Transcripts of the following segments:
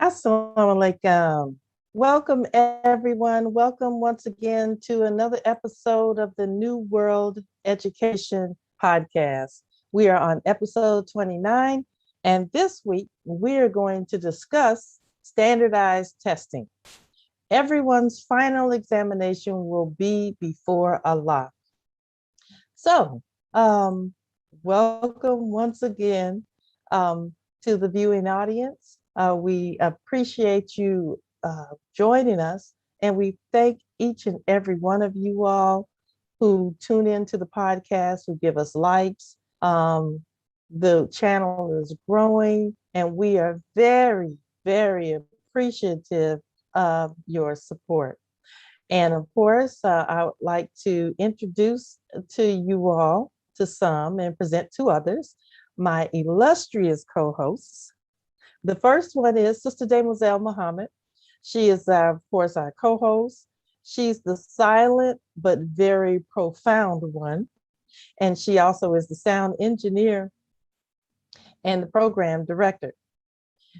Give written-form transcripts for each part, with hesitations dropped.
Assalamu alaikum. Welcome, everyone. Welcome once again to another episode of the New World Education Podcast. We are on episode 29, and this week we are going to discuss standardized testing. Everyone's final examination will be before Allah. So, welcome once again to the viewing audience. We appreciate you joining us, and we thank each and every one of you all who tune into the podcast, who give us likes. The channel is growing, and we are very, very appreciative of your support. And of course, I would like to introduce to you all, to some, and present to others, my illustrious co-hosts. The first one is Sister Deborah Muhammad. She is, of course, our co-host. She's the silent but very profound one. And she also is the sound engineer and the program director.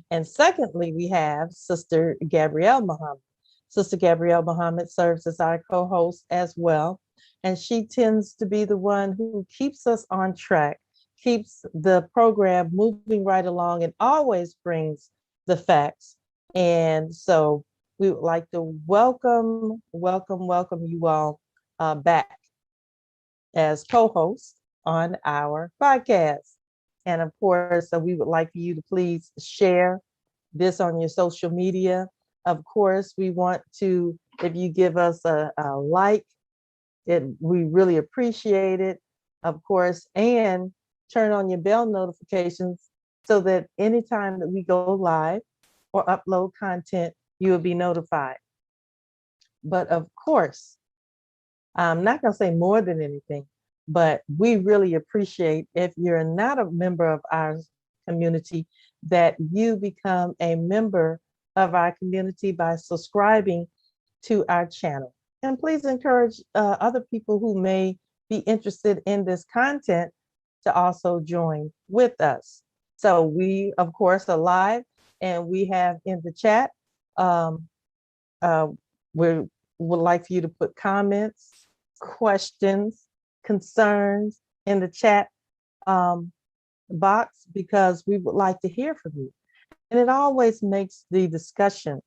And secondly, we have Sister Gabrielle Muhammad. Sister Gabrielle Muhammad serves as our co-host as well. And she tends to be the one who keeps us on track, keeps the program moving right along, and always brings the facts. And so we would like to welcome you all back as co-hosts on our podcast. And of course, we would like for you to please share this on your social media. Of course, we want to, if you give us a like, we really appreciate it, of course, and turn on your bell notifications so that anytime that we go live or upload content, you will be notified. But of course, I'm not going to say more than anything, but we really appreciate if you're not a member of our community, that you become a member of our community by subscribing to our channel. And please encourage other people who may be interested in this content to also join with us. So we, of course, are live, and we have in the chat, we would like for you to put comments, questions, concerns in the chat box, because we would like to hear from you. And it always makes the discussion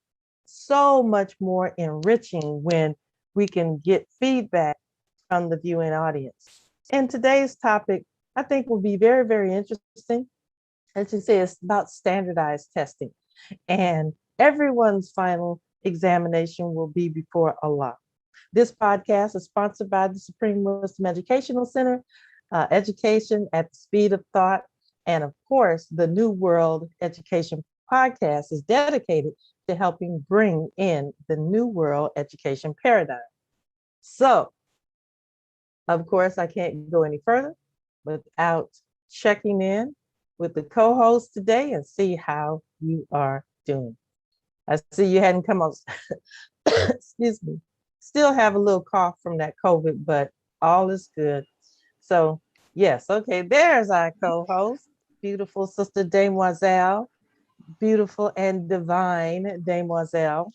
so much more enriching when we can get feedback from the viewing audience. And today's topic, I think, will be very, very interesting. As you say, it's about standardized testing. And everyone's final examination will be before Allah. This podcast is sponsored by the Supreme Muslim Educational Center, Education at the Speed of Thought. And of course, the New World Education Podcast is dedicated to helping bring in the New World Education paradigm. So, of course, I can't go any further without checking in with the co-host today and see how you are doing. I see you hadn't come on, excuse me. Still have a little cough from that COVID, but all is good. So, yes, okay, there's our co-host, beautiful Sister Demoiselle, beautiful and divine Demoiselle,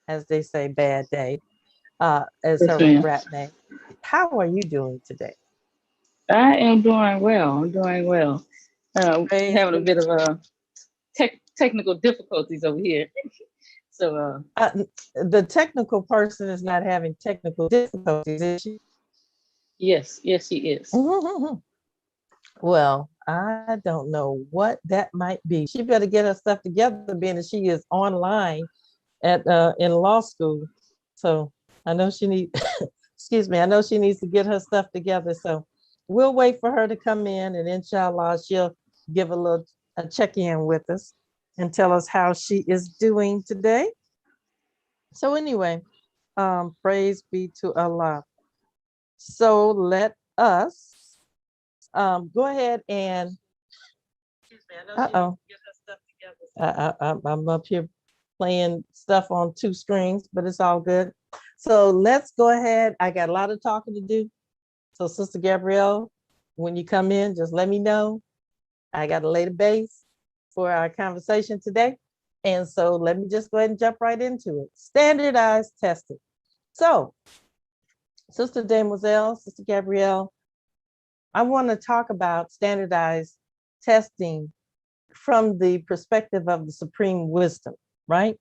as they say, bad day, as Yes, her ma'am. rap name. How are you doing today? I am doing well. I'm doing well. Praise Having a be. bit of technical difficulties over here. So The technical person is not having technical difficulties, is she? yes, she is. Well, I don't know what that might be. She better get her stuff together, being that she is online at in law school. So I know she needs, excuse me, I know she needs to get her stuff together. So we'll wait for her to come in, and inshallah, she'll give a check-in with us and tell us how she is doing today. So anyway, praise be to Allah. So let us go ahead and, uh-oh, I'm up here playing stuff on two screens, but it's all good. So let's go ahead. I got a lot of talking to do. So Sister Gabrielle, when you come in, just let me know. I got to lay the base for our conversation today. And so let me just go ahead and jump right into it. Standardized testing. So, Sister Demoiselle, Sister Gabrielle, I want to talk about standardized testing from the perspective of the supreme wisdom, right?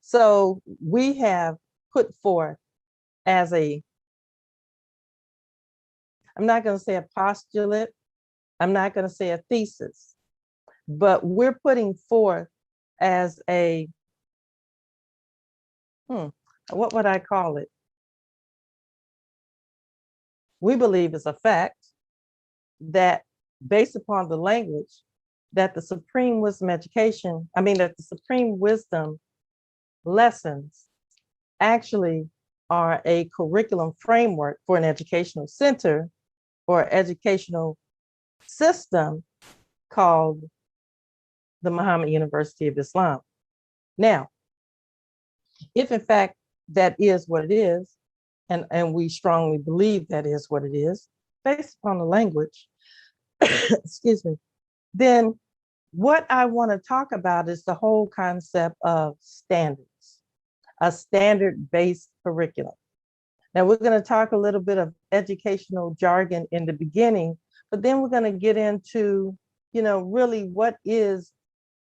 So we have put forth as a, I'm not going to say a postulate, I'm not going to say a thesis, but we're putting forth as a, what would I call it? We believe it's a fact that based upon the language that the supreme wisdom education, that the supreme wisdom lessons actually are a curriculum framework for an educational center or educational system called the Muhammad University of Islam. Now, if in fact that is what it is, and we strongly believe that is what it is, based upon the language, excuse me, then what I want to talk about is the whole concept of standards, a standard-based curriculum. Now, we're going to talk a little bit of educational jargon in the beginning, but then we're going to get into, really what is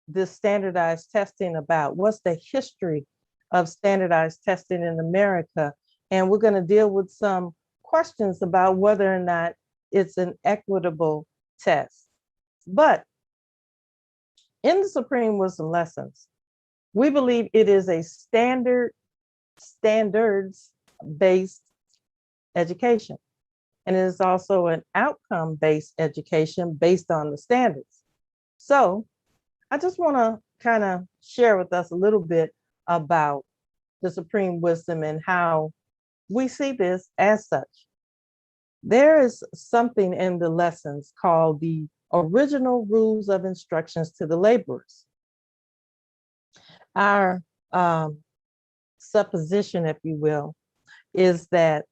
this standardized testing about? What's the history of standardized testing in America? And we're going to deal with some questions about whether or not it's an equitable test. But in the Supreme Wisdom Lessons, we believe it is a standards-based education. And it is also an outcome-based education based on the standards. So I just want to kind of share with us a little bit about the Supreme Wisdom and how we see this as such. There is something in the lessons called the original rules of instructions to the laborers. Our supposition, if you will, is that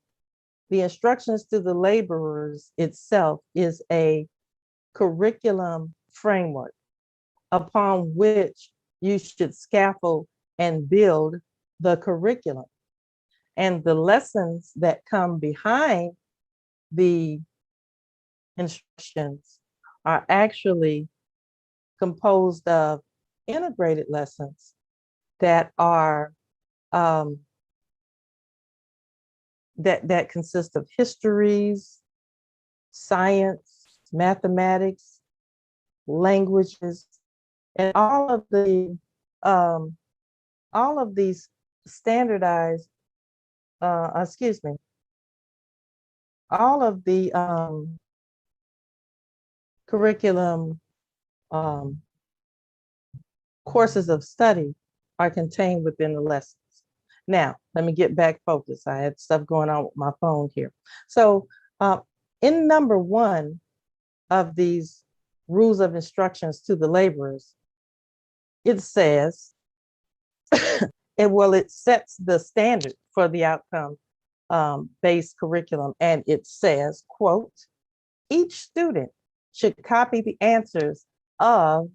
the instructions to the laborers itself is a curriculum framework upon which you should scaffold and build the curriculum. And the lessons that come behind the instructions are actually composed of integrated lessons that are that consist of histories, science, mathematics, languages, and all of these standardized, all of the curriculum courses of study are contained within the lessons. Now, let me get back focused. I had stuff going on with my phone here. So in number 1 of these rules of instructions to the laborers, it says, it sets the standard for the outcome based curriculum. And it says, quote, each student should copy the answers of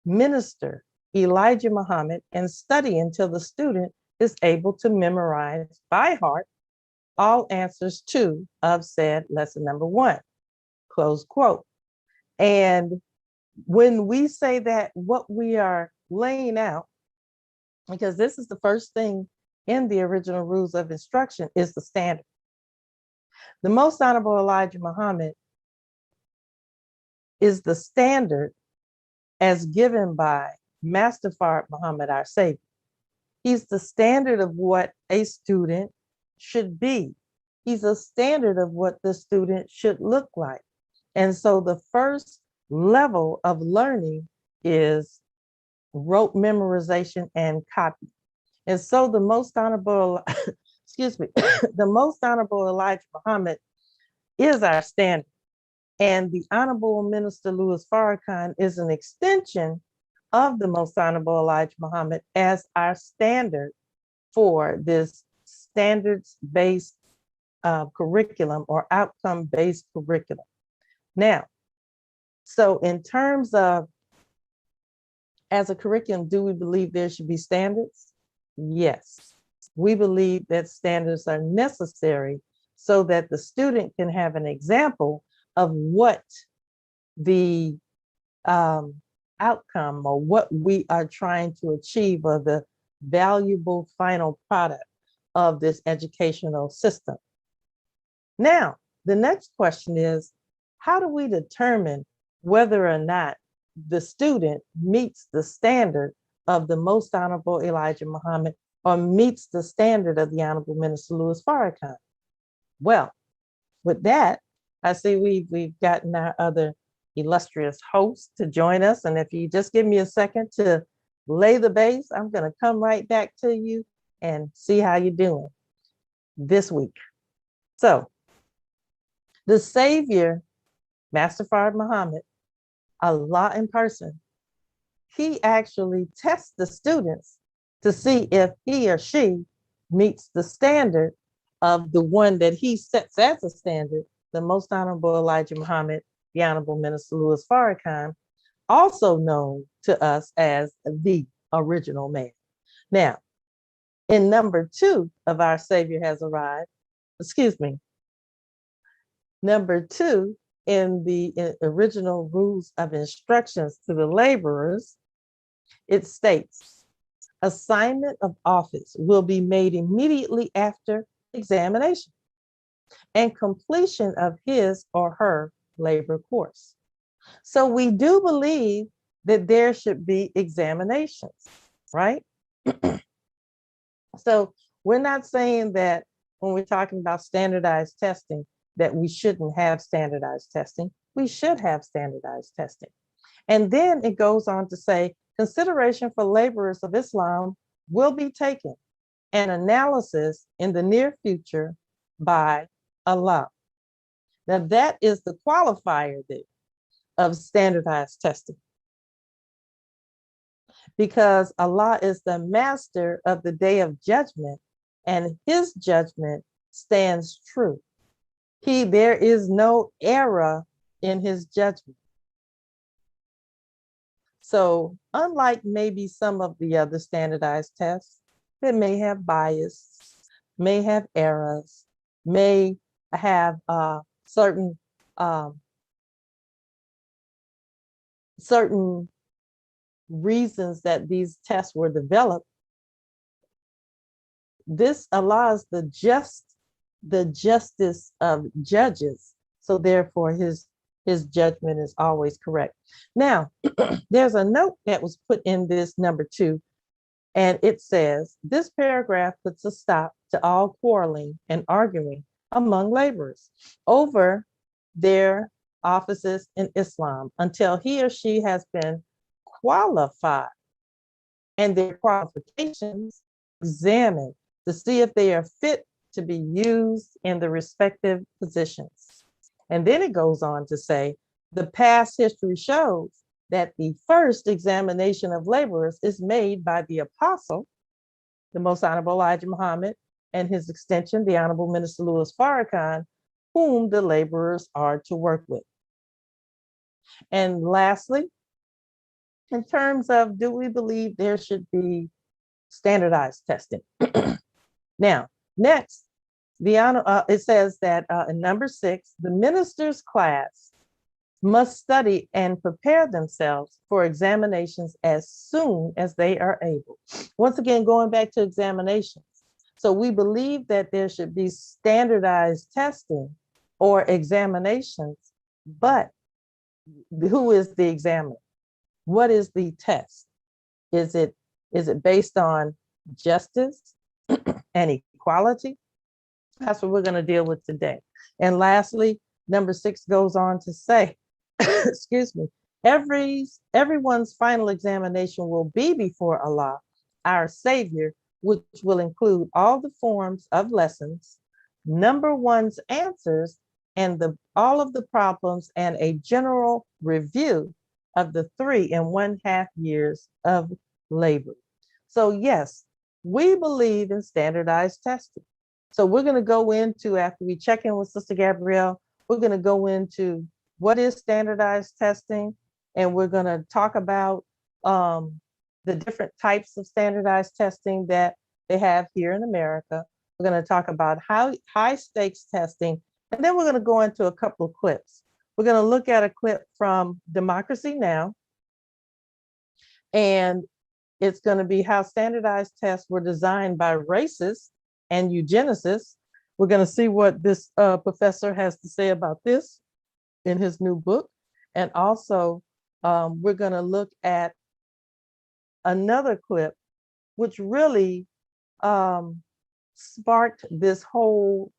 Minister Elijah Muhammad and study until the student is able to memorize by heart all answers to of said lesson number 1, close quote. And when we say that, what we are laying out, because this is the first thing in the original rules of instruction, is the standard. The Most Honorable Elijah Muhammad is the standard as given by Master Farrakhan Muhammad, our Savior. He's the standard of what a student should be. He's a standard of what the student should look like. And so the first level of learning is rote memorization and copy. And so the Most Honorable, the Most Honorable Elijah Muhammad is our standard. And the Honorable Minister Louis Farrakhan is an extension of the Most Honorable Elijah Muhammad as our standard for this standards-based curriculum or outcome-based curriculum. Now, so in terms of As a curriculum, do we believe there should be standards? Yes. We believe that standards are necessary so that the student can have an example of what the outcome or what we are trying to achieve, or the valuable final product of this educational system. Now, the next question is, how do we determine whether or not the student meets the standard of the Most Honorable Elijah Muhammad, or meets the standard of the Honorable Minister Louis Farrakhan? Well, with that, I see we've gotten our other illustrious hosts to join us. And if you just give me a second to lay the base, I'm going to come right back to you and see how you're doing this week. So, the Savior, Master Fard Muhammad, Allah in person, he actually tests the students to see if he or she meets the standard of the one that he sets as a standard, the Most Honorable Elijah Muhammad, the Honorable Minister Louis Farrakhan, also known to us as the original man. Now, in number 2 of Our Savior Has Arrived, number 2 in the original rules of instructions to the laborers, it states, assignment of office will be made immediately after examination and completion of his or her labor course. So we do believe that there should be examinations, right? So we're not saying that when we're talking about standardized testing, that we shouldn't have standardized testing. We should have standardized testing. And then it goes on to say, consideration for laborers of Islam will be taken, and analysis in the near future by Allah. Now that is the qualifier there of standardized testing, because Allah is the master of the day of judgment, and his judgment stands true. There is no error in his judgment. So unlike maybe some of the other standardized tests that may have bias, may have errors, may have certain reasons that these tests were developed, this allows the justice of judges. So therefore his judgment is always correct. Now, there's a note that was put in this number 2, and it says, this paragraph puts a stop to all quarreling and arguing among laborers over their offices in Islam until he or she has been qualified and their qualifications examined to see if they are fit to be used in the respective positions. And then it goes on to say, the past history shows that the first examination of laborers is made by the apostle, the Most Honorable Elijah Muhammad, and his extension, the Honorable Minister Louis Farrakhan, whom the laborers are to work with. And lastly, in terms of, do we believe there should be standardized testing? Now, next, it says that in number 6, the minister's class must study and prepare themselves for examinations as soon as they are able. Once again, going back to examinations. So we believe that there should be standardized testing or examinations, but who is the examiner? What is the test? Is it based on justice and equality? That's what we're going to deal with today. And lastly, number 6 goes on to say, excuse me, everyone's final examination will be before Allah, our Savior, which will include all the forms of lessons, number 1's answers, and all of the problems, and a general review of the 3.5 years of labor. So yes, we believe in standardized testing. So we're going to go into, after we check in with Sister Gabrielle, we're going to go into what is standardized testing, and we're going to talk about the different types of standardized testing that they have here in America. We're going to talk about high stakes testing, and then we're going to go into a couple of clips. We're going to look at a clip from Democracy Now! And it's going to be how standardized tests were designed by racists and eugenicists. We're going to see what this professor has to say about this in his new book. And also, we're going to look at another clip, which really sparked this whole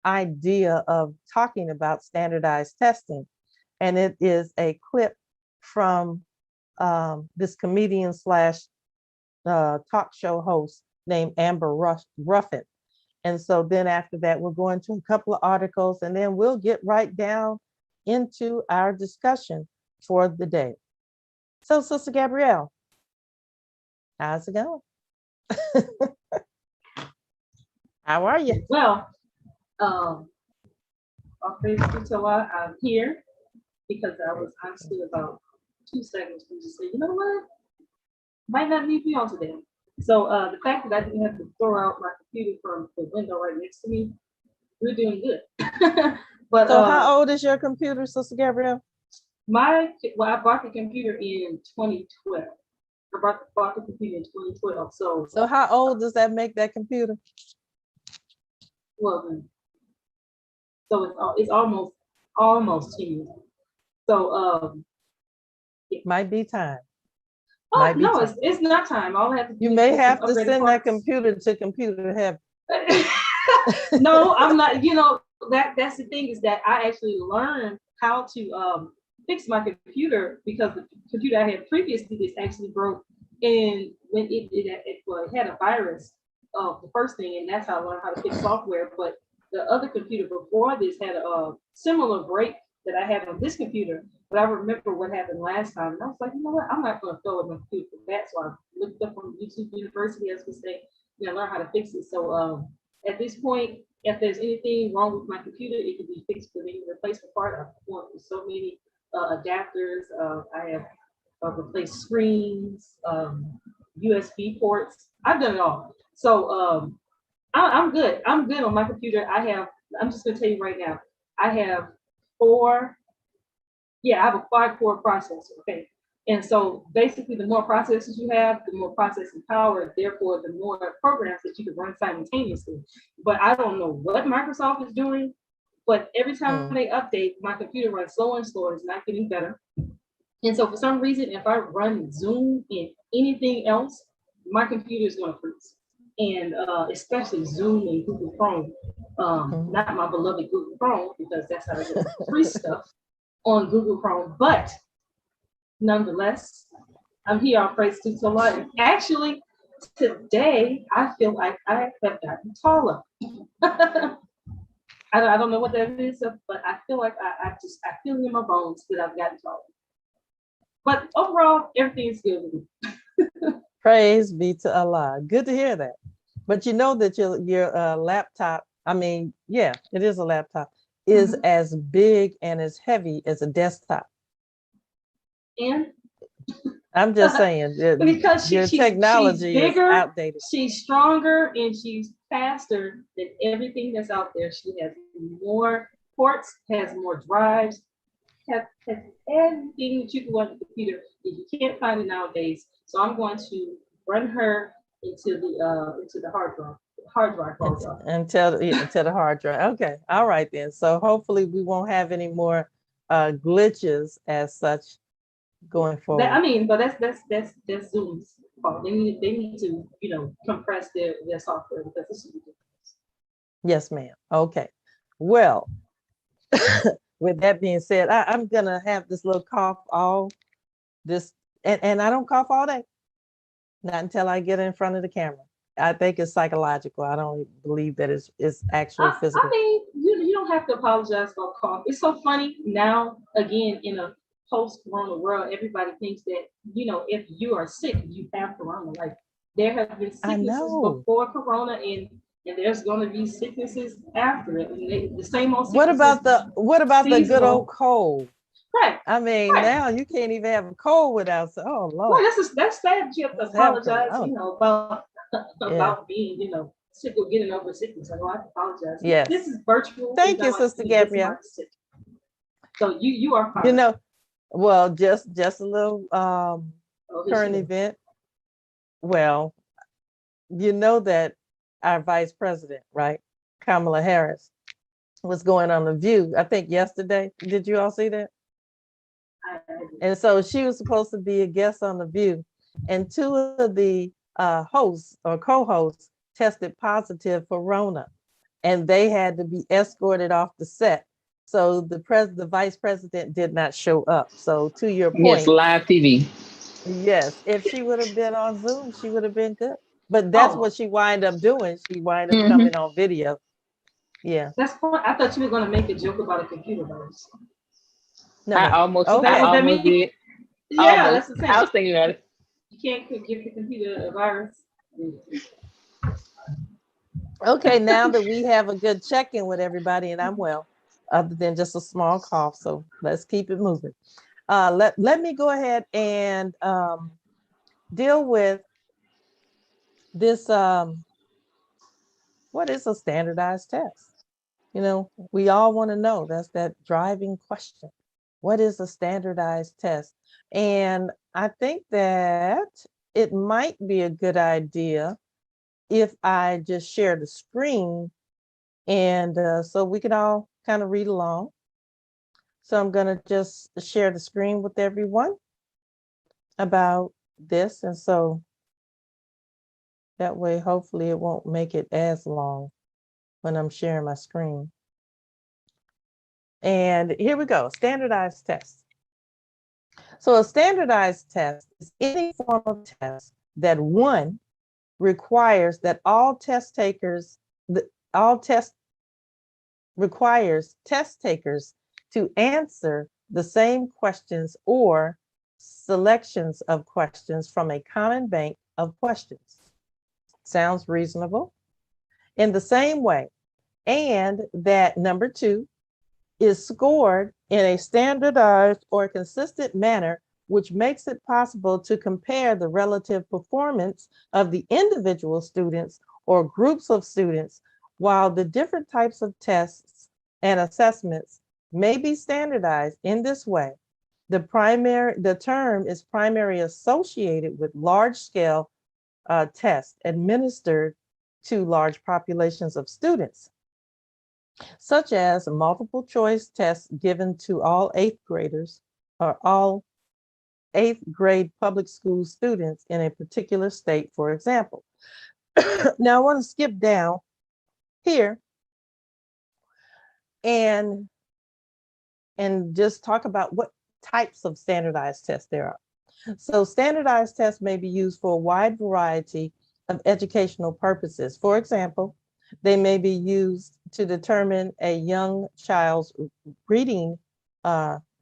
idea of talking about standardized testing. And it is a clip from this comedian slash talk show host named Amber Ruffin. And so then after that, we'll go into a couple of articles, and then we'll get right down into our discussion for the day. So, Sister Gabrielle, how's it going? How are you? Well, I'm here because I'm still about 2 seconds from just saying, you know what? Might not need me on today. So the fact that I didn't have to throw out my computer from the window right next to me, we're doing good. But so how old is your computer, Sister Gabrielle? I bought the computer in 2012. I bought the computer in 2012. So how old does that make that computer? Well, so it's almost 10 years. So it might be time. Oh no, it's not time. All I have to do you may have to send that computer to computer heaven. No, I'm not. You know, that's the thing, is that I actually learned how to fix my computer, because the computer I had previously this actually broke, and when it had a virus of the first thing, and that's how I learned how to fix software. But the other computer before this had a similar break that I had on this computer. But I remember what happened last time, and I was like, you know what, I'm not going to throw it my computer for that. So I looked up on YouTube University, as we say, learn how to fix it. So at this point, if there's anything wrong with my computer, it can be fixed with any replacement part. I've gone through so many adapters. I have replaced screens, USB ports. I've done it all. So I'm good. I'm good on my computer. I'm just going to tell you right now, I have I have a 5-core processor, okay? And so basically, the more processors you have, the more processing power, therefore, the more programs that you can run simultaneously. But I don't know what Microsoft is doing, but every time they update, my computer runs slower and slower. It's not getting better. And so for some reason, if I run Zoom and anything else, my computer is going to freeze. And especially Zoom and Google Chrome, not my beloved Google Chrome, because that's how I get free stuff on Google Chrome. But nonetheless, I'm here on Praise to the Lord. Actually, today I feel like I have gotten taller. I don't know what that is, but I feel like I feel in my bones that I've gotten taller. But overall, everything is good with me. Praise be to Allah. Good to hear that. But you know that your laptop, it is a laptop, is as big and as heavy as a desktop. And I'm just saying, because your technology she's bigger, is outdated. She's stronger, and she's faster than everything that's out there. She has more ports, has more drives, has everything that you can want on the computer that you can't find it nowadays. So I'm going to run her into the hard drive. Until the hard drive. Okay, all right then. So hopefully we won't have any more glitches as such going forward. But that's Zoom's fault. They need to compress their software, because this is ridiculous. Yes, ma'am. Okay. Well, with that being said, I'm gonna have this little cough and I don't cough all day. Not until I get in front of the camera. I think it's psychological. I don't believe that it's actually physical. You don't have to apologize for a cough. It's so funny now, again, in a post-corona world, everybody thinks that, if you are sick, you have corona. Like, there have been sicknesses before corona, and there's going to be sicknesses after it. And the same old sicknesses. What about the good old cold? Right. I mean, Right. now you can't even have a cold without, oh Lord, Right. That's sad that you have to let's have apologize, corona. about Yeah. about being, sick or getting over sickness. Like, oh, I have to apologize. This Yes. is virtual. It's Thank not you, like Sister you get Gabrielle. somebody sick. So you are You fine. know, well, just a little Oh, here she current goes. event. Well, you know that our vice president, right, Kamala Harris, was going on The View, I think yesterday. Did you all see that? And so she was supposed to be a guest on The View, and two of the hosts or co-hosts tested positive for Rona, and they had to be escorted off the set. So the vice president did not show up. So to your Yes, point, live TV. yes, if she would have been on Zoom, she would have been good. But that's Oh, what she wind up doing. She wind up Hmm. coming on video. Yeah. that's fine. I thought you were gonna make a joke about a computer virus. No, no. Is that I what Okay. that almost means? did. Yeah, Almost. that's the I thing. was thinking about it. You can't give the computer a virus. Okay, now that we have a good check-in with everybody and I'm well, other than just a small cough. So let's keep it moving. Let me go ahead and deal with this. What is a standardized test? We all want to know. That's that driving question. What is a standardized test? And I think that it might be a good idea if I just share the screen, and so we can all kind of read along. So I'm going to just share the screen with everyone about this. And so that way, hopefully it won't make it as long when I'm sharing my screen. And here we go, standardized tests. So a standardized test is any form of test that one requires that all test takers, all test requires test takers to answer the same questions or selections of questions from a common bank of questions. Sounds reasonable? In the same way, and that number two is scored in a standardized or consistent manner, which makes it possible to compare the relative performance of the individual students or groups of students. While the different types of tests and assessments may be standardized in this way, the term is primarily associated with large-scale tests administered to large populations of students, such as multiple choice tests given to all eighth graders or all eighth grade public school students in a particular state, for example. Now I want to skip down here and just talk about what types of standardized tests there are. So standardized tests may be used for a wide variety of educational purposes. For example, they may be used to determine a young child's reading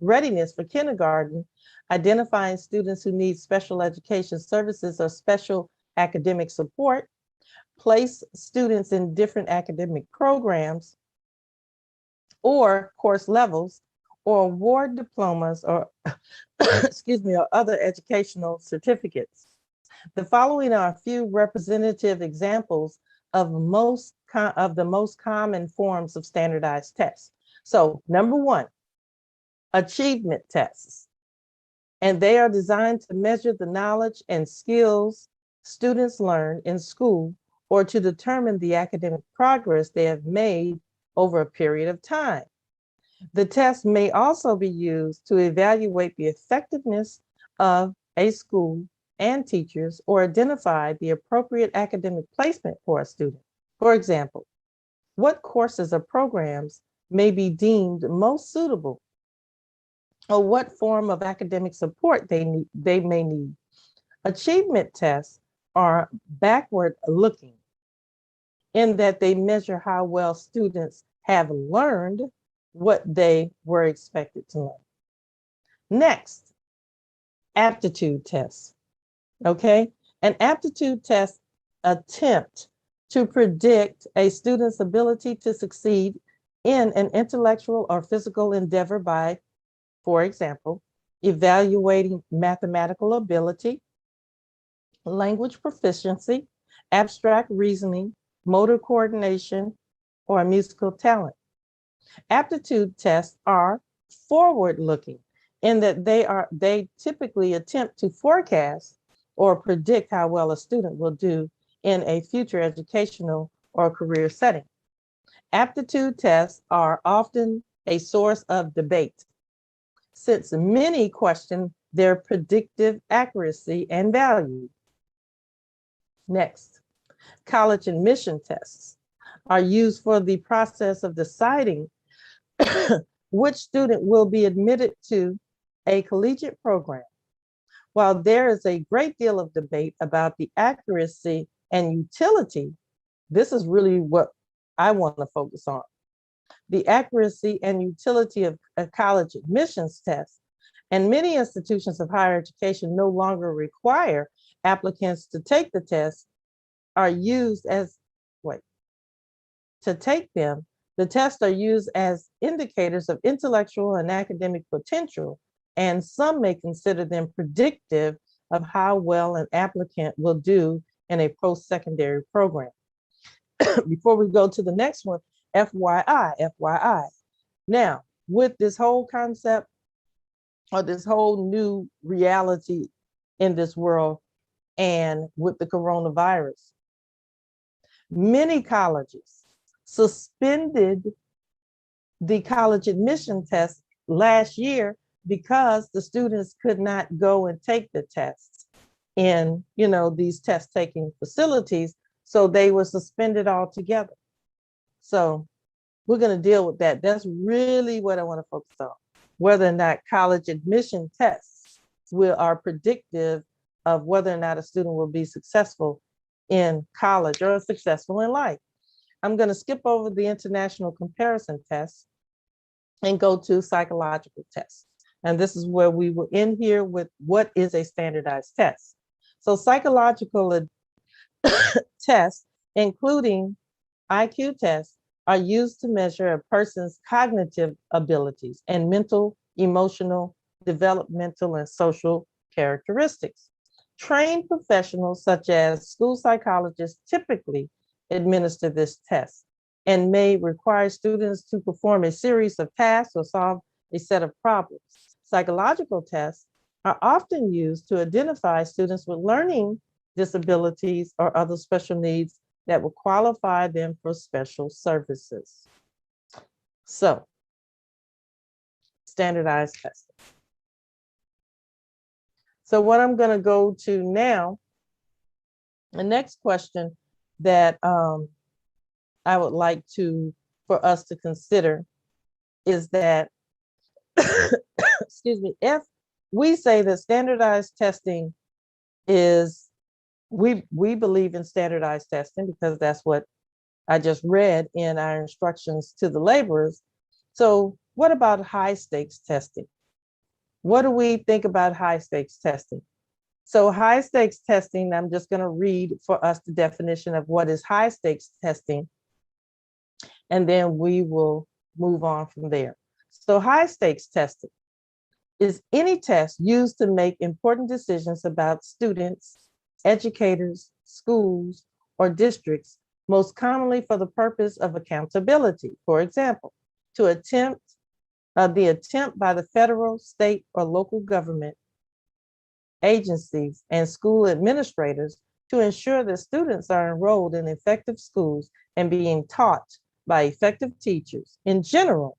readiness for kindergarten, identifying students who need special education services or special academic support, place students in different academic programs or course levels, or award diplomas or excuse me, or other educational certificates. The following are a few representative examples of the most common forms of standardized tests. So number one, achievement tests. And they are designed to measure the knowledge and skills students learn in school or to determine the academic progress they have made over a period of time. The test may also be used to evaluate the effectiveness of a school and teachers or identify the appropriate academic placement for a student. For example, what courses or programs may be deemed most suitable, or what form of academic support they may need. Achievement tests are backward looking in that they measure how well students have learned what they were expected to learn. Next, aptitude tests. Okay, an aptitude test attempt to predict a student's ability to succeed in an intellectual or physical endeavor by For example, evaluating mathematical ability, language proficiency, abstract reasoning, motor coordination, or musical talent. Aptitude tests are forward-looking in that they typically attempt to forecast or predict how well a student will do in a future educational or career setting. Aptitude tests are often a source of debate, since many question their predictive accuracy and value. Next, college admission tests are used for the process of deciding which student will be admitted to a collegiate program. While there is a great deal of debate about the accuracy and utility, this is really what I want to focus on. The accuracy and utility of a college admissions test. And many institutions of higher education no longer require applicants to take the test are used as, to take them, the tests are used as indicators of intellectual and academic potential, and some may consider them predictive of how well an applicant will do in a post-secondary program. Before we go to the next one, FYI. Now, with this whole concept or this whole new reality in this world and with the coronavirus, many colleges suspended the college admission test last year because the students could not go and take the tests in, these test taking facilities. So they were suspended altogether. So we're going to deal with that. That's really what I want to focus on, whether or not college admission tests are predictive of whether or not a student will be successful in college or successful in life. I'm going to skip over the international comparison test and go to psychological tests. And this is where we will end here with what is a standardized test. So psychological tests, including IQ tests, are used to measure a person's cognitive abilities and mental, emotional, developmental, and social characteristics. Trained professionals such as school psychologists typically administer this test and may require students to perform a series of tasks or solve a set of problems. Psychological tests are often used to identify students with learning disabilities or other special needs that will qualify them for special services. So, standardized testing. So what I'm going to go to now, the next question that I would like for us to consider is that, excuse me, if we say that standardized testing is, we believe in standardized testing because that's what I just read in our instructions to the laborers. So what about high stakes testing? What do we think about high stakes testing? So high stakes testing, I'm just going to read for us the definition of what is high stakes testing, and then we will move on from there. So high stakes testing is any test used to make important decisions about students, educators, schools, or districts, most commonly for the purpose of accountability. For example, the attempt by the federal, state, or local government agencies and school administrators to ensure that students are enrolled in effective schools and being taught by effective teachers. In general,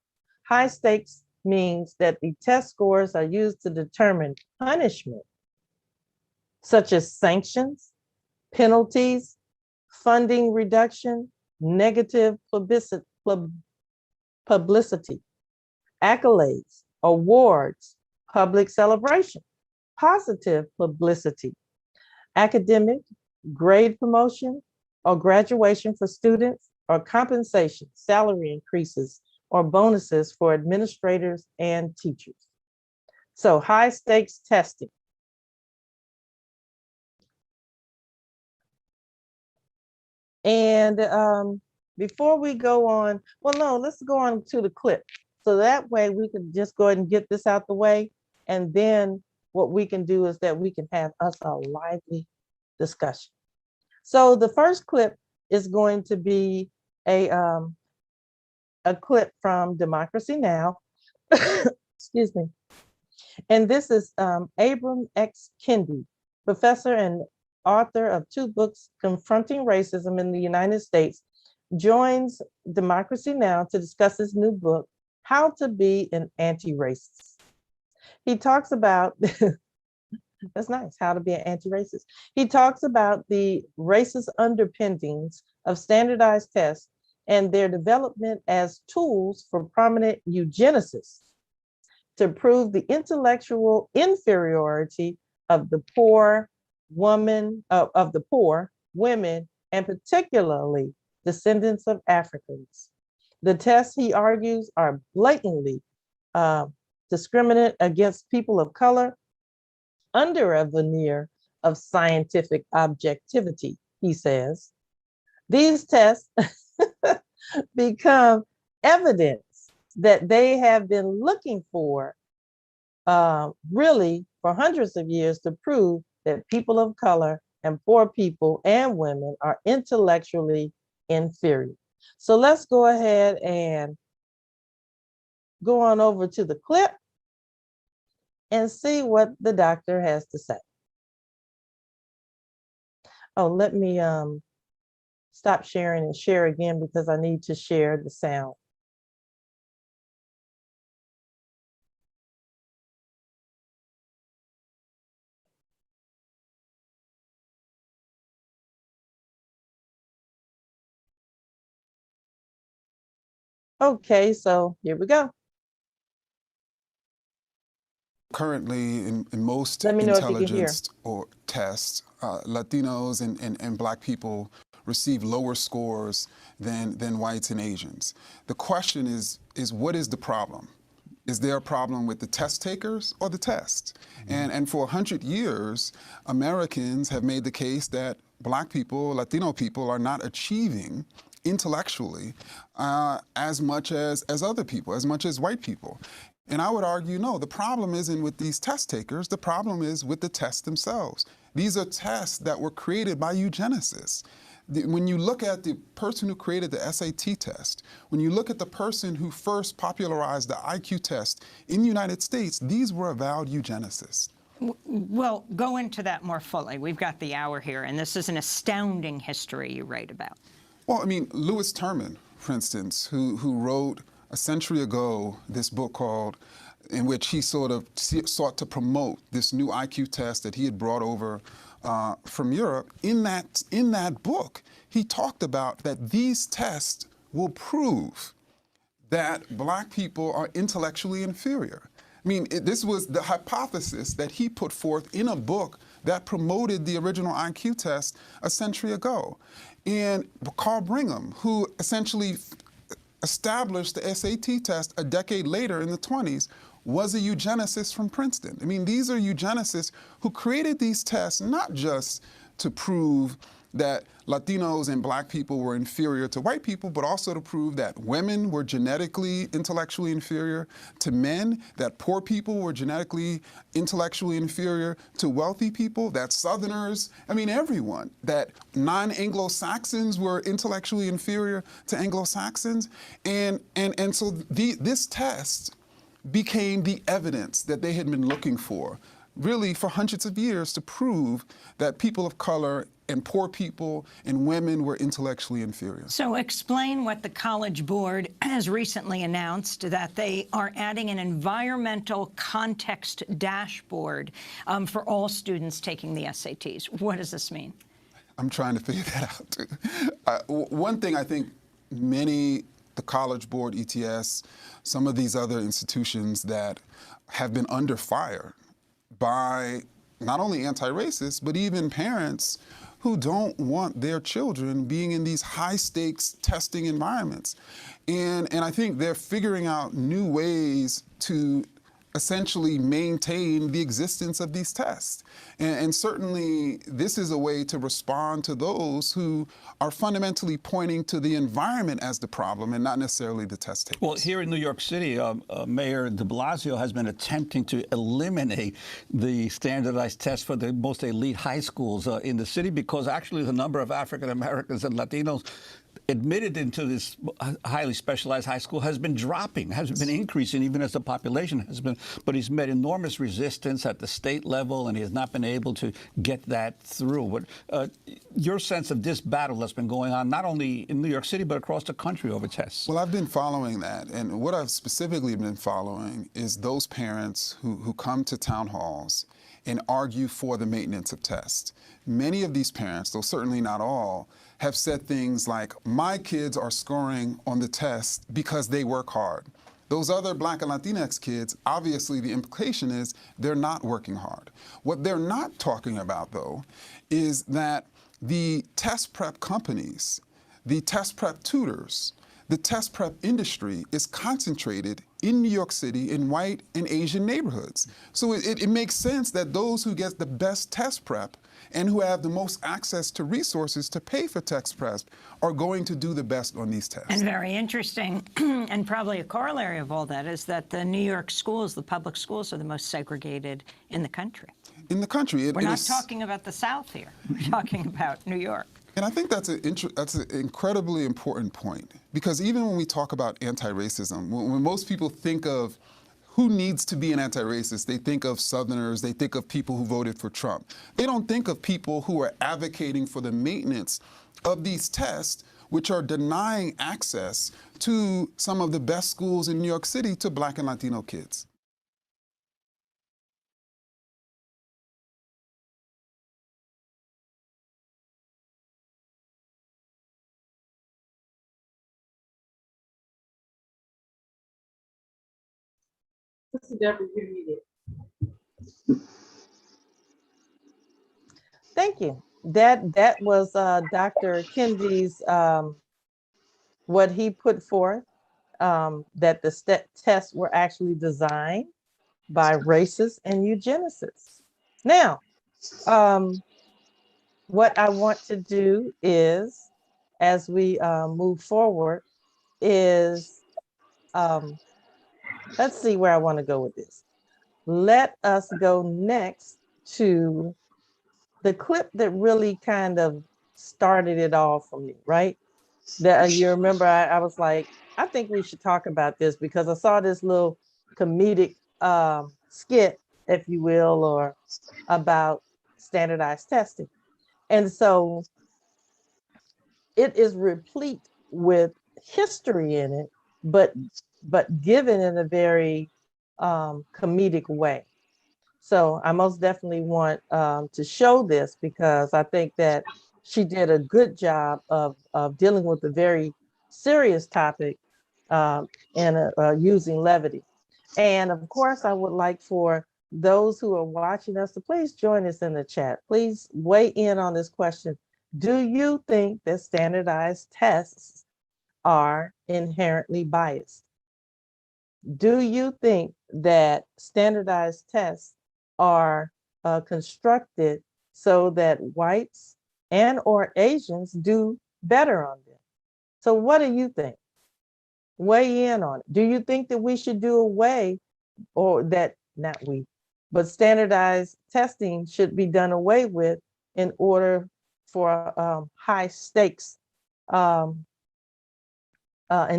high stakes means that the test scores are used to determine punishment, such as sanctions, penalties, funding reduction, negative publicity, accolades, awards, public celebration, positive publicity, academic, grade promotion, or graduation for students, or compensation, salary increases, or bonuses for administrators and teachers. So high stakes testing. And before we go on, well, no, let's go on to the clip. So that way we can just go ahead and get this out the way. And then what we can do is that we can have us a lively discussion. So the first clip is going to be a clip from Democracy Now! Excuse me. And this is Abram X. Kendi, professor and author of 2 books confronting racism in the United States, joins Democracy Now! To discuss his new book, How to Be an Anti-Racist. He talks about, that's nice, how to be an anti-racist. He talks about the racist underpinnings of standardized tests and their development as tools for prominent eugenicists to prove the intellectual inferiority of the poor women, and particularly descendants of Africans. The tests, he argues, are blatantly discriminate against people of color under a veneer of scientific objectivity, he says. These tests become evidence that they have been looking for really for hundreds of years to prove that people of color and poor people and women are intellectually inferior. So let's go ahead and go on over to the clip and see what the doctor has to say. Oh, let me stop sharing and share again because I need to share the sound. Okay, so here we go. Currently, in most Let me know if you can hear. intelligence or tests, Latinos and Black people receive lower scores than whites and Asians. The question is what is the problem? Is there a problem with the test takers or the test? And for 100 years, Americans have made the case that Black people, Latino people are not achieving intellectually as much as other people, as much as white people. And I would argue, no, the problem isn't with these test takers, the problem is with the tests themselves. These are tests that were created by eugenicists. When you look at the person who created the SAT test, when you look at the person who first popularized the IQ test in the United States, these were avowed eugenicists. Well, go into that more fully. We've got the hour here, and this is an astounding history you write about. Well, I mean, Louis Terman, for instance, who wrote a century ago this book called, in which he sort of sought to promote this new IQ test that he had brought over from Europe. In that book, he talked about that these tests will prove that Black people are intellectually inferior. I mean, this was the hypothesis that he put forth in a book that promoted the original IQ test a century ago. And Carl Brigham, who essentially established the SAT test a decade later in the 20s, was a eugenicist from Princeton. I mean, these are eugenicists who created these tests not just to prove that Latinos and Black people were inferior to white people, but also to prove that women were genetically intellectually inferior to men, that poor people were genetically intellectually inferior to wealthy people, that Southerners, I mean everyone, that non-Anglo-Saxons were intellectually inferior to Anglo-Saxons. And so this test became the evidence that they had been looking for, really for hundreds of years, to prove that people of color and poor people and women were intellectually inferior. So explain what the College Board has recently announced, that they are adding an environmental context dashboard for all students taking the SATs. What does this mean? I'm trying to figure that out, too. One thing I think the College Board, ETS, some of these other institutions that have been under fire by not only anti-racists, but even parents who don't want their children being in these high-stakes testing environments. And I think they're figuring out new ways to essentially maintain the existence of these tests. And certainly this is a way to respond to those who are fundamentally pointing to the environment as the problem and not necessarily the test takers. Well, here in New York City, Mayor de Blasio has been attempting to eliminate the standardized tests for the most elite high schools in the city, because actually the number of African Americans and Latinos admitted into this highly specialized high school has been dropping, has been increasing even as the population has been. But he's met enormous resistance at the state level, and he has not been able to get that through. But your sense of this battle that's been going on, not only in New York City, but across the country over tests? Well, I've been following that. And what I've specifically been following is those parents who come to town halls and argue for the maintenance of tests. Many of these parents, though certainly not all, have said things like, my kids are scoring on the test because they work hard. Those other Black and Latinx kids, obviously the implication is they're not working hard. What they're not talking about, though, is that the test prep companies, the test prep tutors, the test prep industry is concentrated in New York City in white and Asian neighborhoods. So it makes sense that those who get the best test prep and who have the most access to resources to pay for test prep are going to do the best on these tests. And very interesting, and probably a corollary of all that is that the New York schools, the public schools, are the most segregated in the country. In the country. We're not talking about the South here. We're talking about New York. And I think that's an incredibly important point, because even when we talk about anti-racism, when most people think of who needs to be an anti-racist, they think of Southerners, they think of people who voted for Trump. They don't think of people who are advocating for the maintenance of these tests, which are denying access to some of the best schools in New York City to Black and Latino kids. Sister Deborah, you're muted. Thank you. That was Dr. Kendi's what he put forth, that the tests were actually designed by racists and eugenicists. Now, what I want to do is, as we move forward, is let's see where I want to go with this. Let us go next to the clip that really kind of started it all for me, right? That you remember, I was like, I think we should talk about this because I saw this little comedic skit, if you will, or about standardized testing. And so it is replete with history in it, but given in a very comedic way. So I most definitely want to show this because I think that she did a good job of dealing with a very serious topic and using levity. And of course, I would like for those who are watching us to please join us in the chat. Please weigh in on this question. Do you think that standardized tests are inherently biased? Do you think that standardized tests are constructed so that whites and or Asians do better on them? So what do you think? Weigh in on it. Do you think that we should do away, or that not we, but standardized testing should be done away with in order for high stakes, in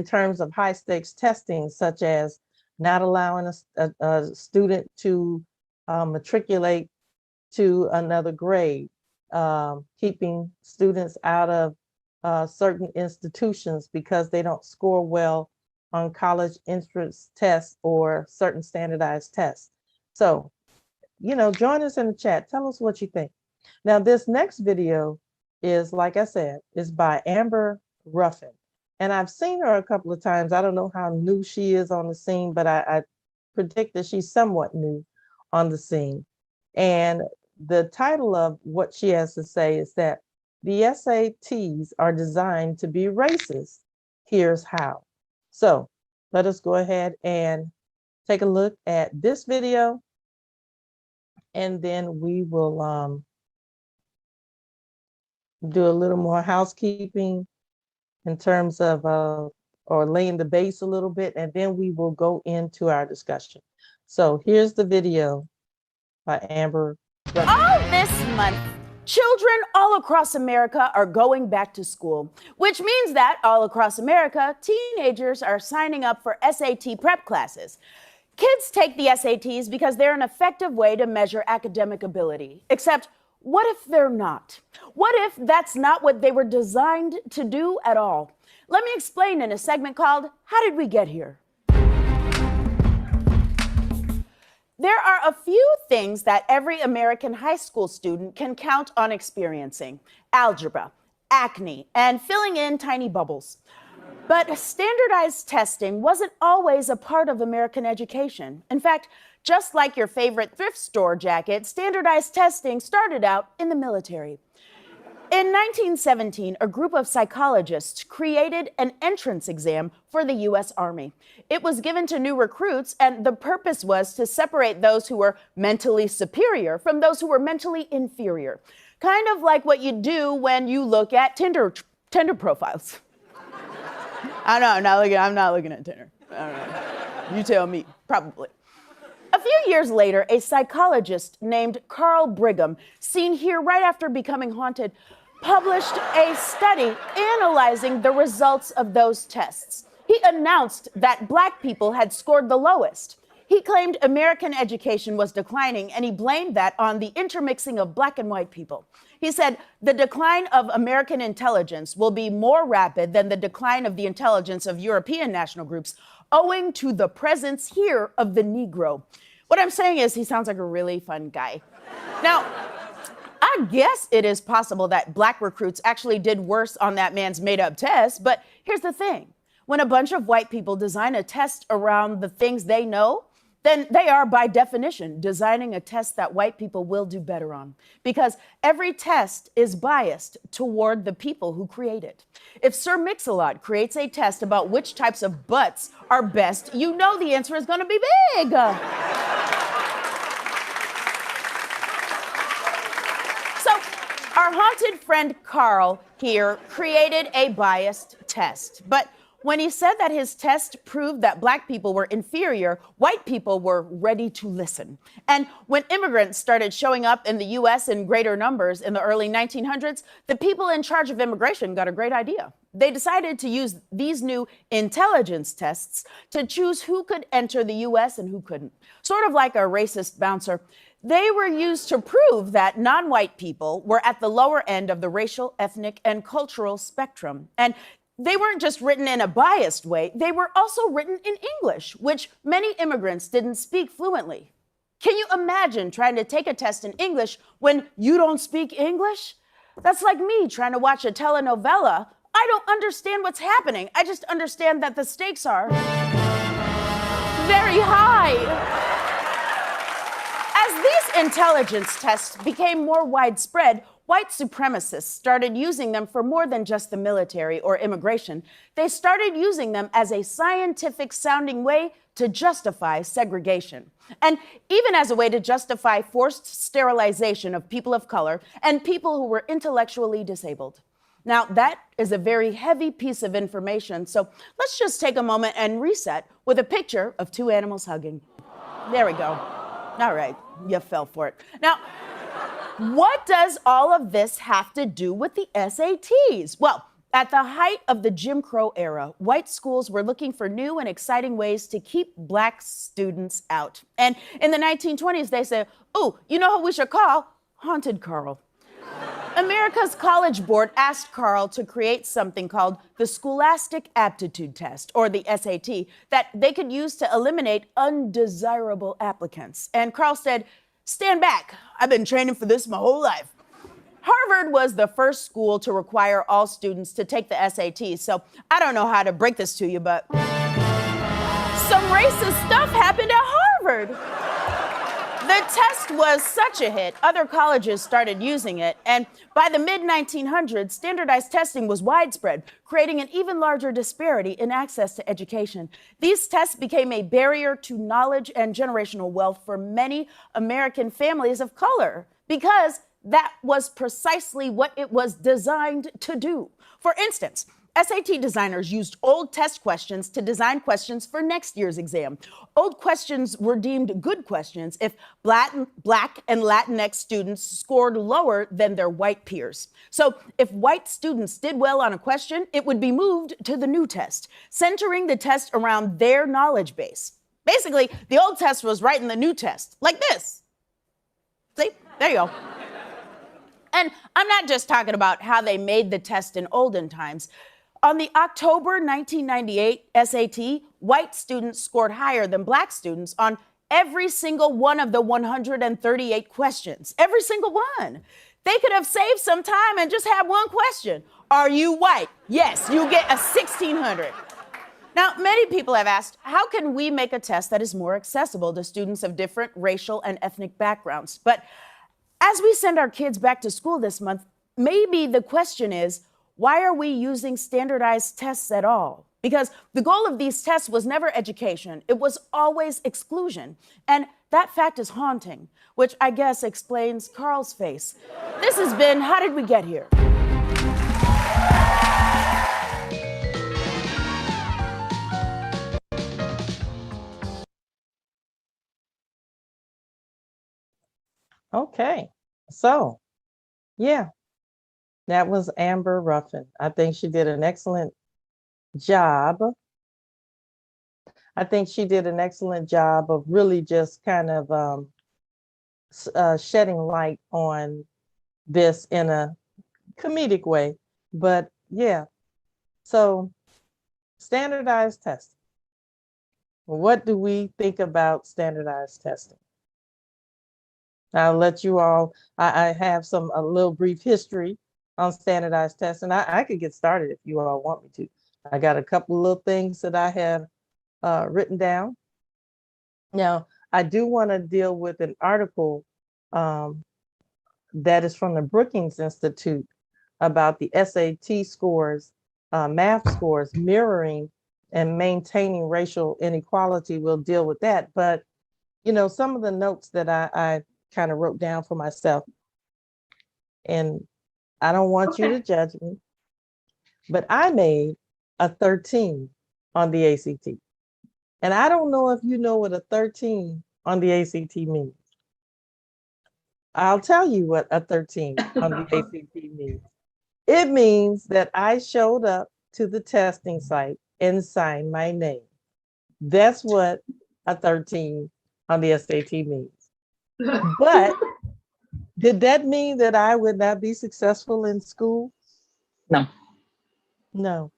terms of high stakes testing, such as not allowing a student to matriculate to another grade, keeping students out of certain institutions because they don't score well on college entrance tests or certain standardized tests. So, join us in the chat. Tell us what you think. Now, this next video is, like I said, is by Amber Ruffin. And I've seen her a couple of times. I don't know how new she is on the scene, but I predict that she's somewhat new on the scene. And the title of what she has to say is that the SATs are designed to be racist. Here's how. So let us go ahead and take a look at this video. and then we will do a little more housekeeping in terms of or laying the base a little bit, and then we will go into our discussion. So here's the video by Amber. All this month, children all across America are going back to school, which means that all across America, teenagers are signing up for SAT prep classes. Kids take the SATs because they're an effective way to measure academic ability. Except, what if they're not? What if that's not what they were designed to do at all? Let me explain in a segment called, How Did We Get Here? There are a few things that every American high school student can count on experiencing: algebra, acne, and filling in tiny bubbles. But standardized testing wasn't always a part of American education. In fact, just like your favorite thrift store jacket, standardized testing started out in the military. In 1917, a group of psychologists created an entrance exam for the U.S. Army. It was given to new recruits, and the purpose was to separate those who were mentally superior from those who were mentally inferior. Kind of like what you do when you look at Tinder profiles. I know, I'm not looking at Tinder. I don't know. You tell me, probably. A few years later, a psychologist named Carl Brigham, seen here right after becoming haunted, published a study analyzing the results of those tests. He announced that Black people had scored the lowest. He claimed American education was declining, and he blamed that on the intermixing of Black and white people. He said, the decline of American intelligence will be more rapid than the decline of the intelligence of European national groups, owing to the presence here of the Negro. What I'm saying is he sounds like a really fun guy. Now, I guess it is possible that Black recruits actually did worse on that man's made-up test, but here's the thing. When a bunch of white people design a test around the things they know, then they are, by definition, designing a test that white people will do better on. Because every test is biased toward the people who create it. If Sir Mix-a-Lot creates a test about which types of butts are best, you know the answer is going to be big. So our haunted friend Carl here created a biased test. But when he said that his test proved that Black people were inferior, white people were ready to listen. And when immigrants started showing up in the U.S. in greater numbers in the early 1900s, the people in charge of immigration got a great idea. They decided to use these new intelligence tests to choose who could enter the U.S. and who couldn't. Sort of like a racist bouncer. They were used to prove that non-white people were at the lower end of the racial, ethnic, and cultural spectrum. And they weren't just written in a biased way, they were also written in English, which many immigrants didn't speak fluently. Can you imagine trying to take a test in English when you don't speak English? That's like me trying to watch a telenovela. I don't understand what's happening. I just understand that the stakes are very high. As these intelligence tests became more widespread, white supremacists started using them for more than just the military or immigration. They started using them as a scientific-sounding way to justify segregation, and even as a way to justify forced sterilization of people of color and people who were intellectually disabled. Now, that is a very heavy piece of information, so let's just take a moment and reset with a picture of two animals hugging. There we go. All right, you fell for it. Now, what does all of this have to do with the SATs? Well, at the height of the Jim Crow era, white schools were looking for new and exciting ways to keep Black students out. And in the 1920s, they said, ooh, you know who we should call? Haunted Carl. America's College Board asked Carl to create something called the Scholastic Aptitude Test, or the SAT, that they could use to eliminate undesirable applicants. And Carl said, stand back. I've been training for this my whole life. Harvard was the first school to require all students to take the SAT, so I don't know how to break this to you, but some racist stuff happened at Harvard. The test was such a hit, other colleges started using it, and by the mid-1900s, standardized testing was widespread, creating an even larger disparity in access to education. These tests became a barrier to knowledge and generational wealth for many American families of color, because that was precisely what it was designed to do. For instance, SAT designers used old test questions to design questions for next year's exam. Old questions were deemed good questions if Black and Latinx students scored lower than their white peers. So if white students did well on a question, it would be moved to the new test, centering the test around their knowledge base. Basically, the old test was writing the new test, like this. See, there you go. And I'm not just talking about how they made the test in olden times. On the October 1998 SAT, white students scored higher than Black students on every single one of the 138 questions. Every single one. They could have saved some time and just had one question. Are you white? Yes, you get a 1600. Now, many people have asked, how can we make a test that is more accessible to students of different racial and ethnic backgrounds? But as we send our kids back to school this month, maybe the question is, why are we using standardized tests at all? Because the goal of these tests was never education. It was always exclusion. And that fact is haunting, which I guess explains Carl's face. This has been How Did We Get Here? Okay, so yeah, that was Amber Ruffin. I think she did an excellent job. I think she did an excellent job of really just kind of shedding light on this in a comedic way. But yeah, so standardized testing. What do we think about standardized testing? I'll let you all, I have a little brief history on standardized tests, and I could get started if you all want me to. I got a couple of little things that I have written down. Now, I do want to deal with an article that is from the Brookings Institute about the SAT scores, math scores mirroring and maintaining racial inequality. We'll deal with that. But, you know, some of the notes that I kind of wrote down for myself, and I don't want you to judge me, but I made a 13 on the ACT. And I don't know if you know what a 13 on the ACT means. I'll tell you what a 13 on the ACT means. It means that I showed up to the testing site and signed my name. That's what a 13 on the SAT means. But did that mean that I would not be successful in school? No. No.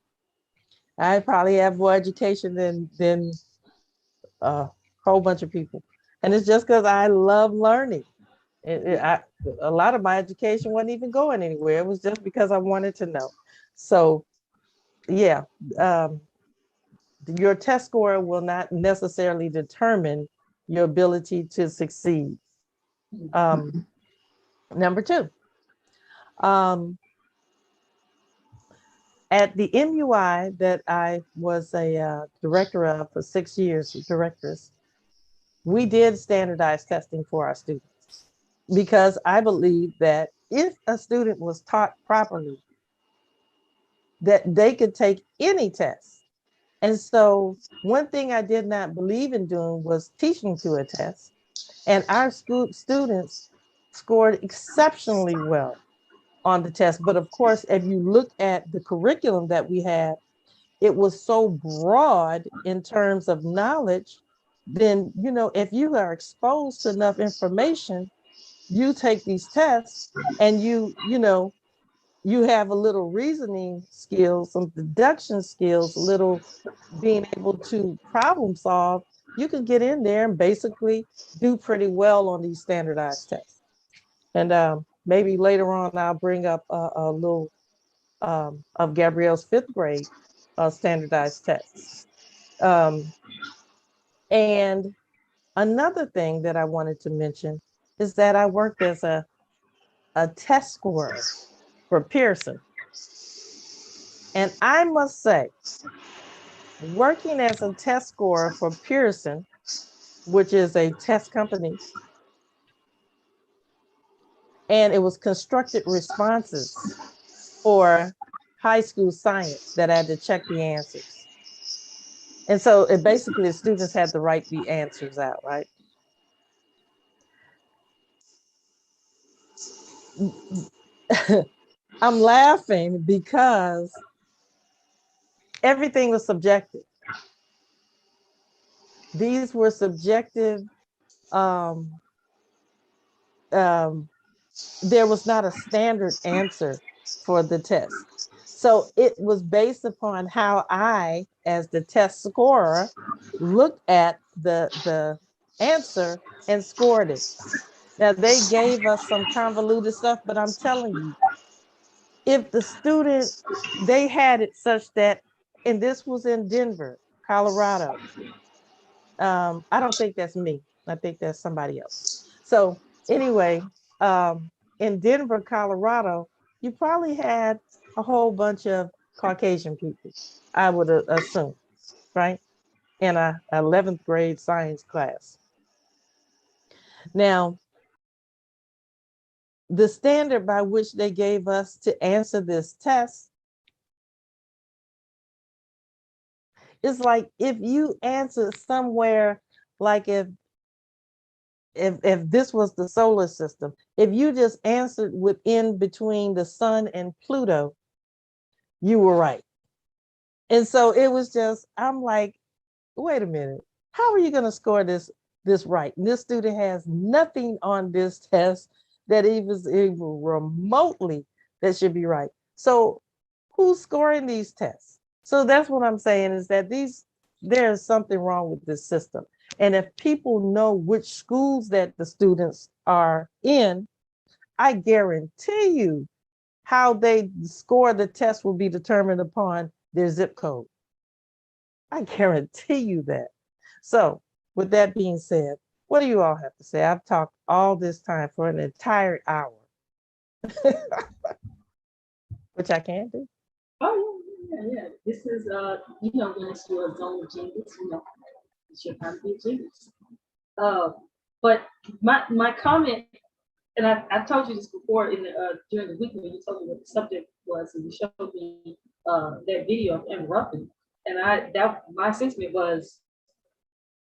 I probably have more education than a whole bunch of people. And it's just because I love learning. A lot of my education wasn't even going anywhere. It was just because I wanted to know. So yeah, your test score will not necessarily determine your ability to succeed. Number two, at the MUI that I was a director of for 6 years, directress, we did standardized testing for our students because I believe that if a student was taught properly, that they could take any test. And so one thing I did not believe in doing was teaching to a test. And our school students scored exceptionally well on the test. But of course, if you look at the curriculum that we had, it was so broad in terms of knowledge. Then, you know, if you are exposed to enough information, you take these tests and you have a little reasoning skills, some deduction skills, a little being able to problem solve, you can get in there and basically do pretty well on these standardized tests. And maybe later on, I'll bring up a little of Gabrielle's 5th grade standardized tests. And Another thing that I wanted to mention is that I worked as a test scorer for Pearson. And I must say, working as a test scorer for Pearson, which is a test company, and it was constructed responses for high school science that I had to check the answers. And so it basically, the students had to write the answers out, right? I'm laughing because everything was subjective. These were subjective. Um, um, there was not a standard answer for the test. So it was based upon how I, as the test scorer, looked at the answer and scored it. Now they gave us some convoluted stuff, but I'm telling you, if the student, they had it such that, and this was in Denver, Colorado. I don't think that's me. I think that's somebody else. So anyway, in Denver, Colorado, you probably had a whole bunch of Caucasian people, I would assume, right? In a 11th grade science class. Now, the standard by which they gave us to answer this test is like if you answer somewhere, like if this was the solar system, if you just answered within between the sun and Pluto, you were right. And so it was just, I'm like, wait a minute, how are you going to score this right? And this student has nothing on this test that even remotely that should be right. So who's scoring these tests? So that's what I'm saying, is that there's something wrong with this system. And if people know which schools that the students are in, I guarantee you how they score the test will be determined upon their zip code. I guarantee you that. So with that being said, what do you all have to say? I've talked all this time for an entire hour, which I can't do. Oh, yeah. This is, when it's your zone of genius, it's your time to be a genius. But my comment, and I've told you this before during the week when you told me what the subject was, and you showed me that video of Emma Ruffin, and my sentiment was,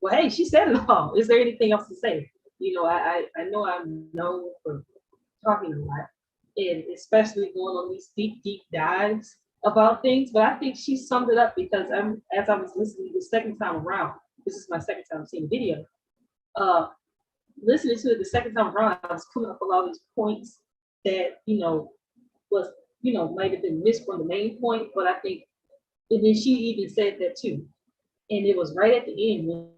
well, hey, she said it all. Is there anything else to say? I know I'm known for talking a lot, and especially going on these deep dives about things. But I think she summed it up, because as I was listening the second time around, this is my second time seeing the video. Listening to it the second time around, I was coming up with all these points that was might have been missed from the main point. But I think, and then she even said that too, and it was right at the end when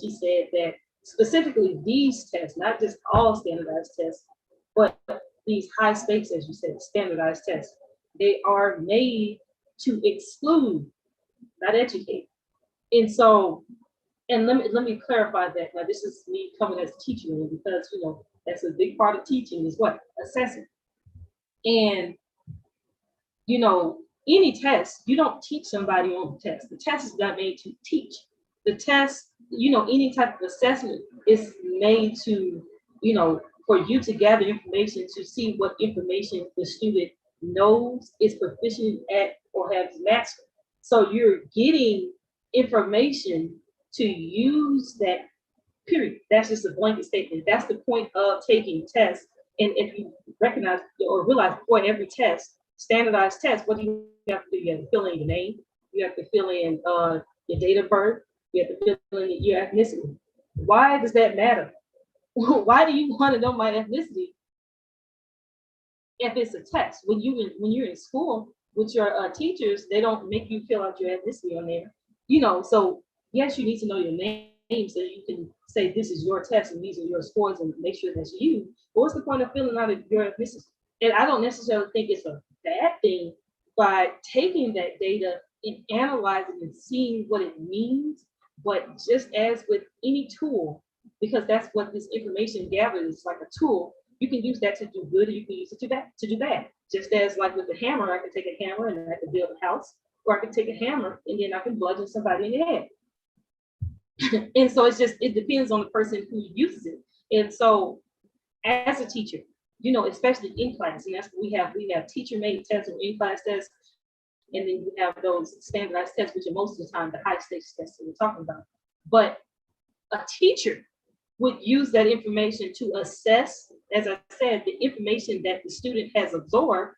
she said that specifically these tests, not just all standardized tests, but these high stakes, as you said, standardized tests, they are made to exclude, not educate. And so, and let me clarify that. Now, this is me coming as a teacher, because that's a big part of teaching is what? Assessing. And any test, you don't teach somebody on the test. The test is not made to teach. The test, any type of assessment is made to, for you to gather information to see what information the student knows, is proficient at, or has mastered. So you're getting information to use that, period. That's just a blanket statement. That's the point of taking tests. And if you recognize or realize before every test, standardized test, what do you have to do? You have to fill in your name. You have to fill in your date of birth. You have to fill in your ethnicity. Why does that matter? Why do you want to know my ethnicity if it's a test? When you're in school with your teachers, they don't make you fill out your ethnicity on there. So yes, you need to know your name so you can say this is your test and these are your scores and make sure that's you. But what's the point of filling out your ethnicity? And I don't necessarily think it's a bad thing by taking that data and analyzing and seeing what it means. But just as with any tool, because that's what this information gathered is, like a tool. You can use that to do good, or you can use it to do bad. Just as like with the hammer, I can take a hammer and I can build a house, or I can take a hammer and then I can bludgeon somebody in the head. And so it depends on the person who uses it. And so as a teacher, especially in class, and that's what we have teacher-made tests or in-class tests, and then you have those standardized tests, which are most of the time the high-stakes tests that we're talking about. But a teacher would use that information to assess, as I said, the information that the student has absorbed,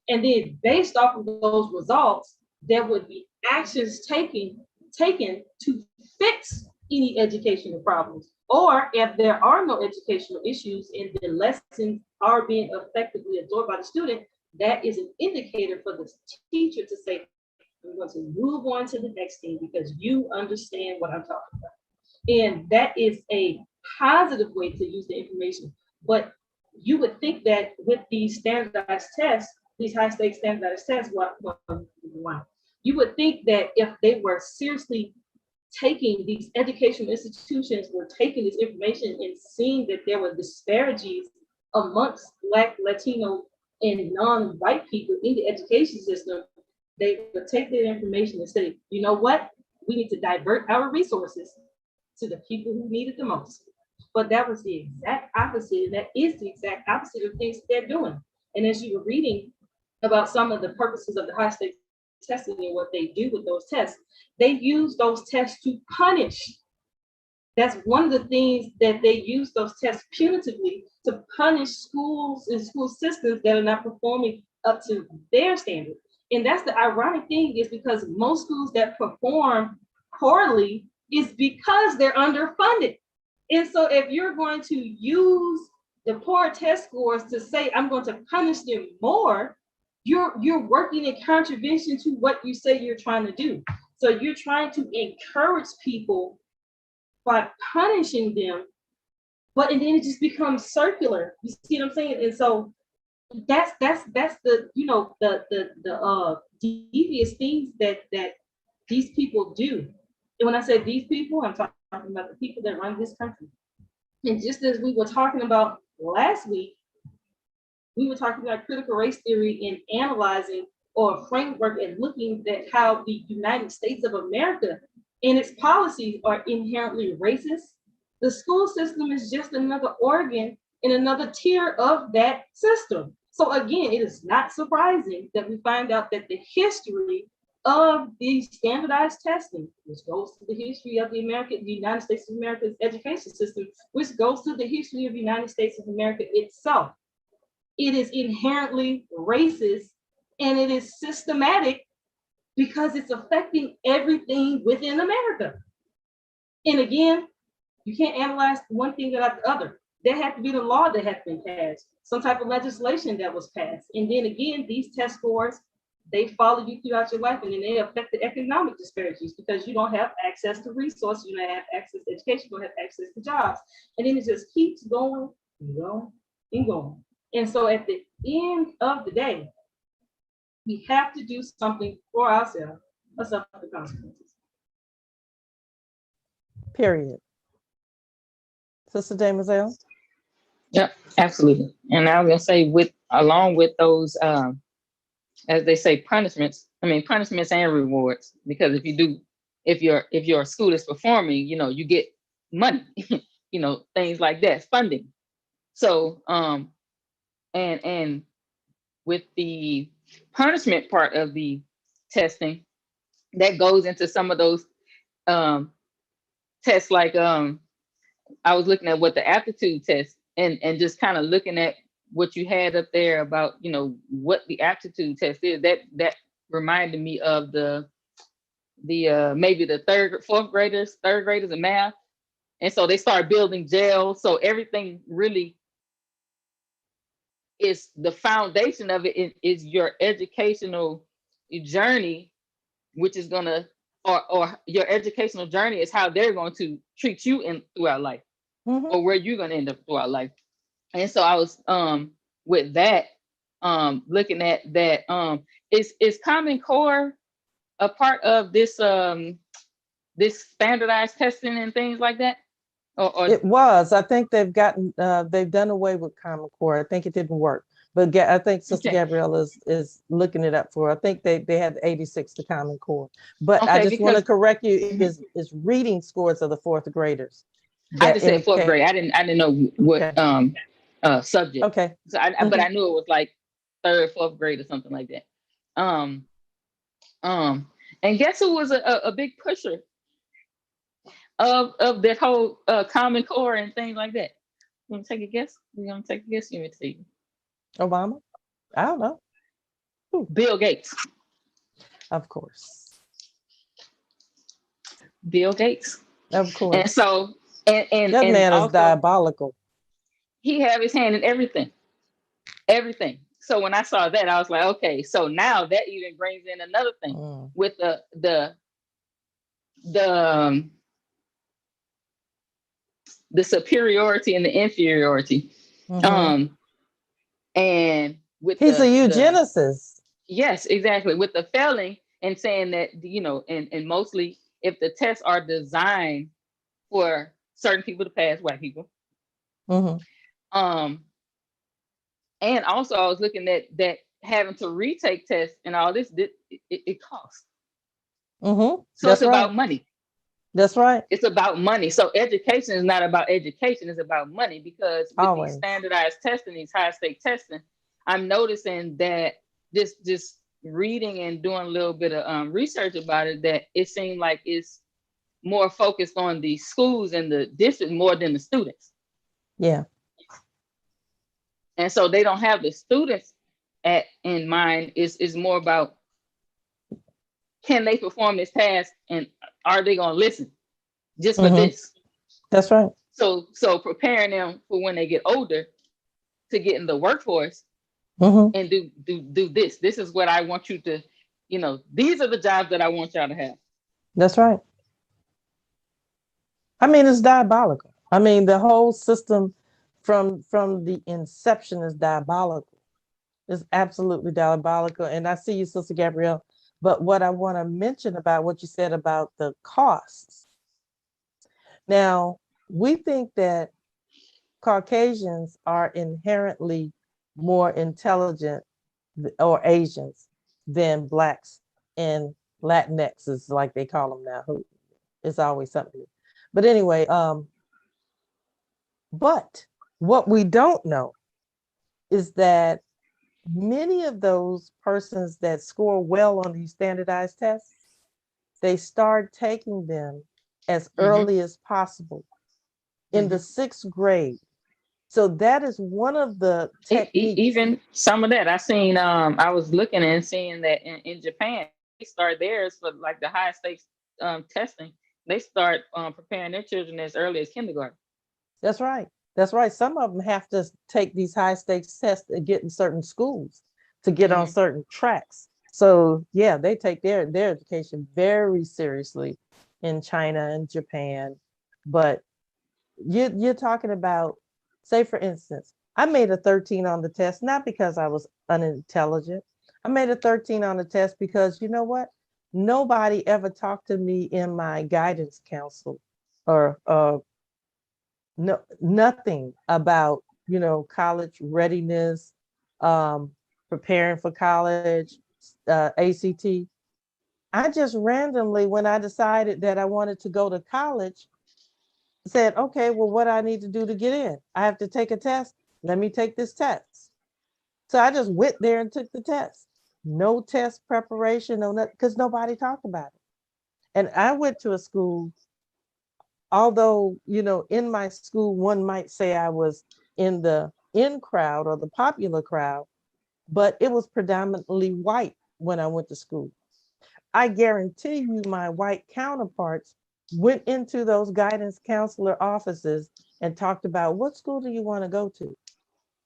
and then based off of those results, there would be actions taken to fix any educational problems. Or if there are no educational issues and the lessons are being effectively absorbed by the student, that is an indicator for the teacher to say, I'm going to move on to the next thing because you understand what I'm talking about. And that is a positive way to use the information. But you would think that with these standardized tests, these high stakes standardized tests, you would think that if they were seriously taking, these educational institutions were taking this information and seeing that there were disparities amongst Black, Latino, and non-white people in the education system, they would take that information and say, you know what, we need to divert our resources to the people who need it the most. But that was the exact opposite, and that is the exact opposite of things they're doing. And as you were reading about some of the purposes of the high stakes testing and what they do with those tests, they use those tests to punish. That's one of the things that they use those tests punitively to punish schools and school systems that are not performing up to their standard. And that's the ironic thing, is because most schools that perform poorly is because they're underfunded. And so if you're going to use the poor test scores to say, I'm going to punish them more, you're working in contravention to what you say you're trying to do. So you're trying to encourage people by punishing them, and then it just becomes circular. You see what I'm saying? And so that's the the devious things that these people do. And when I say these people, I'm talking about the people that run this country. And just as we were talking about last week, we were talking about critical race theory and analyzing or framework and looking at how the United States of America and its policies are inherently racist. The school system is just another organ in another tier of that system. So again, it is not surprising that we find out that the history of the standardized testing, which goes to the history of the United States of America's education system, which goes to the history of the United States of America itself. It is inherently racist, and it is systematic because it's affecting everything within America. And again, you can't analyze one thing without the other. There had to be the law that had been passed, some type of legislation that was passed. And then again, these test scores, they follow you throughout your life, and then they affect the economic disparities because you don't have access to resources, you don't have access to education, you don't have access to jobs. And then it just keeps going and going and going. And so at the end of the day, we have to do something for ourselves or suffer the consequences. Period. Sister Demoiselle? Yep, absolutely. And I was gonna say, along with those, as they say, punishments and rewards, because if your school is performing, you get money, things like that, funding. So, and with the punishment part of the testing, that goes into some of those tests, like I was looking at what the aptitude test, and just kind of looking at what you had up there about, what the aptitude test is. That reminded me of the maybe the third graders in math. And so they started building jails. So everything really is, the foundation of it is your educational journey, which is gonna, or your educational journey is how they're going to treat you throughout life, or where you're going to end up throughout life. And so I was with that, looking at that, is Common Core a part of this this standardized testing and things like that? Or It was. I think they've done away with Common Core. I think it didn't work. But I think Sister okay, Gabrielle is looking it up for. I think they had 86 to Common Core. But I okay, just want to because correct you. It mhm, is reading scores of the fourth graders I that just said fourth indicate. grade. I didn't know what Okay. subject. Okay. So but Mhm. I knew it was like third, fourth grade or something like that. Um, um, and guess who was a big pusher of that whole Common Core and things like that? You want to take a guess? You want to take a guess? You want me to see? Obama? I don't know. Who? Bill Gates. Of course. Bill Gates. Of And course. so That and man is also diabolical. he had his hand in everything. Everything. So when I saw that, I was like, okay, so now that even brings in another thing Mm. with the the superiority and the inferiority. Mhm. Um, and with He's a the eugenicist. yes, exactly, with the failing and saying that and mostly if the tests are designed for certain people to pass, white people. Mhm. Um, and also I was looking at that having to retake tests and all this, it costs. Mhm. So it's That's right. about money. That's right. It's about money. So education is not about education, it's about money, because with these Always. standardized testing, these high stake testing, I'm noticing that just reading and doing a little bit of research about it, that it seemed like it's more focused on the schools and the district more than the students. Yeah. And so they don't have the students in mind. Is more about, can they perform this task and are they going to listen just for Mhm. this? That's right. So preparing them for when they get older to get in the workforce Mhm. and do this. This is what I want you to, these are the jobs that I want y'all to have. That's right. I mean, it's diabolical. I mean, the whole system from the inception is diabolical. It's absolutely diabolical. And I see you, Sister Gabrielle. But what I want to mention about what you said about the costs. Now, we think that Caucasians are inherently more intelligent or Asians than Blacks and Latinxes, like they call them now. Who it's always something. But anyway, but what we don't know is that many of those persons that score well on these standardized tests, they start taking them as Mm-hmm. early as possible in the Mm-hmm. sixth grade. So that is one of the techniques. Even some of that I seen. I was looking and seeing that in Japan they start theirs for like the high stakes testing. They start preparing their children as early as kindergarten. That's right. That's right. Some of them have to take these high stakes tests to get in certain schools, to get on Mm-hmm. certain tracks. So yeah, they take their education very seriously in China and Japan. But you're talking about, say for instance, I made a 13 on the test, not because I was unintelligent. I made a 13 on the test because you know what? Nobody ever talked to me in my guidance council or no, nothing about, college readiness, um, preparing for college, ACT. I just randomly, when I decided that I wanted to go to college, said, okay, well, what I need to do to get in? I have to take a test. Let me take this test. So I just went there and took the test. No test preparation, no nothing, because nobody talked about it. And I went to a school, although, in my school, one might say I was in the in crowd or the popular crowd, but it was predominantly white when I went to school. I guarantee you my white counterparts went into those guidance counselor offices and talked about what school do you want to go to?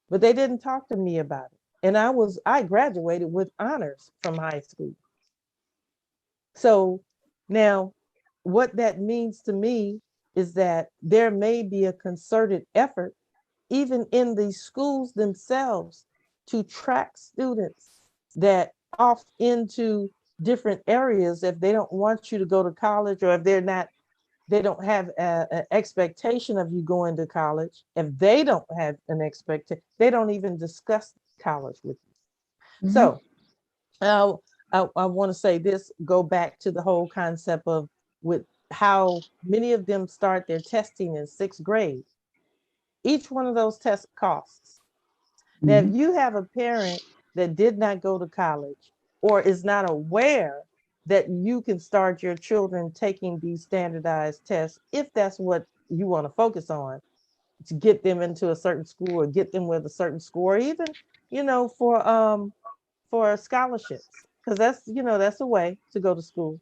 But they didn't talk to me about it. And I graduated with honors from high school. So now what that means to me is that there may be a concerted effort, even in these schools themselves, to track students that off into different areas if they don't want you to go to college or if they're not they don't have an expectation of you going to college. If they don't have an expectation, they don't even discuss college with you. So I want to say this, go back to the whole concept of with how many of them start their testing in 6th grade. Each one of those tests costs. Now, if you have a parent that did not go to college or is not aware that you can start your children taking these standardized tests, if that's what you want to focus on, to get them into a certain school or get them with a certain score, even, for scholarships, because that's a way to go to school.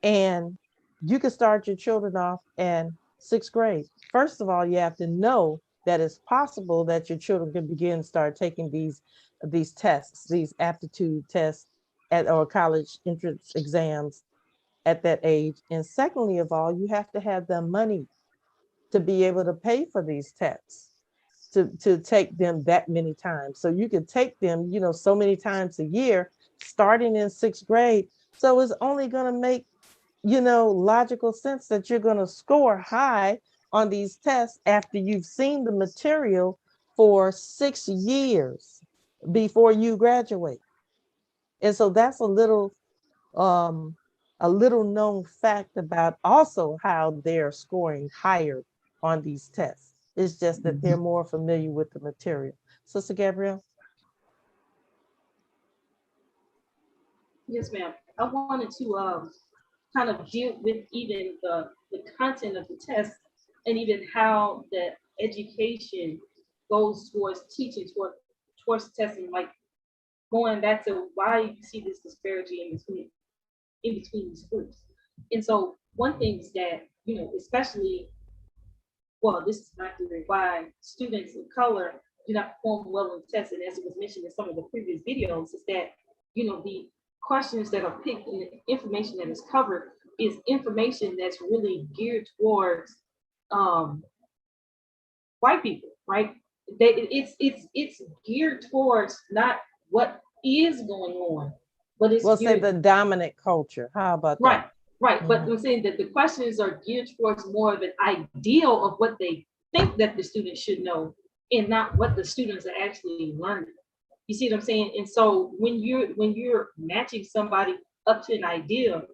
And you can start your children off in 6th grade. First of all, you have to know that it's possible that your children can begin to start taking these tests, these aptitude tests or college entrance exams at that age. And secondly of all, you have to have the money to be able to pay for these tests, to take them that many times. So you could take them, so many times a year, starting in 6th grade. So it's only going to make, logical sense that you're going to score high on these tests after you've seen the material for 6 years before you graduate. And so that's a little known fact about also how they're scoring higher on these tests. It's just that they're more familiar with the material. Sister Gabrielle? Yes, ma'am. I wanted to kind of deal with even the content of the test and even how the education goes towards teaching, towards testing, like going back to why you see this disparity in between these groups. And so one thing is that, especially, well, this is my theory, why students of color do not perform well in tests, and as it was mentioned in some of the previous videos, is that, the questions that are picked and the information that is covered is information that's really geared towards white people, right? It's geared towards not what is going on, but it's We'll say geared the dominant culture. How about right, that? right. But I'm saying that the questions are geared towards more of an ideal of what they think that the students should know, and not what the students are actually learning. You see what I'm saying? And so when you're matching somebody up to an ideal,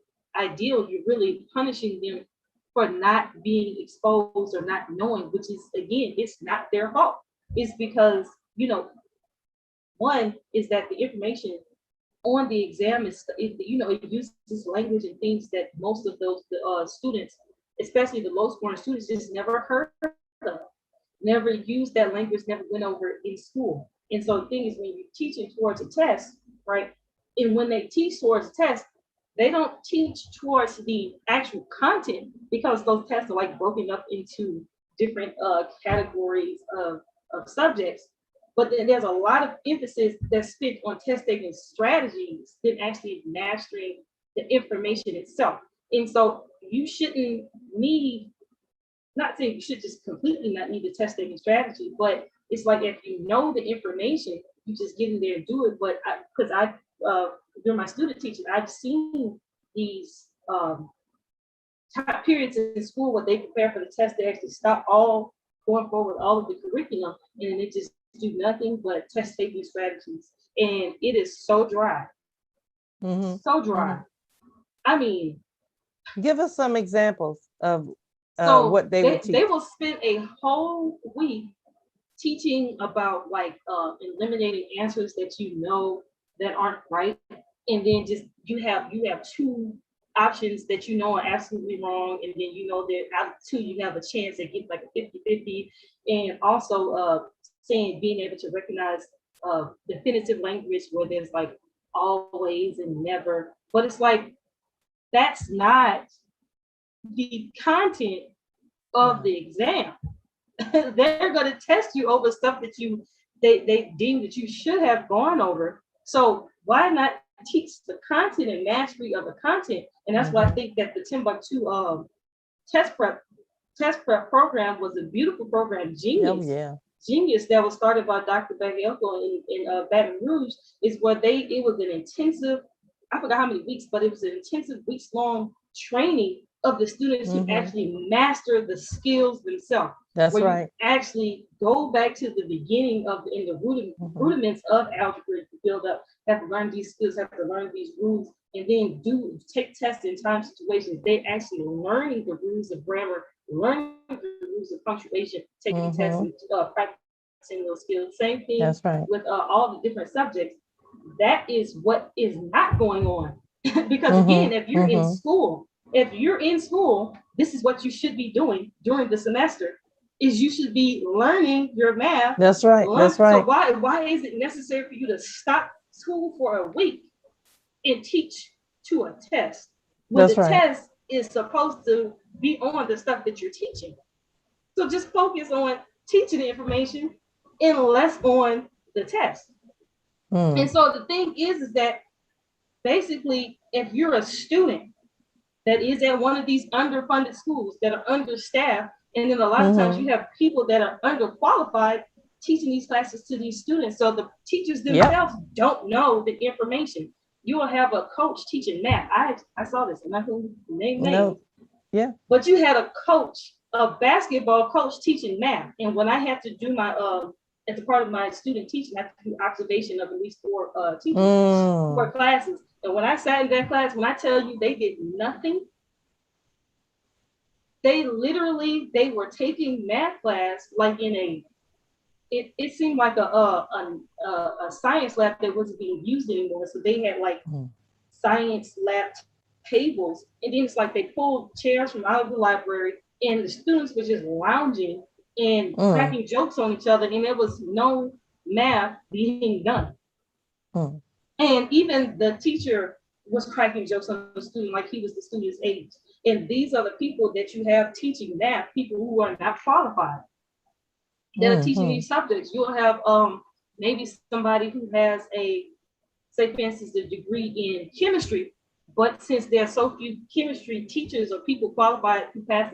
you're really punishing them for not being exposed or not knowing, which is, again, it's not their fault. It's because, one is that the information on the exam is, it uses language and things that most of those students, especially the low scoring students, just never heard of, never used that language, never went over in school. And so the thing is, when you're teaching towards a test, right? And when they teach towards a test, they don't teach towards the actual content, because those tests are like broken up into different categories of subjects. But then there's a lot of emphasis that's spent on test taking strategies than actually mastering the information itself. And so you shouldn't need, not saying you should just completely not need the test taking strategy, but it's like, if you know the information, you just get in there and do it. But because I during my student teaching, I've seen these periods in school where they prepare for the test, they actually stop all going forward all of the curriculum, and it just do nothing but test taking strategies, and it is so dry. So dry. I mean, give us some examples of so what they would teach. They will spend a whole week teaching about like eliminating answers that that aren't right, and then just you have two options that are absolutely wrong, and then that out of two you have a chance to get like a 50-50, and also being able to recognize definitive language where there's like always and never, but it's like that's not the content of the exam. They're going to test you over stuff that they deem that you should have gone over. So why not teach the content and mastery of the content? And that's why I think that the Timbuktu test prep program was a beautiful program. Genius that was started by Dr. Bagelko in Baton Rouge, is where it was an intensive, I forgot how many weeks, but it was an intensive weeks long training of the students who actually master the skills themselves. That's where right. you actually go back to the beginning of the rudiments of algebra to build up, have to learn these skills, have to learn these rules, and then take tests in time situations. They actually learning the rules of grammar, learning the rules of punctuation, taking tests and practicing those skills. Same thing That's right. with all the different subjects. That is what is not going on. Because again, if you're in school, this is what you should be doing during the semester, is you should be learning your math. That's right. That's right. So why is it necessary for you to stop school for a week and teach to a test when That's the right. test is supposed to be on the stuff that you're teaching? So just focus on teaching the information and less on the test. And so the thing is that basically, if you're a student that is at one of these underfunded schools that are understaffed, and then a lot of times you have people that are underqualified teaching these classes to these students. So the teachers themselves don't know the information. You will have a coach teaching math. I saw this, and I couldn't name names. No. Yeah. But you had a coach, a basketball coach teaching math. And when I had to do my as a part of my student teaching, I had to do observation of at least 4 teachers for classes. And when I sat in that class, when I tell you they did nothing, they were taking math class like in it seemed like a science lab that wasn't being used anymore. So they had like science lab tables, and then it's like they pulled chairs from out of the library, and the students were just lounging and cracking jokes on each other, and there was no math being done. And even the teacher was cracking jokes on the student like he was the student's age. And these are the people that you have teaching math, people who are not qualified that are teaching these subjects. You'll have maybe somebody who has say for instance, a degree in chemistry, but since there are so few chemistry teachers or people qualified who pass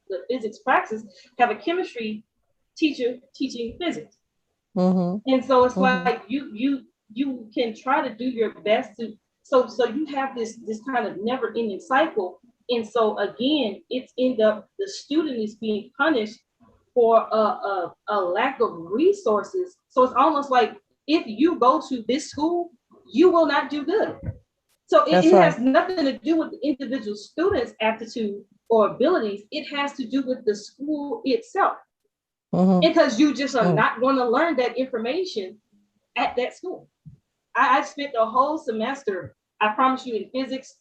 the physics practice, have a chemistry teacher teaching physics. And so it's like you can try to do your best to so you have this kind of never-ending cycle. And so again, it's the student is being punished for a lack of resources. So it's almost like if you go to this school, you will not do good. So it has nothing to do with the individual student's aptitude or abilities. It has to do with the school itself. Because you just are not going to learn that information at that school. I spent the whole semester, I promise you, in physics.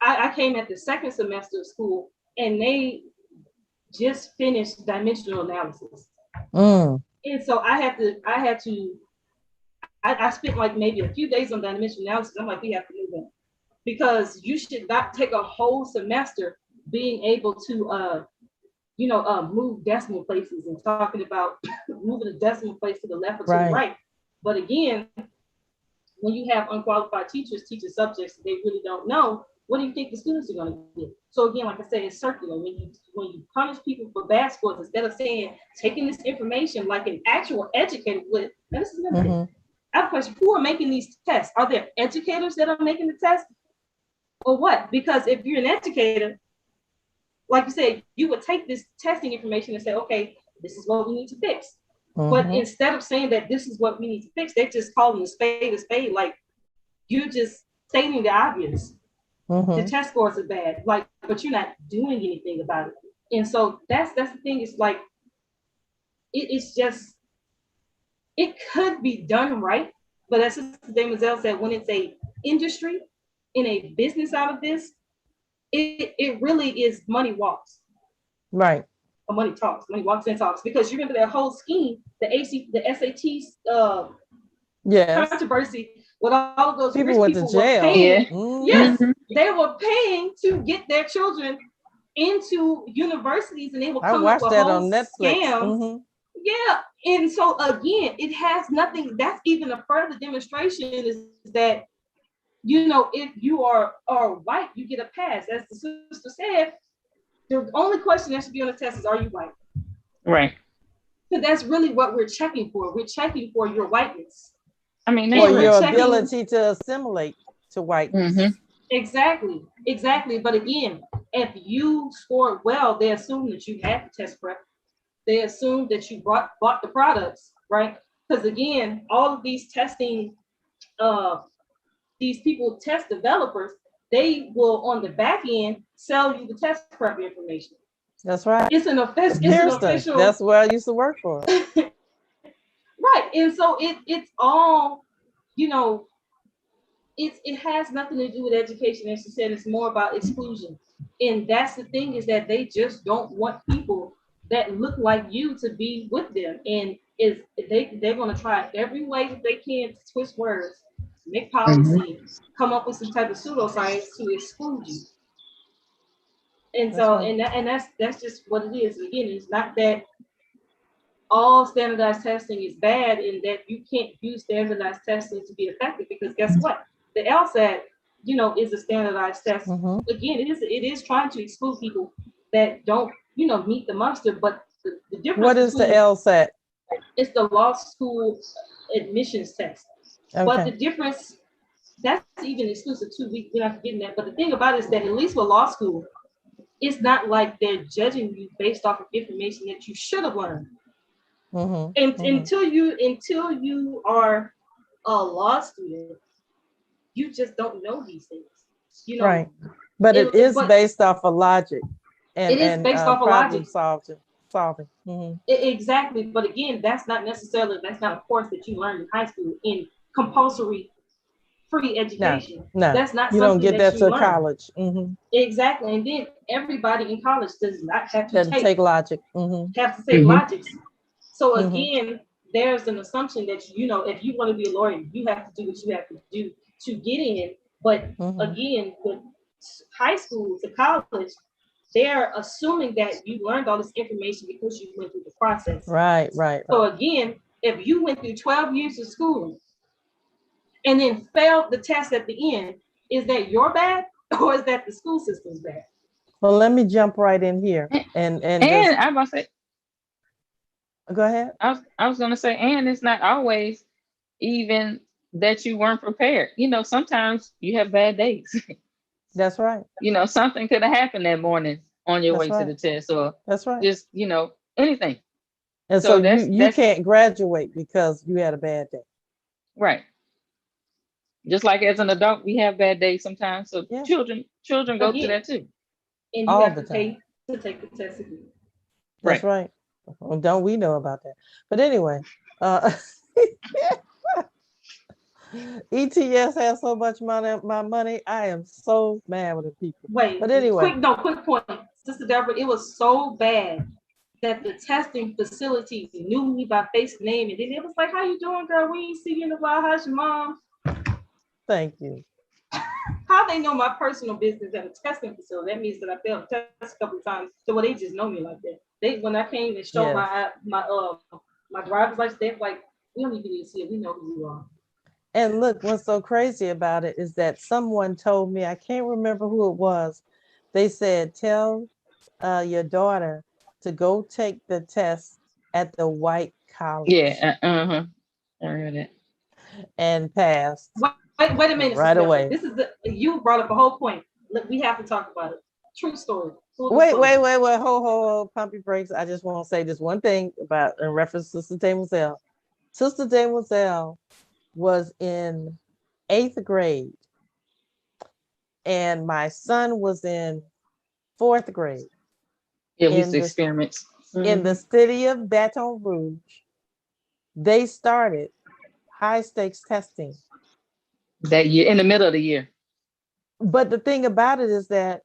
I came at the second semester of school, and they just finished dimensional analysis. And so I spent like maybe a few days on dimensional analysis. I'm like, we have to move on, because you should not take a whole semester being able to move decimal places and talking about moving a decimal place to the left or to the right. But again, when you have unqualified teachers teaching subjects they really don't know, what do you think the students are going to get? So again, like I said, it's circular. When you punish people for bad scores, instead of saying, taking this information like an actual educator would, now this is another thing. I have a question. Who are making these tests? Are there educators that are making the tests? Or what? Because if you're an educator, like you said, you would take this testing information and say, okay, this is what we need to fix. But instead of saying that this is what we need to fix, they're just calling a spade, like you're just stating the obvious. The test scores are bad, like, but you're not doing anything about it. And so that's the thing. It's like it's just, it could be done right, but as Sister Demoiselle said, when it's a industry in a business out of this, it really is money walks. Right. Or money talks. Money walks and talks. Because you remember that whole scheme, the SAT controversy, with all of those people went to jail. Yes, they were paying to get their children into universities, and they will come up with a whole scam. Yeah, and so again, it has nothing. That's even a further demonstration is that, if you are white, you get a pass. As the sister said, the only question that should be on the test is, are you white? Right. So that's really what we're checking for. We're checking for your whiteness. I mean, or your ability to assimilate to whiteness. Mm-hmm. Exactly. But again, if you scored well, they assume that you had the test prep. They assume that you bought the products, right? Because again, all of these testing, these people test developers, they will on the back end sell you the test prep information. That's right. It's an Kirsten, official. that's where I used to work for. Right. And so it's all, you know, it has nothing to do with education. As you said, it's more about exclusion. And that's the thing, is that they just don't want people that look like you to be with them. And is they're gonna try every way that they can to twist words, make Mm-hmm. policy, come up with some type of pseudoscience to exclude you. And That's so right. that's just what it is. Again, it's not that all standardized testing is bad and that you can't use standardized testing to be effective, because guess what? The LSAT, is a standardized test. Mm-hmm. Again, it is trying to exclude people that don't, meet the muster, but the difference What is the between LSAT? it's the law school admissions test. But Okay. the difference, that's even exclusive too. We're not forgetting that. But the thing about it is that at least with law school, it's not like they're judging you based off of information that you should have learned. And Mm-hmm. Mm-hmm. until you are a law student, you just don't know these things. You know, Right. But it is but based off of logic it and is based off of problem logic. solving. Mm-hmm. Exactly. But again, that's not a course that you learn in high school in compulsory free No, education. no, That's not you don't something get that that you till learn. college. Mm-hmm. Exactly. And then everybody in college does not have to Doesn't take take logic. Mm-hmm. Mm-hmm. logics. So Mm-hmm. again, there's an assumption that if you want to be a lawyer, you have to do what you have to do to get in. But Mm-hmm. again, with high school to college, they're assuming that you learned all this information because you went through the process. Right, right, So right. again, if you went through 12 years of schooling and then failed the test at the end, is that your bad or is that the school system's bad? Well, let me jump right in here and just And I'm about to say, go ahead. I was gonna say, and it's not always even that you weren't prepared. Sometimes you have bad days. That's right. Something could have happened that morning on your That's way to right. the test, or That's right. just anything. And so So you that's can't graduate because you had a bad day. right. Just like as an adult, we have bad days sometimes. So Yeah, children go through Again, that too. and you all have the to time. pay to take the test again. That's Right. right. Well, don't we know about that? But anyway, uh, ETS has so much money. My money, I am so mad with the people. Wait, But anyway, quick point. Sister Deborah, it was so bad that the testing facility knew me by face and name. And then it was like, how you doing, girl? We ain't see you in a while. How's your mom? thank you. How they know my personal business at a testing facility? That means that I failed the test a couple of times. So they just know me like that. When I came and showed Yes. my driver's license, they're like, we don't even need to see it. We know who you are. And look, what's so crazy about it is that someone told me, I can't remember who it was. They said, tell your daughter to go take the test at the white college Yeah. Uh-huh. I heard that. and passed Wait a minute, right Sister Deborah. away. You brought up a whole point. Look, we have to talk about it. True story. Wait, ho, pump your brakes. I just want to say this one thing about in reference to Sister Demoiselle. Sister Demoiselle was in 8th grade and my son was in 4th grade Yeah, we used in to the experiments. in the city of Baton Rouge. They started high stakes testing. That year, in the middle of the year. But the thing about it is that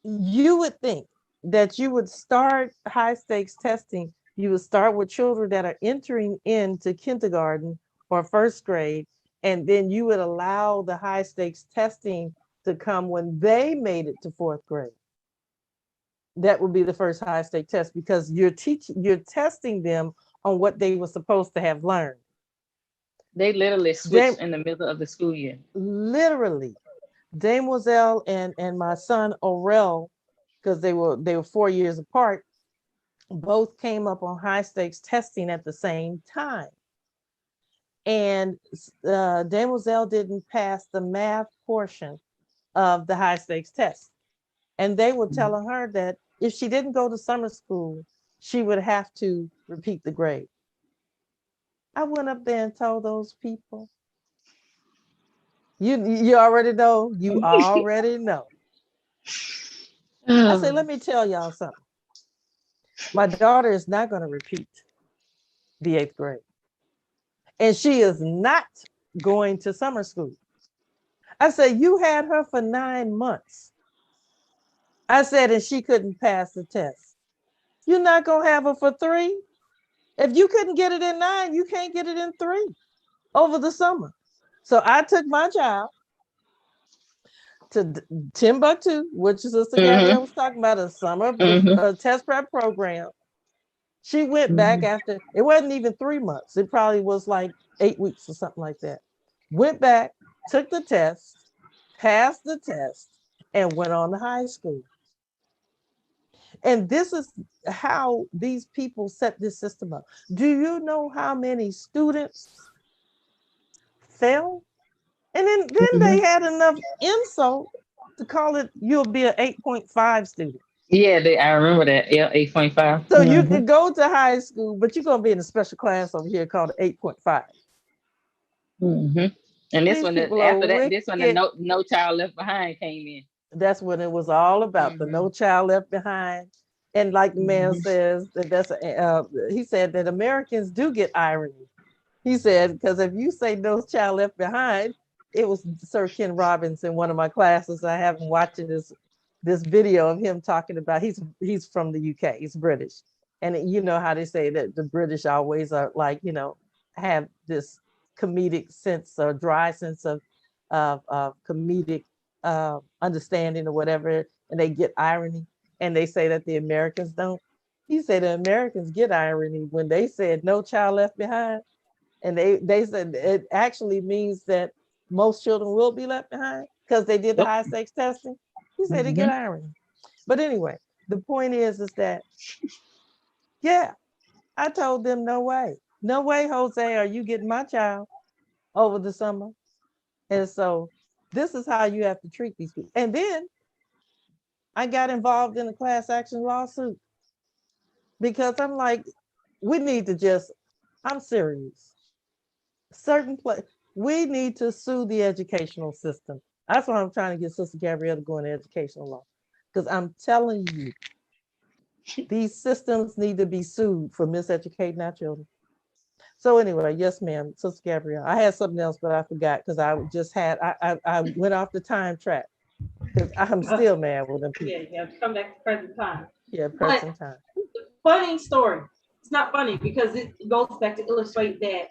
you would think that you would start high stakes testing. You would start with children that are entering into kindergarten or 1st grade, and then you would allow the high stakes testing to come when they made it to 4th grade. That would be the first high stake test because you're testing them on what they were supposed to have learned. They literally switched in the middle of the school year. Literally, Demoiselle and my son Orel, because they were 4 years apart, both came up on high stakes testing at the same time. and Demoiselle didn't pass the math portion of the high stakes test. And they were telling her that if she didn't go to summer school, she would have to repeat the grade. I went up there and told those people, you already know, you already know. I said, let me tell y'all something. My daughter is not going to repeat the 8th grade. And she is not going to summer school. I said, you had her for 9 months. I said, and she couldn't pass the test. You're not going to have her for 3. If you couldn't get it in 9, you can't get it in 3 over the summer. So I took my child to Timbuktu, which Sister Gabrielle was talking about, a summer test prep program. She went back after, it wasn't even 3 months. It probably was like 8 weeks or something like that. Went back, took the test, passed the test, and went on to high school. And this is how these people set this system up. Do you know how many students fail? And then they had enough insult to call it, you'll be an 8.5 student. Yeah, I remember that. Yeah, 8.5. So you can go to high school, but you're going to be in a special class over here called 8.5. And this one, after that, this one, the no Child Left Behind came in. That's what it was all about, the No Child Left Behind. And like the man says, he said that Americans do get irony. He said, because if you say No Child Left Behind, it was Sir Ken Robinson, one of my classes. I have him watching this video of him talking about, he's from the UK, he's British. And you know how they say that the British always are like, have this comedic sense or dry sense of comedic understanding or whatever, and they get irony, and they say that the Americans don't. He said the Americans get irony when they said No Child Left Behind, and they said it actually means that most children will be left behind because they did the high stakes testing. He said they get irony. But anyway, the point is that, yeah, I told them, no way, Jose, are you getting my child over the summer? And so this is how you have to treat these people. And then I got involved in a class action lawsuit because I'm like, we need to I'm serious. We need to sue the educational system. That's why I'm trying to get Sister Gabrielle to go into educational law. Because I'm telling you, these systems need to be sued for miseducating our children. So anyway, yes, ma'am, Sister Gabrielle. I had something else, but I forgot because I went off the time track because I'm still mad with them people. Yeah, you have to come back to present time. Yeah, present time. Funny story. It's not funny because it goes back to illustrate that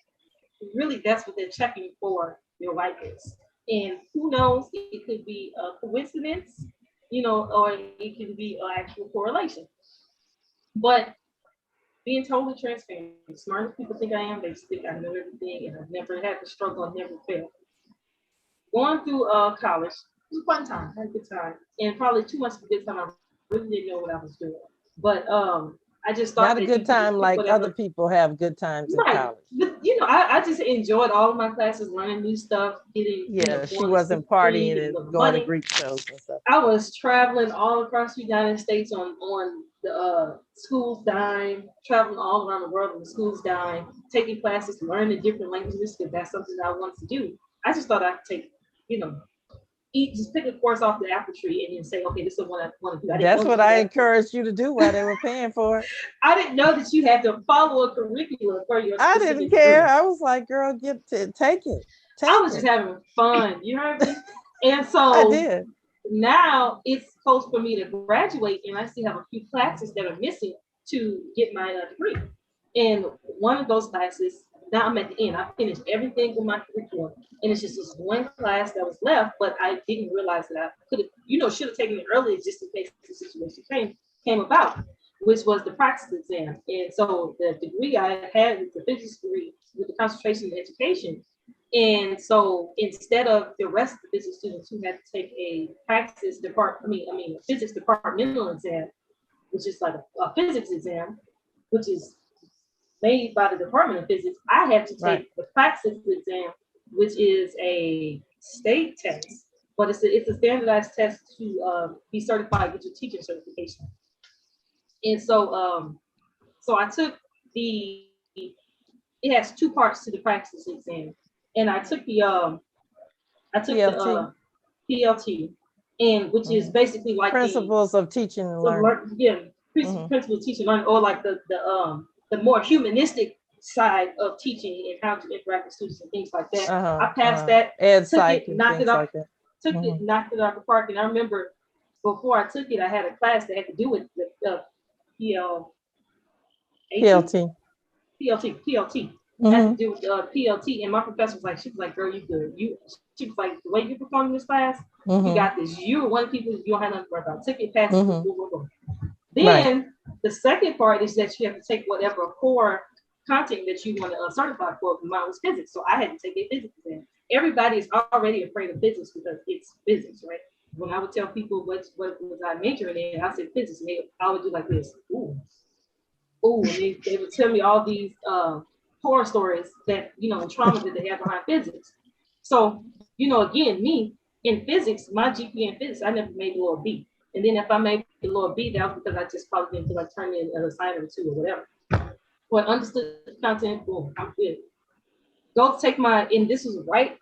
really that's what they're checking for, your whiteness. And who knows, it could be a coincidence, or it can be an actual correlation. But being totally transparent, as smart as people think I am, they think I know everything, and I've never had to struggle, I've never failed. Going through college, it was a fun time, I had a good time, and probably too much of a good time. I really didn't know what I was doing, but I just thought not a good time like other people have good times in college. But, I just enjoyed all of my classes, learning new stuff, getting. She wasn't partying and going to Greek shows and stuff. I was traveling all across the United States on the school's dime, traveling all around the world on the school's dime, taking classes, learning different languages because that's something that I wanted to do. I just thought I could take, just pick a course off the apple tree and then say, okay, this is what I want to do. That's what I encouraged you to do while they were paying for it. I didn't know that you had to follow a curriculum for your. I didn't care. Degree. I was like, girl, take it. I was just having fun. You heard me? And so I did. Now it's close for me to graduate, and I still have a few classes that are missing to get my degree. And one of those classes, now I'm at the end. I finished everything with my curriculum, and it's just this one class that was left, but I didn't realize that I could have, should have taken it earlier just in case the situation came about, which was the practice exam. And so the degree I had was the physics degree with the concentration in education. And so instead of the rest of the business students who had to take a physics departmental exam, which is like a physics exam, which is made by the Department of Physics, I had to take Right. the praxis exam, which is a state test, but it's a standardized test to be certified with your teaching certification. And so I took the, it has two parts to the praxis exam, and I took PLT. the PLT, and which is basically like Principles of teaching and learning. principles of teaching and learning, or like the more humanistic side of teaching and how to interact with students and things like that. I passed that, Ed took psych it, and knocked things it like up, that. knocked it out the park. And I remember before I took it, I had a class that had to do with the PLT. PLT. Had to do with PLT, and my professor was like, she was like, girl, you good. She was like, the way you perform in this class, you got this. You're one of the people, you don't have nothing to worry about. Took it, passed it, boom, boom, boom. Then the second part is that you have to take whatever core content that you want to certify for. Mine was physics, so I had to take a physics exam. Everybody is already afraid of physics because it's physics, right? When I would tell people what was I majoring in, I said physics, and I would do like this, ooh, and they would tell me all these horror stories that, and trauma that they have behind physics. So, again, me in physics, my GPA in physics, I never made a lower B. And then if I made a lower B, that was because I just probably didn't feel like turning in an assignment or two or whatever. But understood the content, boom, I'm good. Go take and this was right.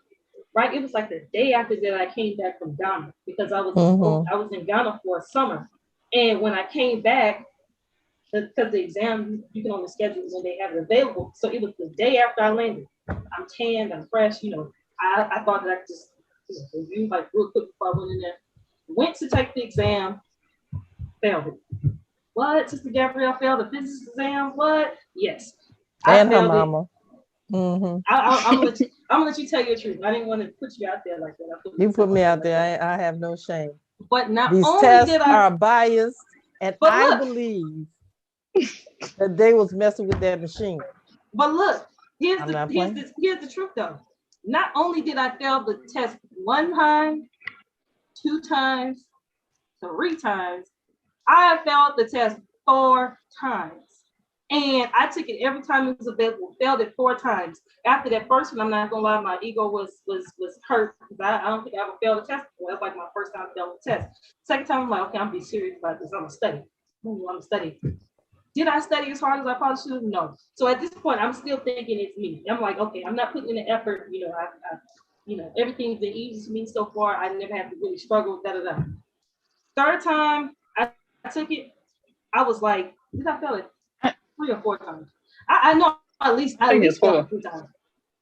It was like the day after that I came back from Ghana, because I was in Ghana for a summer. And when I came back, because the exam, you can only schedule when they have it available. So it was the day after I landed. I'm tanned, I'm fresh, I thought that I could just review like real quick before I went in there. Went to take the exam, failed it. What? Sister Gabrielle failed the physics exam? What? Yes. And her mama. I'm gonna let you tell your truth. I didn't want to put you out there like that. You put me out there. I have no shame. But not these only tests did I, are biased, and I believe that they was messing with that machine. But look, here's the truth though. Not only did I fail the test 1 time, 2 times, 3 times, I failed the test 4 times. And I took it every time it was available, failed it 4 times. After that first one, I'm not gonna lie, my ego was hurt, because I don't think I ever failed a test before. That's like my first time failing the test. Second time, I'm like, okay, I'm gonna be serious about this. I'm gonna study. Did I study as hard as I probably should? No. So at this point, I'm still thinking it's me. I'm like, okay, I'm not putting in the effort. Everything's been easy to me so far. I never have to really struggle. Third time I took it, I was like, did I fail it 3 or 4 times? I know at least 4. 3 times.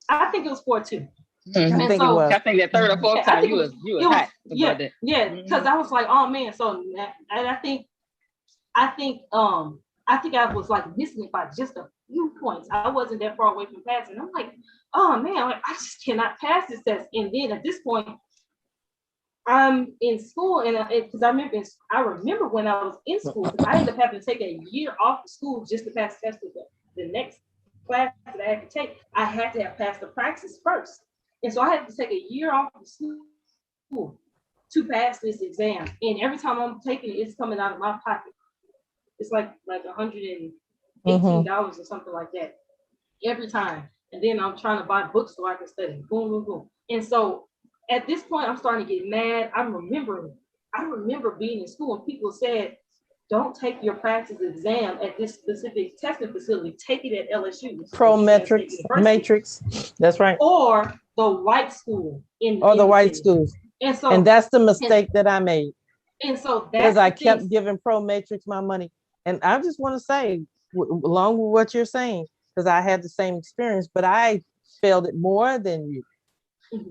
I think it was 4 too. I think it was. I think that 3rd or 4th time you was hot. Yeah, because I was like, oh man. So and I think I was like missing it by just a few points. I wasn't that far away from passing. I'm like, oh man, I just cannot pass this test. And then at this point, I'm in school, and because I remember when I was in school, I ended up having to take a year off of school just to pass the test. The next class that I had to take, I had to have passed the praxis first, and so I had to take a year off of school to pass this exam. And every time I'm taking it, it's coming out of my pocket. It's like $118 or something like that every time. And then I'm trying to buy books so I can study. Boom, boom, boom. And so at this point, I'm starting to get mad. I remember being in school and people said, don't take your praxis exam at this specific testing facility. Take it at LSU. Matrix. That's right. Or the white school the white schools. And that's the mistake that I made. And so because I kept giving Pro Matrix my money. And I just want to say, along with what you're saying, because I had the same experience, but I failed it more than you.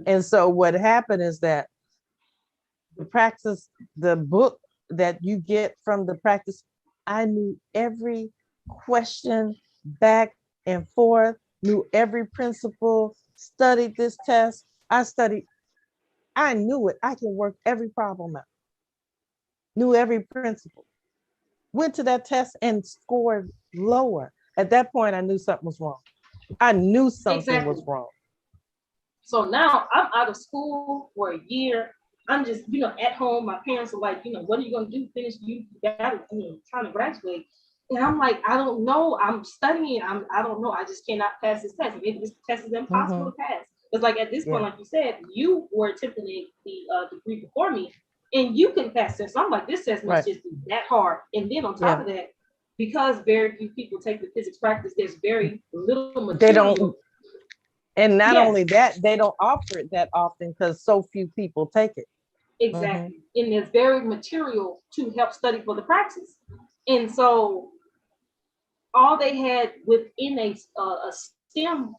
And so what happened is that the book that you get from the practice, I knew every question back and forth, knew every principle, studied this test. I knew it. I can work every problem out. Knew every principle. Went to that test and scored lower. At that point, I knew something was wrong. I knew something was wrong. So now I'm out of school for a year. I'm just, at home. My parents are like, what are you going to do? Finish? You got to, trying to graduate. And I'm like, I don't know. I'm studying. I don't know. I just cannot pass this test. Maybe this test is impossible to pass. It's like at this point, Yeah. like you said, you were attempting the degree before me, and you can pass this. So I'm like, this test must Right. just be that hard. And then on top Yeah. of that, because very few people take the physics practice, there's very little They material. don't, and not Yes. only that, they don't offer it that often because so few people take it. Exactly. And there's very material to help study for the practice. And so all they had within a STEM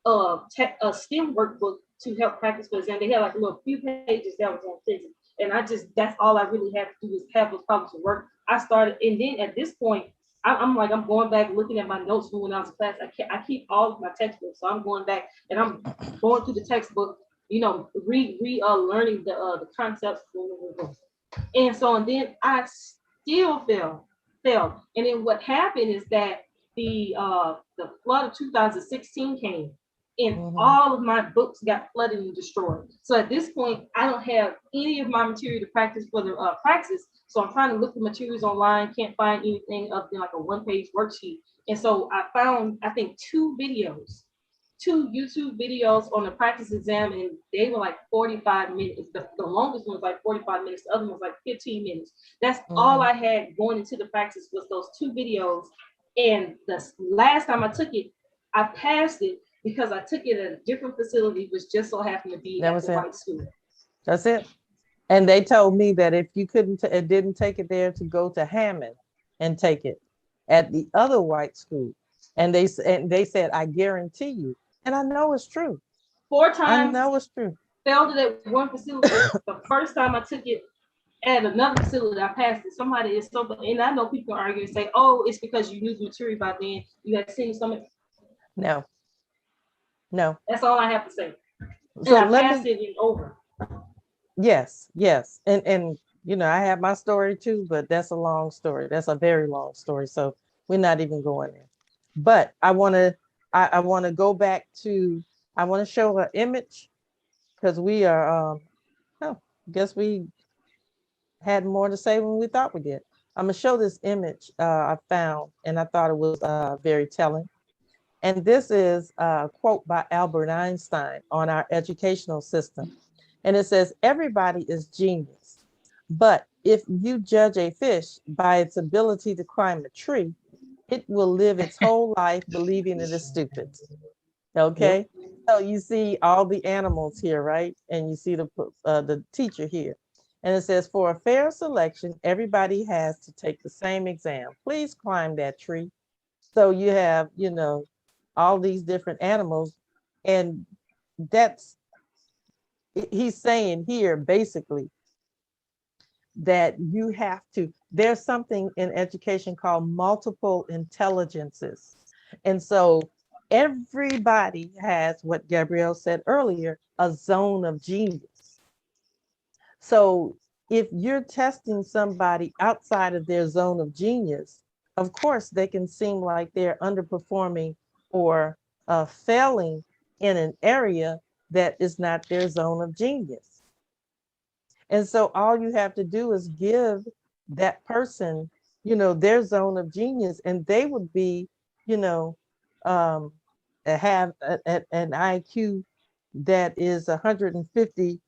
a STEM workbook to help practice for exam. They had like a little few pages that was on physics. And that's all I really had to do is have those problems to work. I started, and then at this point, I'm like, I'm going back looking at my notes from when I was in class. I keep all of my textbooks. So I'm going back and I'm going through the textbook, learning the concepts. And so, and then I still failed. And then what happened is that the flood of 2016 came, and all of my books got flooded and destroyed. So at this point, I don't have any of my material to practice for the practice. So I'm trying to look for materials online, can't find anything other than like a one-page worksheet. And so I found, I think, two YouTube videos on the practice exam, and they were like 45 minutes. The longest one was like 45 minutes, the other one was like 15 minutes. That's all I had going into the practice was those two videos. And the last time I took it, I passed it because I took it at a different facility, which just so happened to be at the white school. That's it. And they told me that if you didn't take it there, to go to Hammond and take it at the other white school. And they said, I guarantee you. And I know it's true. 4 times. I know it's true. Failed it at one facility. The first time I took it at another facility, I passed it. Somebody is so, and I know people argue and say, "Oh, it's because you knew the material by then. You had seen some." No. That's all I have to say. So and I passed it and over. Yes. And I have my story too, but that's a long story. That's a very long story. So we're not even going there. But I want to go back to, I want to show an image because we are, I guess we had more to say when we thought we did. I'm gonna show this image I found, and I thought it was very telling. And this is a quote by Albert Einstein on our educational system. And it says, everybody is genius. But if you judge a fish by its ability to climb a tree, it will live its whole life believing it is stupid. Okay. Yep. So you see all the animals here, right? And you see the teacher here. And it says, for a fair selection, everybody has to take the same exam. Please climb that tree. So you have, all these different animals. And he's saying here, basically, that you have to, there's something in education called multiple intelligences. And so everybody has, what Gabrielle said earlier, a zone of genius. So if you're testing somebody outside of their zone of genius, of course, they can seem like they're underperforming or failing in an area that is not their zone of genius. And so all you have to do is give that person, their zone of genius, and they would be, have an IQ that is 150,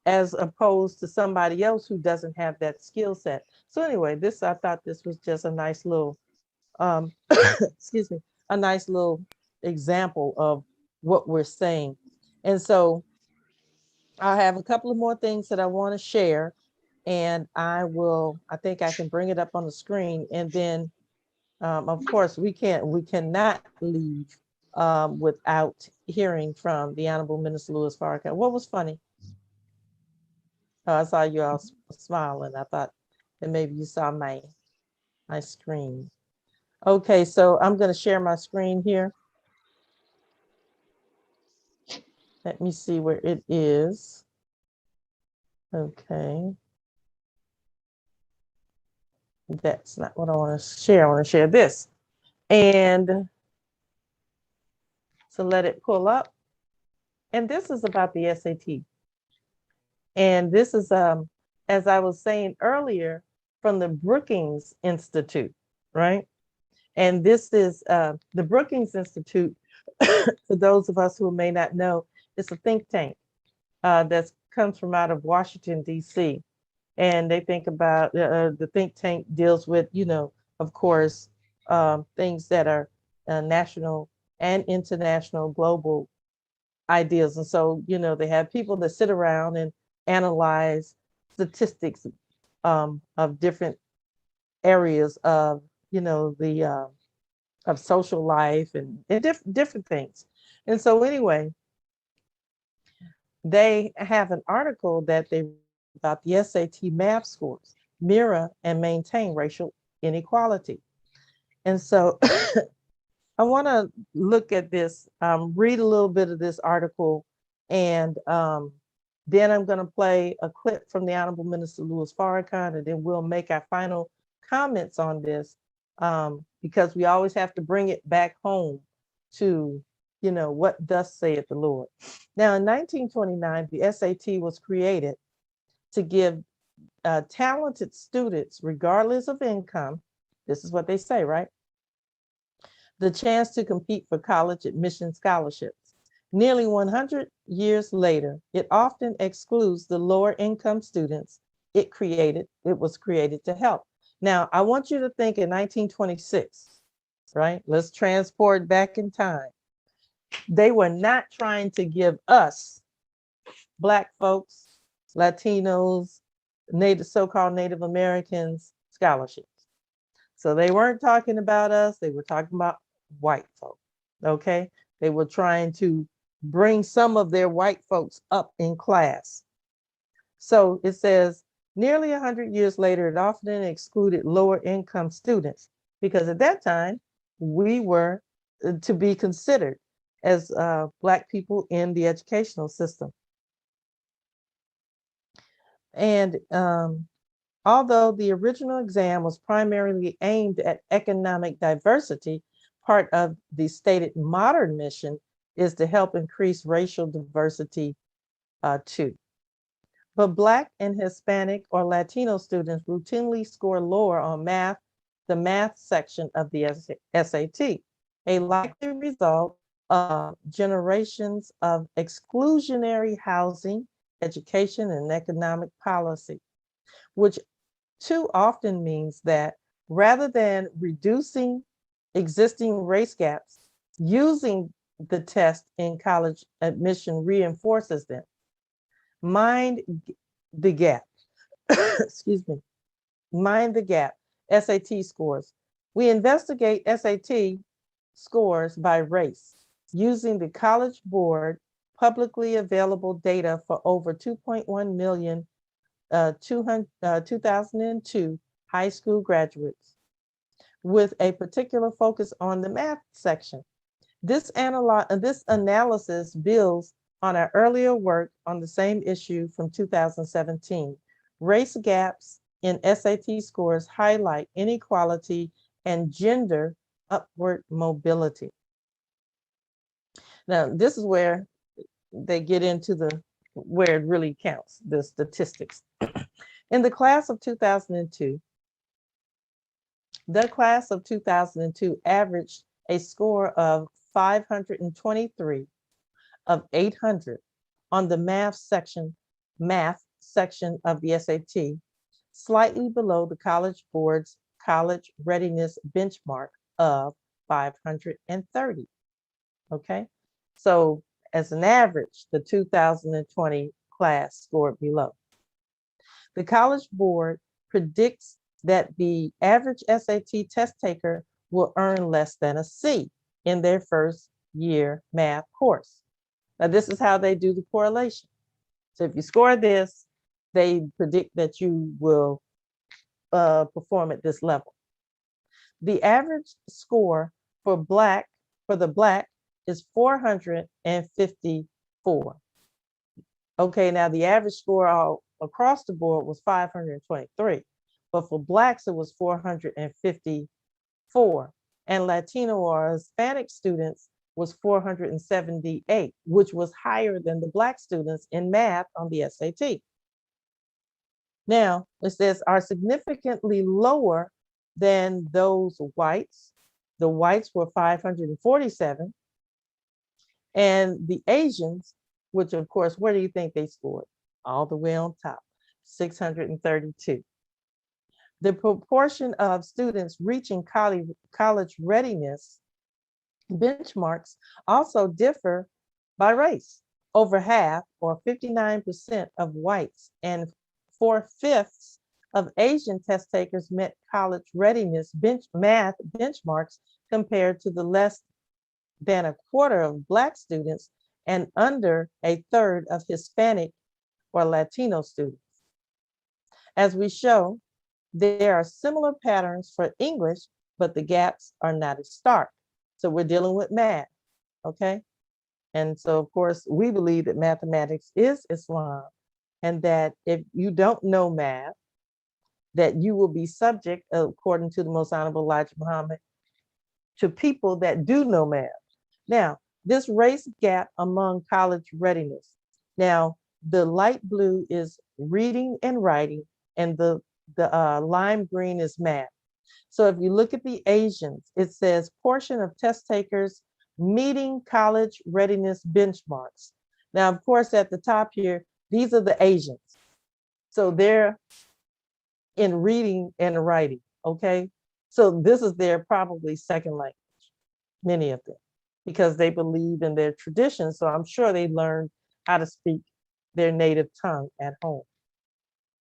as opposed to somebody else who doesn't have that skill set. So anyway, I thought this was just a nice little, excuse me, a nice little example of what we're saying. And so I have a couple of more things that I want to share, and I think I can bring it up on the screen. And then, of course, we cannot leave without hearing from the Honorable Minister Louis Farrakhan. What was funny? I saw you all smiling. I thought that maybe you saw my screen. Okay, so I'm going to share my screen here. Let me see where it is. Okay. That's not what I want to share. I want to share this. And so let it pull up. And this is about the SAT. And this is, as I was saying earlier, from the Brookings Institute, right? And this is the Brookings Institute, for those of us who may not know, it's a think tank that comes from out of Washington, D.C. And they think about the think tank deals with, of course, things that are national and international, global ideas. And so, they have people that sit around and analyze statistics of different areas of, the of social life and different things. And so anyway, they have an article that they about the SAT math scores mirror and maintain racial inequality. And so I want to look at this, read a little bit of this article, and then I'm going to play a clip from the Honorable Minister Louis Farrakhan, and then we'll make our final comments on this, because we always have to bring it back home to, what thus saith the Lord. Now, in 1929, the SAT was created to give talented students, regardless of income, this is what they say, right? The chance to compete for college admission scholarships. Nearly 100 years later, it often excludes the lower income students it was created to help. Now, I want you to think in 1926, right? Let's transport back in time. They were not trying to give us, Black folks, Latinos, so-called Native Americans, scholarships. So they weren't talking about us, they were talking about white folk, okay? They were trying to bring some of their white folks up in class. So it says, nearly 100 years later, it often excluded lower income students because at that time, we were to be considered as Black people in the educational system. And although the original exam was primarily aimed at economic diversity, part of the stated modern mission is to help increase racial diversity too. But Black and Hispanic or Latino students routinely score lower on the math section of the SAT, a likely result of generations of exclusionary housing, education, and economic policy, which too often means that rather than reducing existing race gaps, using the test in college admission reinforces them. Mind the gap. Excuse me. Mind the gap. SAT scores. We investigate SAT scores by race using the College Board publicly available data for over 2.1 million 2002 high school graduates, with a particular focus on the math section. This analysis builds on our earlier work on the same issue from 2017. Race gaps in SAT scores highlight inequality and gender upward mobility. Now, this is where they get into where it really counts, the statistics. In the class of 2002, averaged a score of 523 of 800 on the math section of the SAT, slightly below the College Board's college readiness benchmark of 530. Okay, so as an average, the 2020 class scored below. The College Board predicts that the average SAT test taker will earn less than a C in their first year math course. Now, this is how they do the correlation. So if you score this, they predict that you will perform at this level. The average score for the Black is 454. Okay, now the average score all across the board was 523, but for Blacks it was 454, and Latino or Hispanic students was 478, which was higher than the Black students in math on the SAT. Now, it says are significantly lower than those whites. The whites were 547, and the Asians, which of course, where do you think they scored? All the way on top, 632. The proportion of students reaching college readiness benchmarks also differ by race. Over half, or 59% of whites and 4/5 of Asian test takers met college readiness math benchmarks compared to the less than a quarter of Black students and under a third of Hispanic or Latino students. As we show, there are similar patterns for English, but the gaps are not as stark. So we're dealing with math, okay? And so, of course, we believe that mathematics is Islam, and that if you don't know math, that you will be subject, according to the Most Honorable Elijah Muhammad, to people that do know math. Now, this race gap among college readiness. Now, the light blue is reading and writing, and the lime green is math. So if you look at the Asians, it says portion of test takers meeting college readiness benchmarks. Now, of course, at the top here, these are the Asians. So they're in reading and writing, okay? So this is their probably second language, many of them, because they believe in their tradition. So I'm sure they learned how to speak their native tongue at home.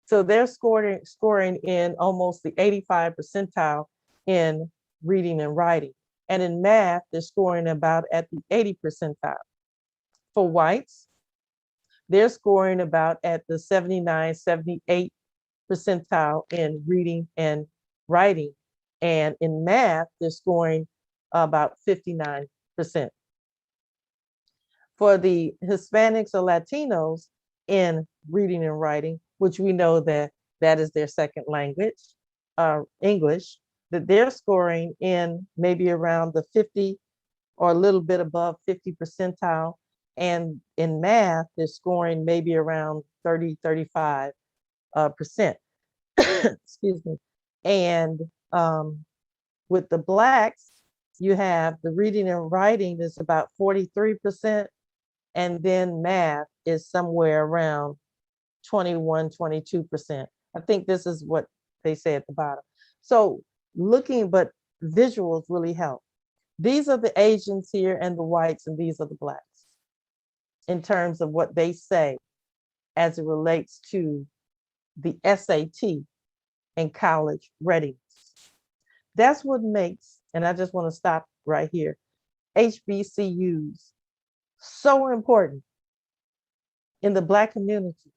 So they're scoring in almost the 85 percentile in reading and writing. And in math, they're scoring about at the 80 percentile. For whites, they're scoring about at the 79, 78 percentile in reading and writing. And in math, they're scoring about 59%. For the Hispanics or Latinos in reading and writing, which we know that that is their second language, English, that they're scoring in maybe around the 50 or a little bit above 50 percentile. And in math, they're scoring maybe around 30, 35%. Excuse me. And with the Blacks, you have the reading and writing is about 43%. And then math is somewhere around 21, 22%. I think this is what they say at the bottom. So but visuals really help. These are the Asians here and the whites, and these are the Blacks in terms of what they say as it relates to the SAT and college readiness. That's what makes, and I just want to stop right here, HBCUs so important in the Black community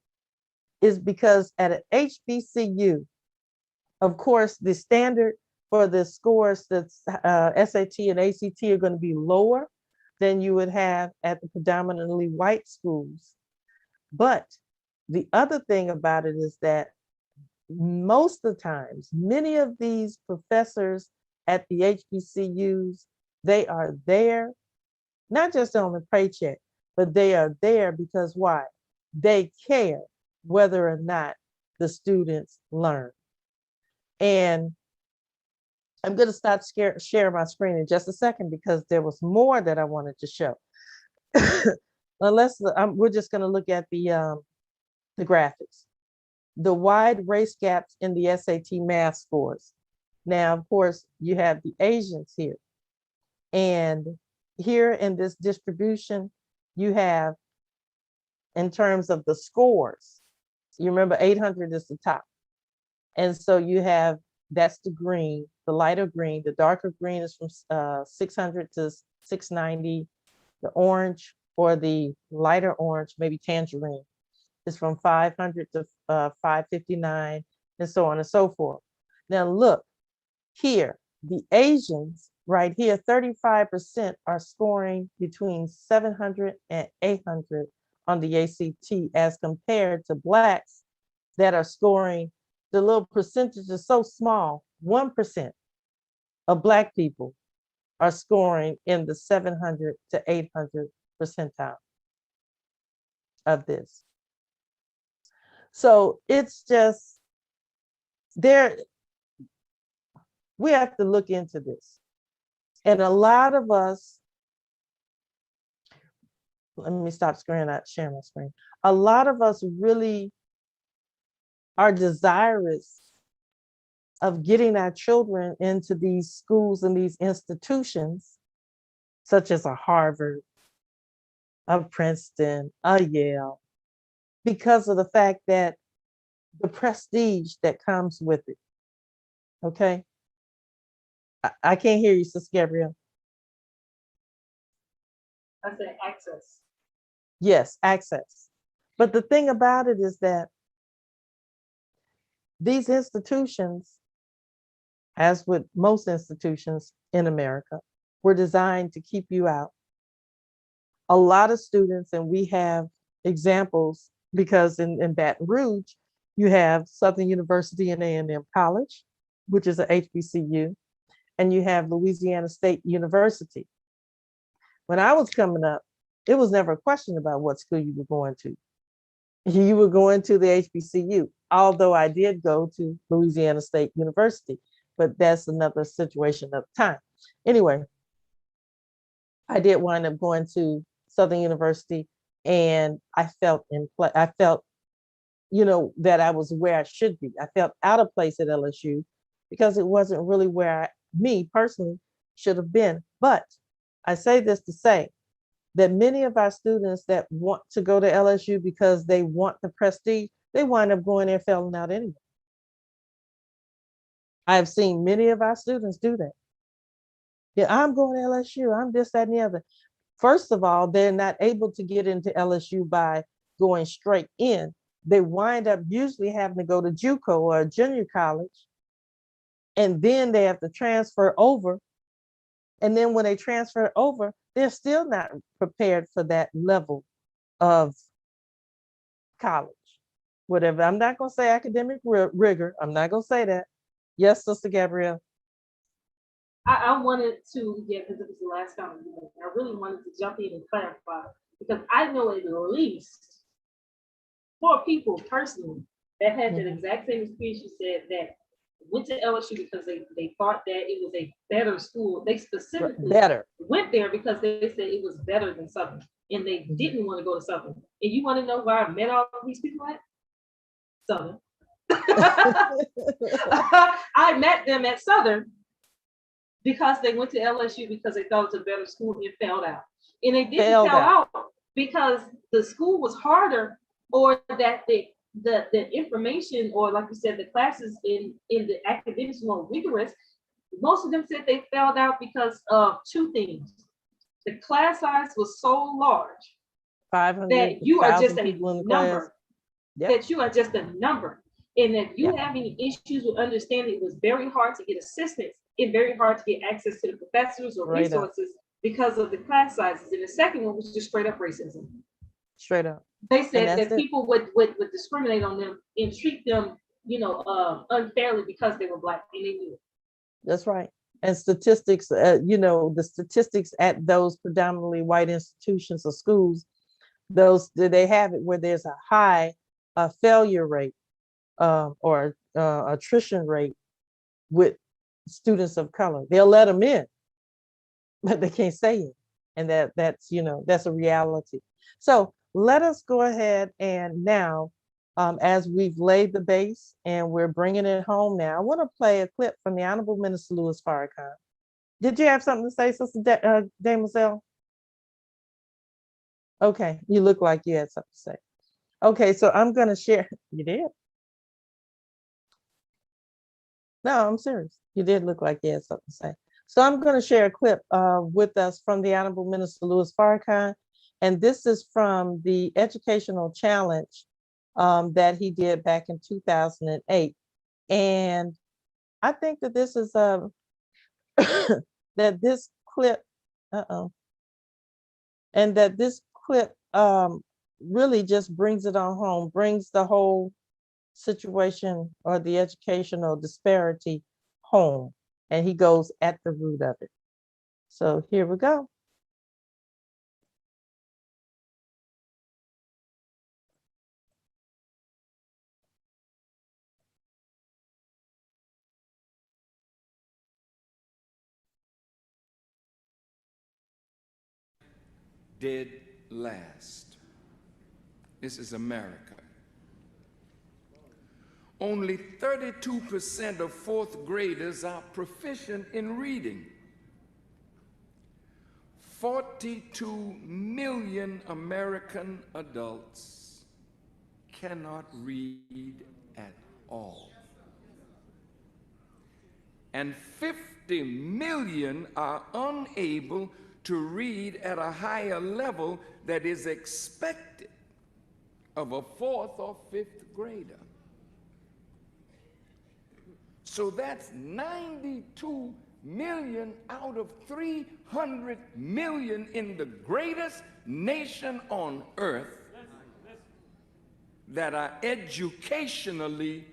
is because at an HBCU, of course, the standard for the scores that's SAT and ACT are going to be lower than you would have at the predominantly white schools. But the other thing about it is that most of the times, many of these professors at the HBCUs, they are there, not just on the paycheck, but they are there because why? They care whether or not the students learn. And I'm going to stop sharing my screen in just a second because there was more that I wanted to show. We're just going to look at the graphics. The wide race gaps in the SAT math scores. Now, of course, you have the Asians here. And here in this distribution, you have, in terms of the scores, you remember 800 is the top. And so you have, that's the green, the lighter green. The darker green is from 600 to 690. The orange, or the lighter orange, maybe tangerine, is from 500 to 559, and so on and so forth. Now look here, the Asians right here, 35% are scoring between 700 and 800 on the ACT as compared to Blacks that are scoring, the little percentage is so small, 1% of Black people are scoring in the 700 to 800 percentile of this. So it's just there, we have to look into this. And a lot of us, let me stop sharing my screen. A lot of us really are desirous of getting our children into these schools and these institutions, such as a Harvard, a Princeton, a Yale, because of the fact that the prestige that comes with it. Okay. I can't hear you, Sister Gabrielle. I said access. Yes, access. But the thing about it is that these institutions, as with most institutions in America, were designed to keep you out. A lot of students, and we have examples because in Baton Rouge, you have Southern University and A&M College, which is a HBCU, and you have Louisiana State University. When I was coming up, it was never a question about what school you were going to. You were going to the HBCU, although I did go to Louisiana State University, but that's another situation of time. Anyway, I did wind up going to Southern University, and I felt that I was where I should be. I felt out of place at LSU because it wasn't really where me personally should have been. But I say this to say that many of our students that want to go to LSU because they want the prestige, they wind up going there failing out anyway. I've seen many of our students do that. Yeah, I'm going to LSU, I'm this, that, and the other. First of all, they're not able to get into LSU by going straight in. They wind up usually having to go to JUCO or a junior college, and then they have to transfer over. And then when they transfer over, they're still not prepared for that level of college, whatever. I'm not going to say academic rigor. I'm not going to say that. Yes, Sister Gabrielle. I wanted to, because it was the last time, I really wanted to jump in and clarify, because I know at least 4 people personally that had that exact same experience you said, that went to LSU because they thought that it was a better school. They specifically went there because they said it was better than Southern, and they didn't want to go to Southern. And you want to know where I met all these people at? Southern. I met them at Southern because they went to LSU because they thought it was a better school and failed out. And they didn't fail out because the school was harder, or that the information, or like you said, the classes in the academics were more rigorous. Most of them said they failed out because of 2 things. The class size was so large 500 that you are just a people in the number. class. Yep. That you are just a number. And if you have any issues with understanding, it was very hard to get assistance and very hard to get access to the professors or resources because of the class sizes. And the second one was just straight up racism. Straight up. They said that people would discriminate on them and treat them, unfairly because they were Black, and they knew it. That's right. And statistics, the statistics at those predominantly white institutions or schools, they have it where there's a high failure rate or attrition rate with students of color. They'll let them in, but they can't say it. And that's a reality. So let us go ahead and now, as we've laid the base and we're bringing it home now, I want to play a clip from the Honorable Minister Louis Farrakhan. Did you have something to say, Sister Demoiselle? Okay, you look like you had something to say. Okay, so I'm going to share. You did? No, I'm serious. You did look like you had something to say. So I'm going to share a clip with us from the Honorable Minister Louis Farrakhan. And this is from the educational challenge that he did back in 2008. And I think that this is that this clip, and that this clip really just brings it on home, brings the whole situation or the educational disparity home. And he goes at the root of it. So here we go. dead last. This is America. Only 32% of fourth graders are proficient in reading. 42 million American adults cannot read at all. And 50 million are unable to read at a higher level that is expected of a fourth or fifth grader. So that's 92 million out of 300 million in the greatest nation on earth that are educationally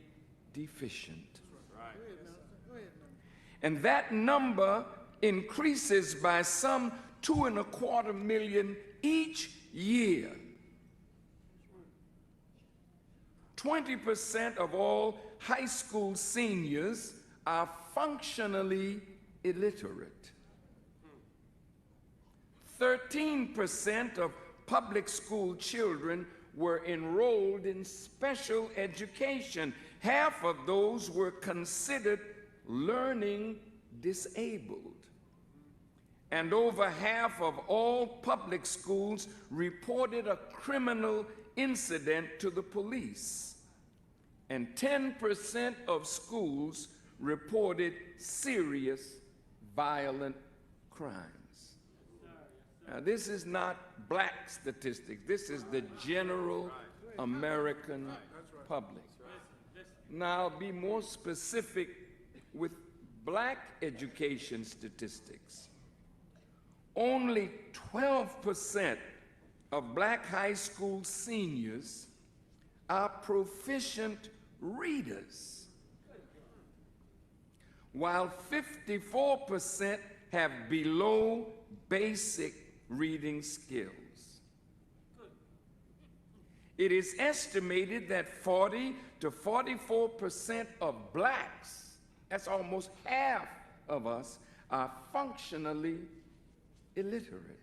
deficient. And that number increases by some 2.25 million each year. 20% of all high school seniors are functionally illiterate. 13% of public school children were enrolled in special education. Half of those were considered learning disabled. And over half of all public schools reported a criminal incident to the police. And 10% of schools reported serious violent crimes. Now, this is not black statistics. This is the general American public. Now, I'll be more specific with black education statistics. Only 12% of black high school seniors are proficient readers, while 54% have below basic reading skills. It is estimated that 40 to 44% of blacks, that's almost half of us, are functionally illiterate.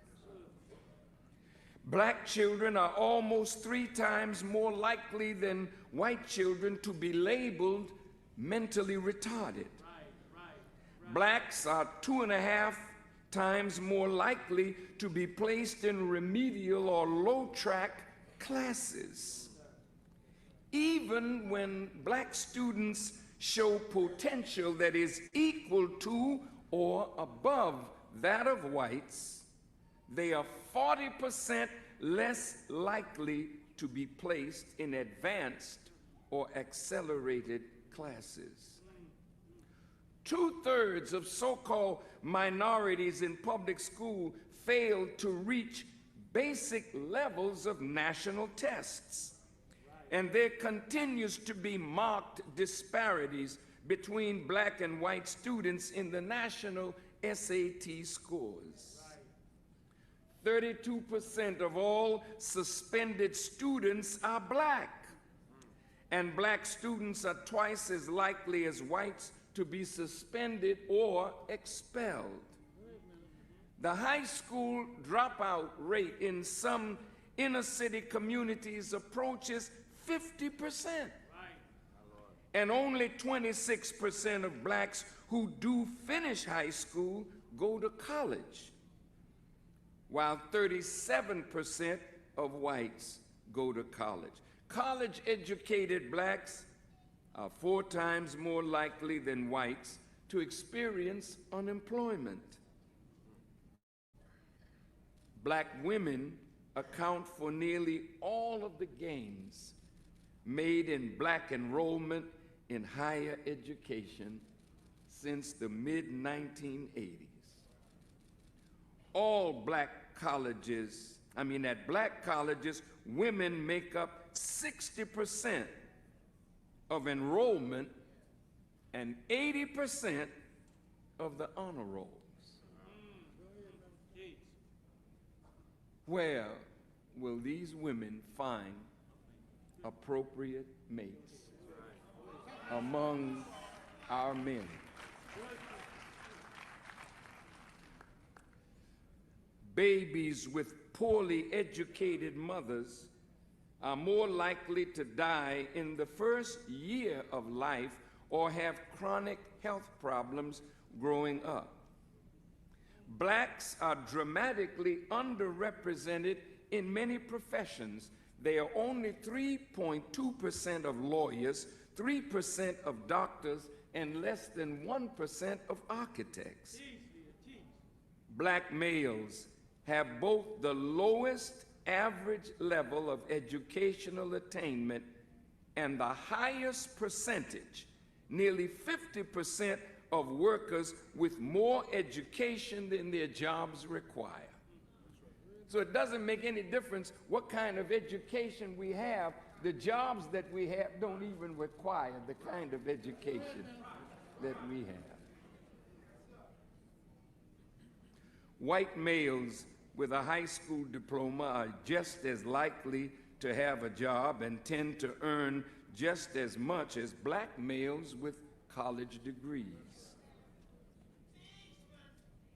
Black children are almost 3 times more likely than white children to be labeled mentally retarded. Blacks are 2.5 times more likely to be placed in remedial or low-track classes. Even when black students show potential that is equal to or above that of whites, they are 40% less likely to be placed in advanced or accelerated classes. 2/3 of so-called minorities in public school fail to reach basic levels of national tests. And there continues to be marked disparities between black and white students in the national SAT scores. 32% of all suspended students are black, and black students are twice as likely as whites to be suspended or expelled. The high school dropout rate in some inner city communities approaches 50%. And only 26% of blacks who do finish high school go to college, while 37% of whites go to college. College-educated blacks are 4 times more likely than whites to experience unemployment. Black women account for nearly all of the gains made in black enrollment in higher education since the mid-1980s. All black colleges, at black colleges, women make up 60% of enrollment and 80% of the honor rolls. Where will these women find appropriate mates among our men? babies with poorly educated mothers are more likely to die in the first year of life or have chronic health problems growing up. Blacks are dramatically underrepresented in many professions. They are only 3.2% of lawyers, 3% of doctors, and less than 1% of architects. Black males have both the lowest average level of educational attainment and the highest percentage, nearly 50% of workers with more education than their jobs require. So it doesn't make any difference what kind of education we have. The jobs that we have don't even require the kind of education that we have. White males with a high school diploma are just as likely to have a job and tend to earn just as much as black males with college degrees.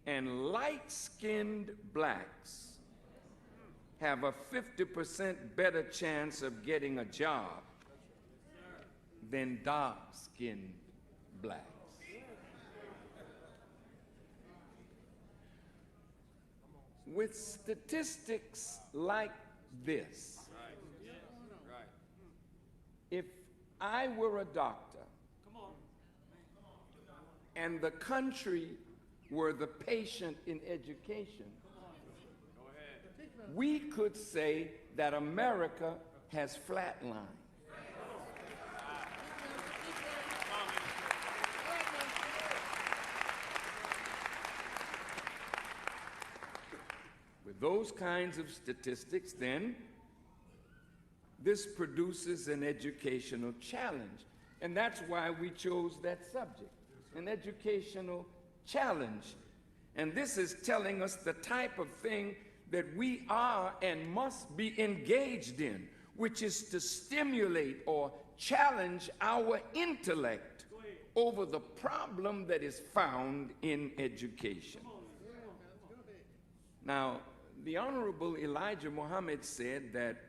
And light-skinned blacks have a 50% better chance of getting a job than dark-skinned blacks. With statistics like this, if I were a doctor and the country were the patient in education, we could say that America has flatlined. With those kinds of statistics, then, this produces an educational challenge. And that's why we chose that subject, an educational challenge. And this is telling us the type of thing that we are and must be engaged in, which is to stimulate or challenge our intellect over the problem that is found in education. Now, the Honorable Elijah Muhammad said that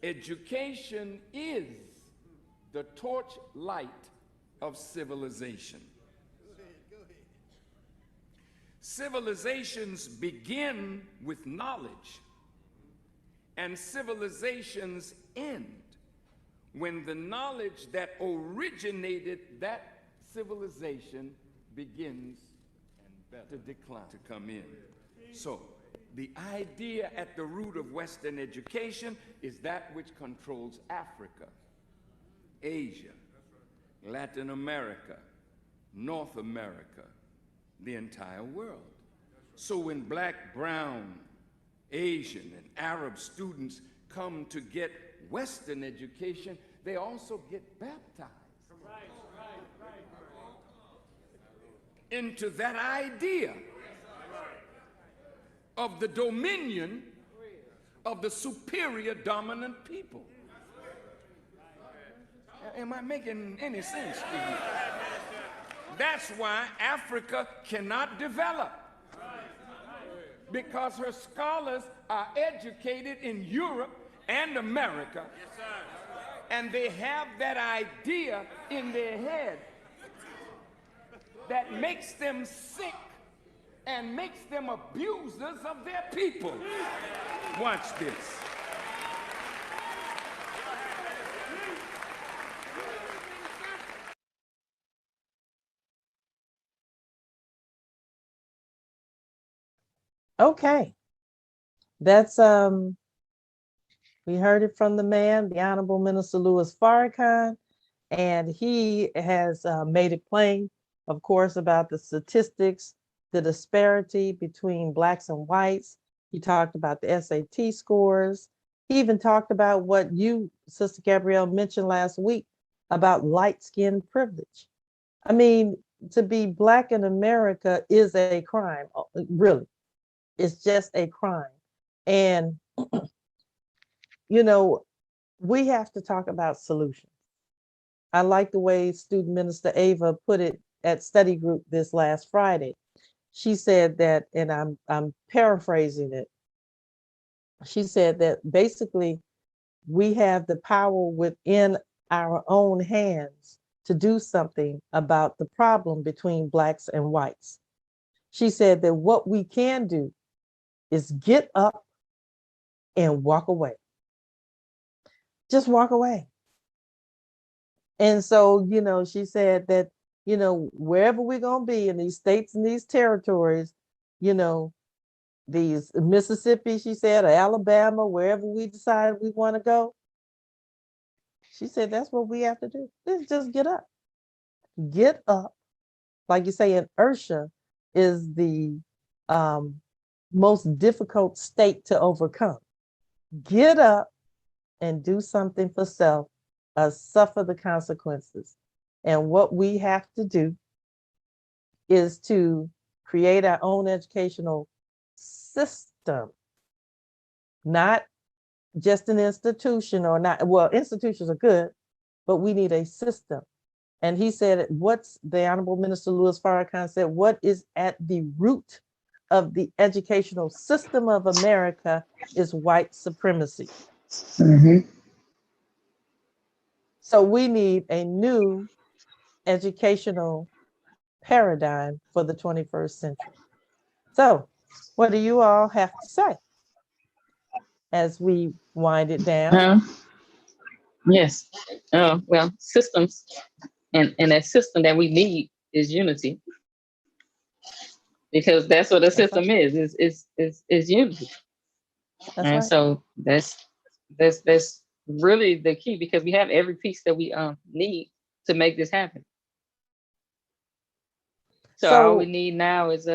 education is the torchlight of civilization. Civilizations begin with knowledge, and civilizations end when the knowledge that originated that civilization begins to decline, to come in. So, the idea at the root of Western education is that which controls Africa, Asia, Latin America, North America, the entire world. So when black, brown, Asian, and Arab students come to get Western education, they also get baptized into that idea of the dominion of the superior dominant people. Am I making any sense to you? That's why Africa cannot develop, because her scholars are educated in Europe and America, and they have that idea in their head that makes them sick and makes them abusers of their people. Watch this. Okay, that's we heard it from the man, the Honorable Minister Louis Farrakhan, and he has made it plain, of course, about the statistics, the disparity between blacks and whites. He talked about the SAT scores. He even talked about what you, Sister Gabrielle, mentioned last week about light-skin privilege. I mean, to be black in America is a crime, really. It's just a crime. And, you know, we have to talk about solutions. I like the way Student Minister Ava put it at study group this last Friday. she said that, and I'm paraphrasing it. She said that basically we have the power within our own hands to do something about the problem between blacks and whites. She said that what we can do is get up and walk away. Just walk away. And so, she said that, wherever we're going to be in these states and these territories, these Mississippi, she said, or Alabama, wherever we decide we want to go, she said, that's what we have to do. Is just get up. Get up. Like you say, inertia is the most difficult state to overcome. Get up and do something for self, suffer the consequences. And what we have to do is to create our own educational system, not just an institution or not. Well, institutions are good, but we need a system. And he said, what's the Honorable Minister Louis Farrakhan said, what is at the root of the educational system of America is white supremacy. Mhm. So we need a new educational paradigm for the 21st century. So what do you all have to say as we wind it down? Yes. Well, systems, and that system that we need is unity, because that's what a That's system right. is unity. That's And right. so that's really the key, because we have every piece that we need to make this happen. So all we So need now is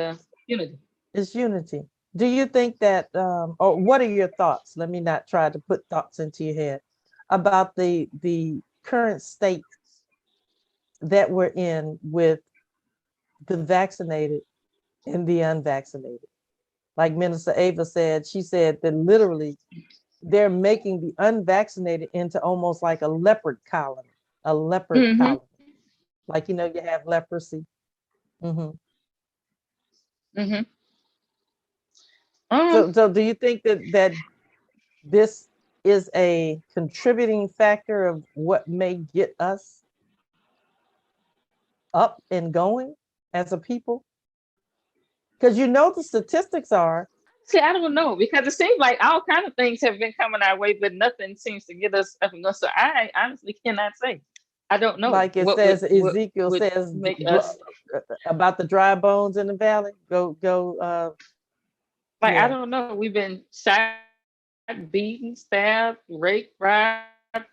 unity. it's unity. Do you think that, or what are your thoughts? Let me not try to put thoughts into your head about the current state that we're in with the vaccinated and the unvaccinated. Like Minister Ava said, she said that literally they're making the unvaccinated into almost like a leopard colony, a leopard Mm-hmm. colony. Like, you have leprosy. Hmm. Mm-hmm. So do you think that this is a contributing factor of what may get us up and going as a people? Because the statistics are See, I don't know, because it seems like all kind of things have been coming our way, but nothing seems to get us up and going. So I honestly cannot say. I don't know like it says, Ezekiel would says make us, about the dry bones in the valley. like, I Yeah, don't know. We've been shot, beaten, stabbed, raped, robbed. I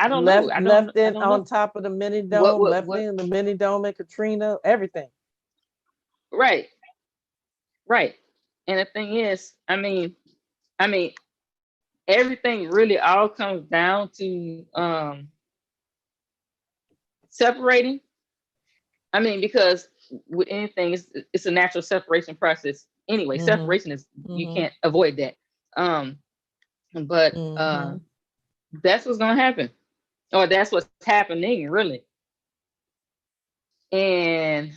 don't know. left I in don't on know top of the mini what dome, what left what. in the mini dome and Katrina, everything. Right, right. And the thing is, I mean, everything really all comes down to separating. Because with anything, it's a natural separation process anyway. Mm-hmm. Separation is, you Mm-hmm. can't avoid that. But Mm-hmm. that's what's gonna happen, or that's what's happening really. And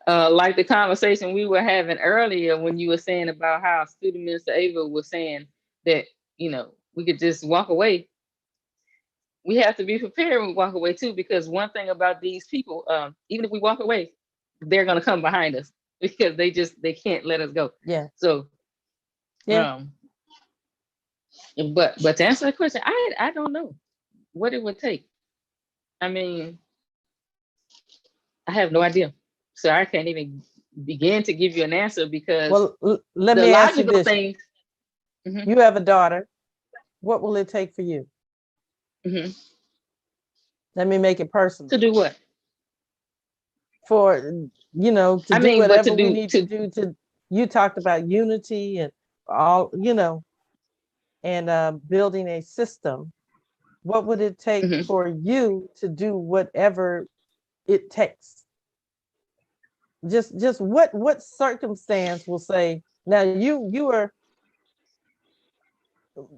like the conversation we were having earlier, when you were saying about how Student Minister Ava was saying that we could just walk away. We have to be prepared when we walk away too, because one thing about these people, even if we walk away, they're gonna come behind us, because they can't let us go. Yeah. So, Yeah. but to answer the question, I don't know what it would take. I mean, I have no idea, so I can't even begin to give you an answer, because Well, let the me ask you logical this. thing. Mhm, You have a daughter. What will it take for you? mhm. Let me make it personal. To do what? For, to do But whatever we need to do you talked about unity and all, and building a system. What would it take mhm. for you to do whatever it takes? Just what circumstance will say, now you are,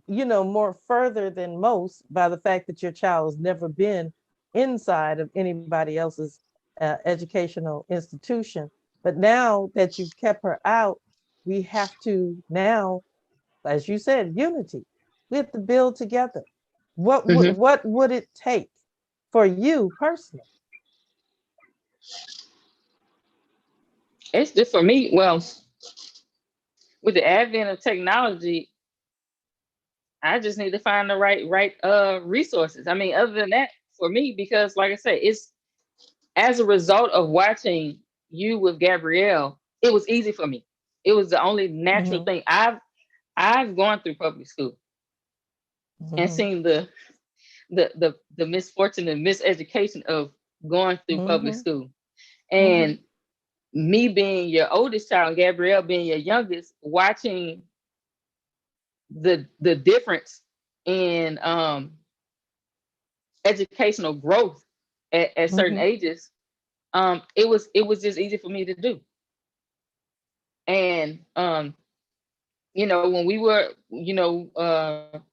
more further than most by the fact that your child has never been inside of anybody else's educational institution. But now that you've kept her out, we have to now, as you said, unity. We have to build together. What would it take for you personally? It's just for me. Well, with the advent of technology, I just need to find the right resources. I mean, other than that, for me, because like I said, it's as a result of watching you with Gabrielle, it was easy for me. It was the only natural thing. I've gone through public school and seen the misfortune and miseducation of going through public school. And me being your oldest child, and Gabrielle being your youngest, watching the difference in educational growth at certain ages, it was just easy for me to do. And you know, when we were, you know,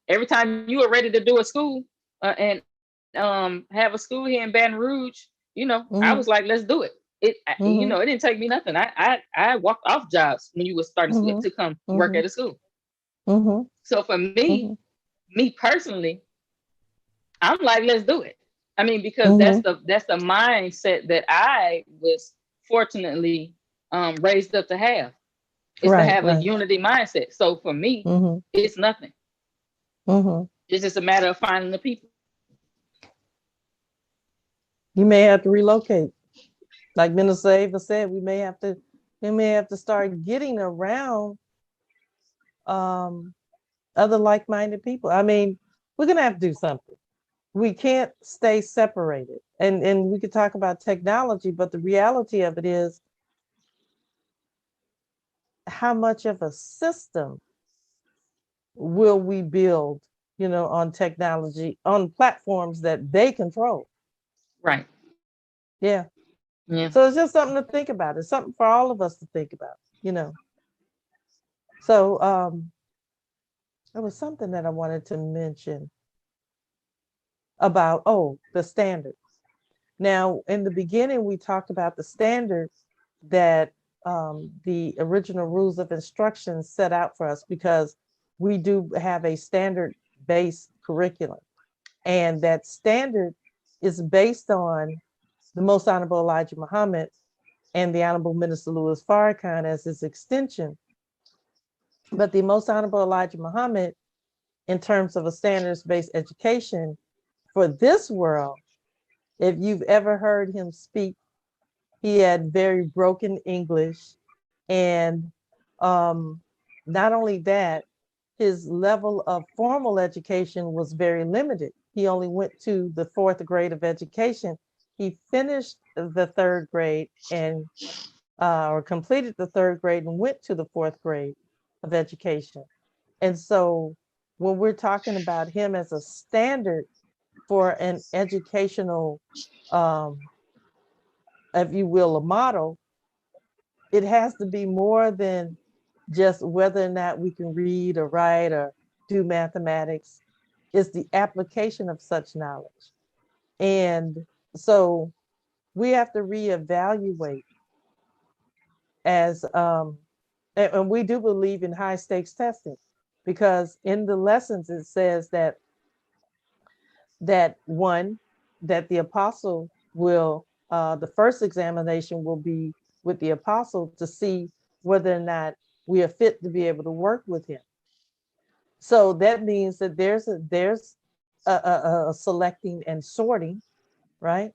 every time you were ready to do a school and have a school here in Baton Rouge, you know, I was like, let's do it. You know, it didn't take me nothing. I walked off jobs when you were starting school to come work at a school. So for me, me personally, I'm like, let's do it. I mean, because that's the mindset that I was fortunately raised up to have. Is to have a unity mindset. So for me, it's nothing. It's just a matter of finding the people. You may have to relocate. Like Minister Ava said, we may have to start getting around other like-minded people. I mean, we're gonna have to do something. We can't stay separated. And we could talk about technology, but the reality of it is how much of a system will we build, you know, on technology, on platforms that they control? Right. Yeah. Yeah. So it's just something to think about. It's something for all of us to think about, you know. So there was something that I wanted to mention about, the standards. Now, in the beginning, we talked about the standards that the original rules of instruction set out for us, because we do have a standard-based curriculum. And that standard is based on the Most Honorable Elijah Muhammad and the Honorable Minister Louis Farrakhan as its extension. But the Most Honorable Elijah Muhammad, in terms of a standards-based education for this world, if you've ever heard him speak, he had very broken English. And not only that, his level of formal education was very limited. He only went to the 4th grade of education. He finished the 3rd grade and or completed the 3rd grade and went to the 4th grade of education. And so when we're talking about him as a standard for an educational, if you will, a model, it has to be more than just whether or not we can read or write or do mathematics. It's the application of such knowledge. And so we have to reevaluate as, and we do believe in high stakes testing, because in the lessons it says that the apostle will, the first examination will be with the apostle to see whether or not we are fit to be able to work with him. So that means that there's a selecting and sorting, right?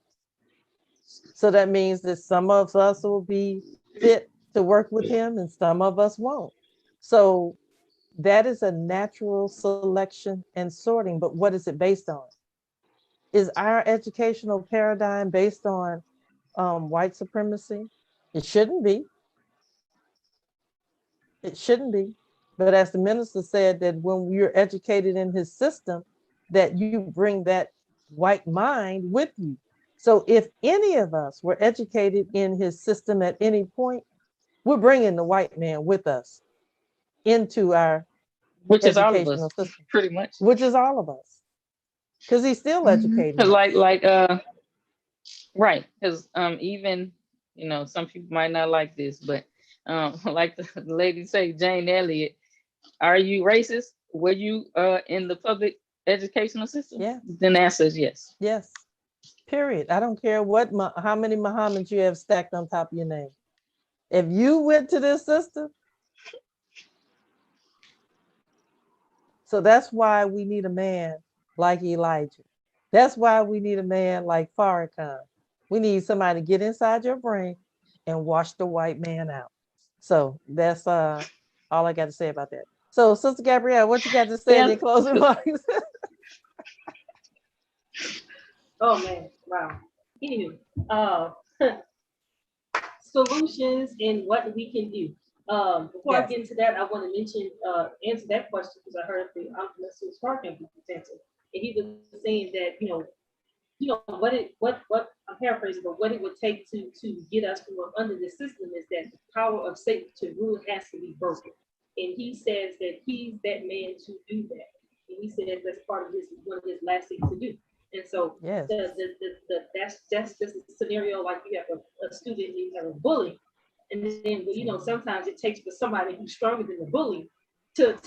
So that means that some of us will be fit to work with him and some of us won't. So that is a natural selection and sorting, but what is it based on? Is our educational paradigm based on white supremacy? It shouldn't be. It shouldn't be. But as the minister said, that when you're educated in his system, that you bring that white mind with you. So if any of us were educated in his system at any point, we're bringing the white man with us into our Which is all of educational us, system, pretty much. which is all of us, because he's still educating. Like right, because even some people might not like this, but like the lady say, Jane Elliott, are you racist? Were you in the public educational system? Yeah. Then the answer is yes. Yes. Period. I don't care how many Muhammads you have stacked on top of your name. If you went to this system, so that's why we need a man like Elijah. That's why we need a man like Farrakhan. We need somebody to get inside your brain and wash the white man out. So that's all I got to say about that. So, Sister Gabrielle, what you got to say in your closing remarks? Oh man, wow. Anywho, solutions and what we can do. Before I get into that, I want to mention, answer that question because I heard the Honorable Minister Louis Farrakhan answer, and he was saying that what I'm paraphrasing, but what it would take to get us from under the system is that the power of Satan to rule has to be broken, and he says that he's that man to do that, and he said that's part of one of his last things to do. And so Yes. that's just a scenario like you have a student, you have a bully, and then sometimes it takes for somebody who's stronger than the bully to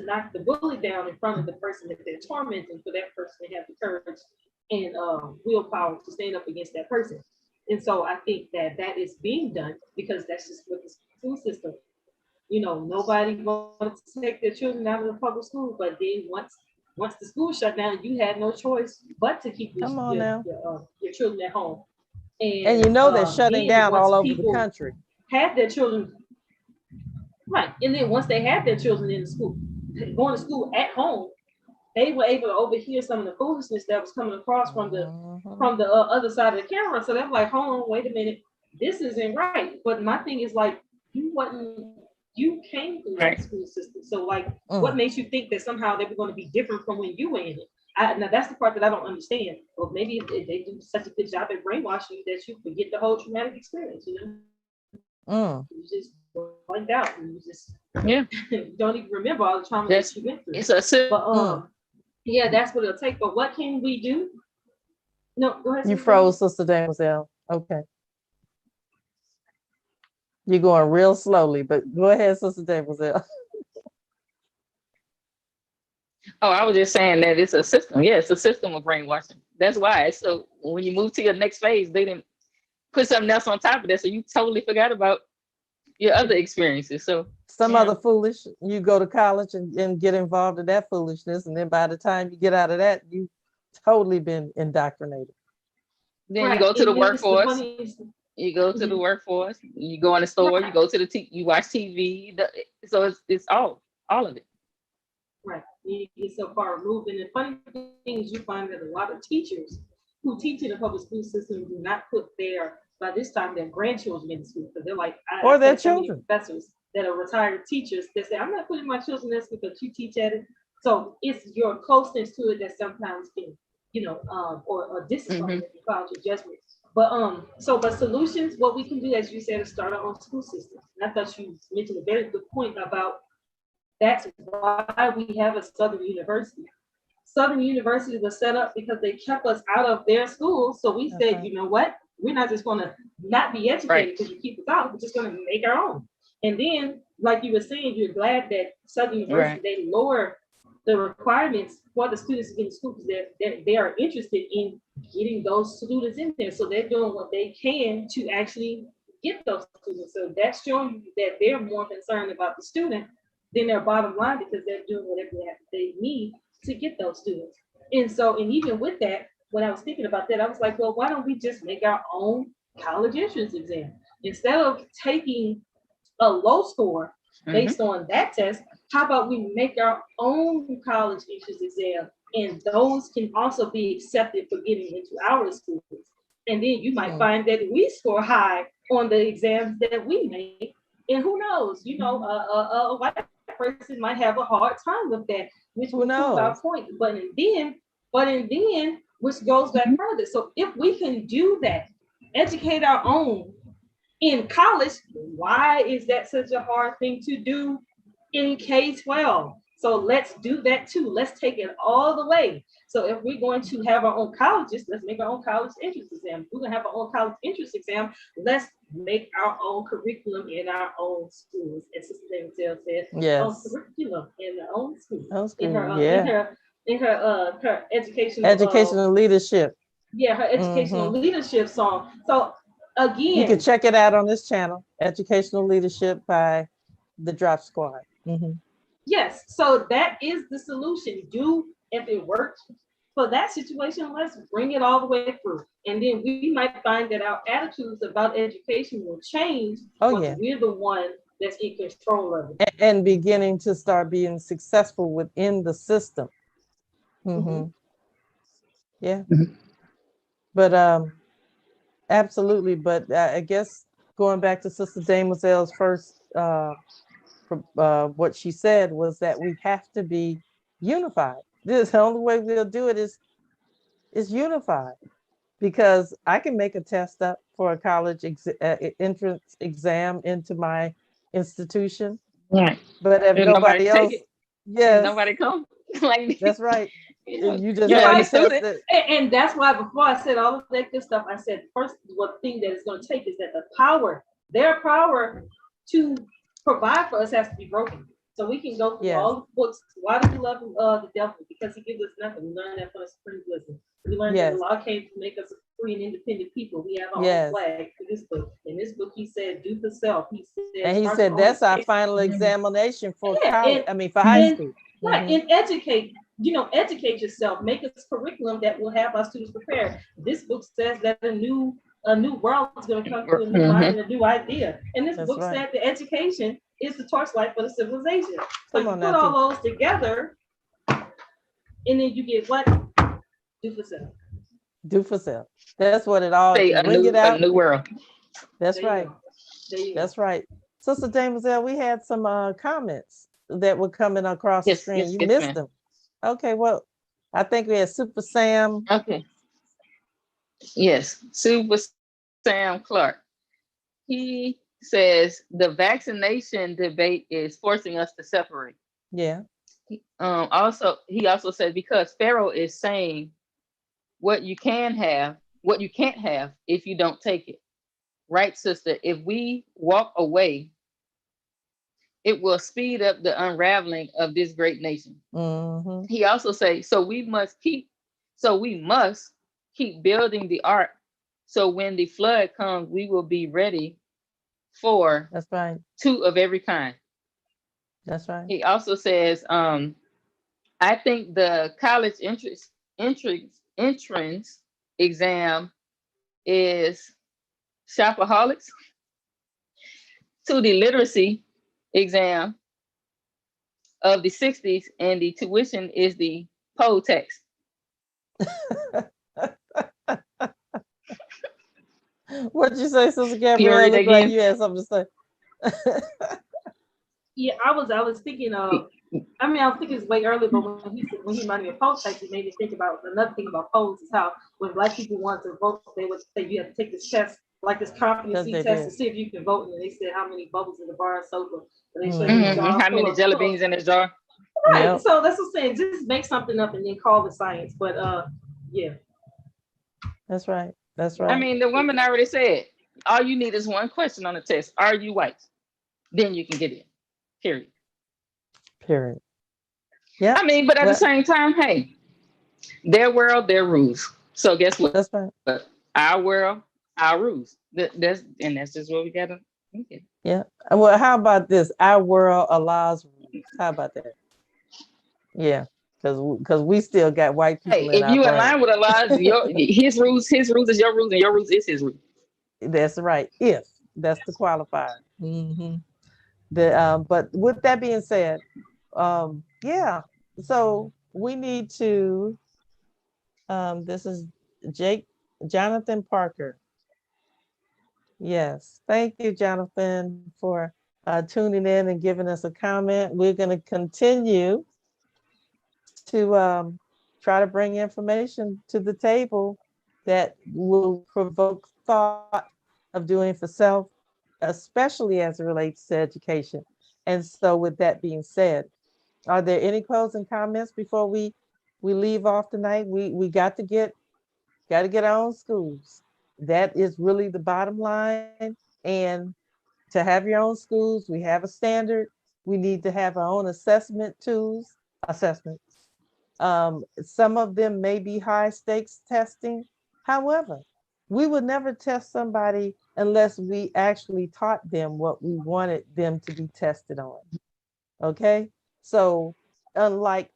knock the bully down in front of the person that they're tormenting, for that person to have the courage and willpower to stand up against that person. And so I think that is being done because that's just what the school system. Nobody wants to take their children out of the public school, but then once the school shut down, you had no choice but to keep your children at home. And they're shutting down all over the country. Had their children, right, and then once they had their children in the school, going to school at home, they were able to overhear some of the foolishness that was coming across from the other side of the camera. So they're like, hold on, wait a minute, this isn't right. But my thing is like, you came through that school system. So like, what makes you think that somehow they were going to be different from when you were in it? Now that's the part that I don't understand. Or maybe if they do such a good job at brainwashing you that you forget the whole traumatic experience, You just blanked out and you just don't even remember all the trauma that you went through. Yeah, that's what it'll take. But what can we do? No, go ahead. You froze, Sister Damsel. Okay. You're going real slowly, but go ahead, Sister Damsel. Oh, I was just saying that it's a system. Yeah, it's a system of brainwashing. That's why. So when you move to your next phase, they didn't put something else on top of that. So you totally forgot about your other experiences. So some other foolish, you go to college and get involved in that foolishness. And then by the time you get out of that, you totally been indoctrinated. Then you go to the workforce. You go to the workforce. You go in the store. You go to you watch TV. So it's all of it. Right. You get so far removed. And the funny thing is you find that a lot of teachers who teach in the public school system do not put by this time, their grandchildren in the school. Because they're like, or their children. Professors that are retired teachers that say, I'm not putting my children in this because you teach at it. So it's your closeness to it that sometimes can, or distance from it, cloud your judgment. But solutions, what we can do, as you said, is start our own school system. And I thought you mentioned a very good point about that's why we have a Southern University. Southern University was set up because they kept us out of their schools. So we said, you know what? We're not just going to not be educated because you keep us out. We're just going to make our own. And then, like you were saying, you're glad that Southern University, they lower the requirements for the students to get in school because they are interested in getting those students in there. So they're doing what they can to actually get those students. So that's showing you that they're more concerned about the student than their bottom line because they're doing whatever they need to get those students. And even with that, when I was thinking about that, I was like, well, why don't we just make our own college entrance exam? Instead of taking a low score based on that test, how about we make our own college entrance exam, and those can also be accepted for getting into our schools. And then you might find that we score high on the exams that we make. And who knows, a white person might have a hard time with that, which will prove our point. But in then, which goes back further. So if we can do that, educate our own in college, why is that such a hard thing to do in K-12? So let's do that too. Let's take it all the way. So if we're going to have our own colleges, let's make our own college entrance exam. If we're going to have our own college entrance exam, let's make our own curriculum in our own schools. As Sister David said, own Yes. curriculum in their own school. Own school, In her, yeah. her educational, Educational leadership. her educational leadership song. So again, you can check it out on this channel, Educational Leadership by the Drop Squad. Yes, so that is the solution. If it works for that situation, let's bring it all the way through. And then we might find that our attitudes about education will change once we're the one that's in control of it. And beginning to start being successful within the system. Yeah. But absolutely. But I guess going back to Sister Damozel's first what she said was that we have to be unified. This the only way we'll do it is unified, because I can make a test up for a college entrance exam into my institution, Right. but if nobody else, nobody come. Like that's right. You just You're have right, to Susan. And that's why before I said all of that good stuff, I said first what thing that it's going to take is that their power to provide for us has to be broken. So we can go through all the books. Why do we love the devil? Because he gives us nothing. We learned that from the Supreme Wisdom. We learned that the law came to make us free and independent people. We have our own flag for this book. In this book, he said, "Do for self." He said, that's our final examination for college. For high school. Right, and educate yourself. Make a curriculum that will have our students prepared. This book says that a new world is going to come to a new mind and a new idea. And this book said that education is the torchlight for the civilization. So you put all those together, and then you get what? Do for self. Do for self. That's what it all. Bring it out. A new world. That's right. That's right. Sister Damozel, we had some comments that were coming across the screen. You missed them. Okay, well, I think we had Super Sam. Okay. Yes, Super Sam Clark. He says the vaccination debate is forcing us to separate. Yeah. He also said because Pharaoh is saying what you can have, what you can't have if you don't take it. Right, sister? If we walk away, it will speed up the unraveling of this great nation. He also says, so we must keep building the ark. So when the flood comes, we will be ready for two of every kind. That's right. He also says, I think the college entrance exam is shopaholics to the literacy exam of the 60s, and the tuition is the poll tax. What'd you say, Sister Gabrielle? Looked like you had something to say. Yeah, I was thinking of. I was thinking it's way earlier, but when he money a poll tax, it made me think about another thing about polls is how when Black people want to vote, they would say you have to take this test, like this competency test, to see if you can vote. And they said how many bubbles in the bar and soda. And they said how many jelly beans in this jar. Right. Yep. So that's what I'm saying. Just make something up and then call it science. But yeah. That's right. That's right. I mean, the woman already said, all you need is one question on the test. Are you white? Then you can get in. Period. Yeah. I mean, but at the same time, hey, their world, their rules. So guess what? That's right. Our world, our rules. That's just what we gotta. Okay. Yeah. Well, how about this? Our world allows rules. How about that? Yeah. Because we still got white people. Hey, if you align with Allah, his rules is your rules, and your rules is his rules. That's right. If that's the qualifier. But with that being said, yeah. So we need to. This is Jonathan Parker. Yes, thank you, Jonathan, for tuning in and giving us a comment. We're going to continue to try to bring information to the table that will provoke thought of doing for self, especially as it relates to education. And so with that being said, Are there any closing comments before we leave off tonight? We got to get our own schools. That is really the bottom line. And to have your own schools, we have a standard. We need to have our own assessment tools, assessments. Some of them may be high stakes testing. However, we would never test somebody unless we actually taught them what we wanted them to be tested on. Okay. So unlike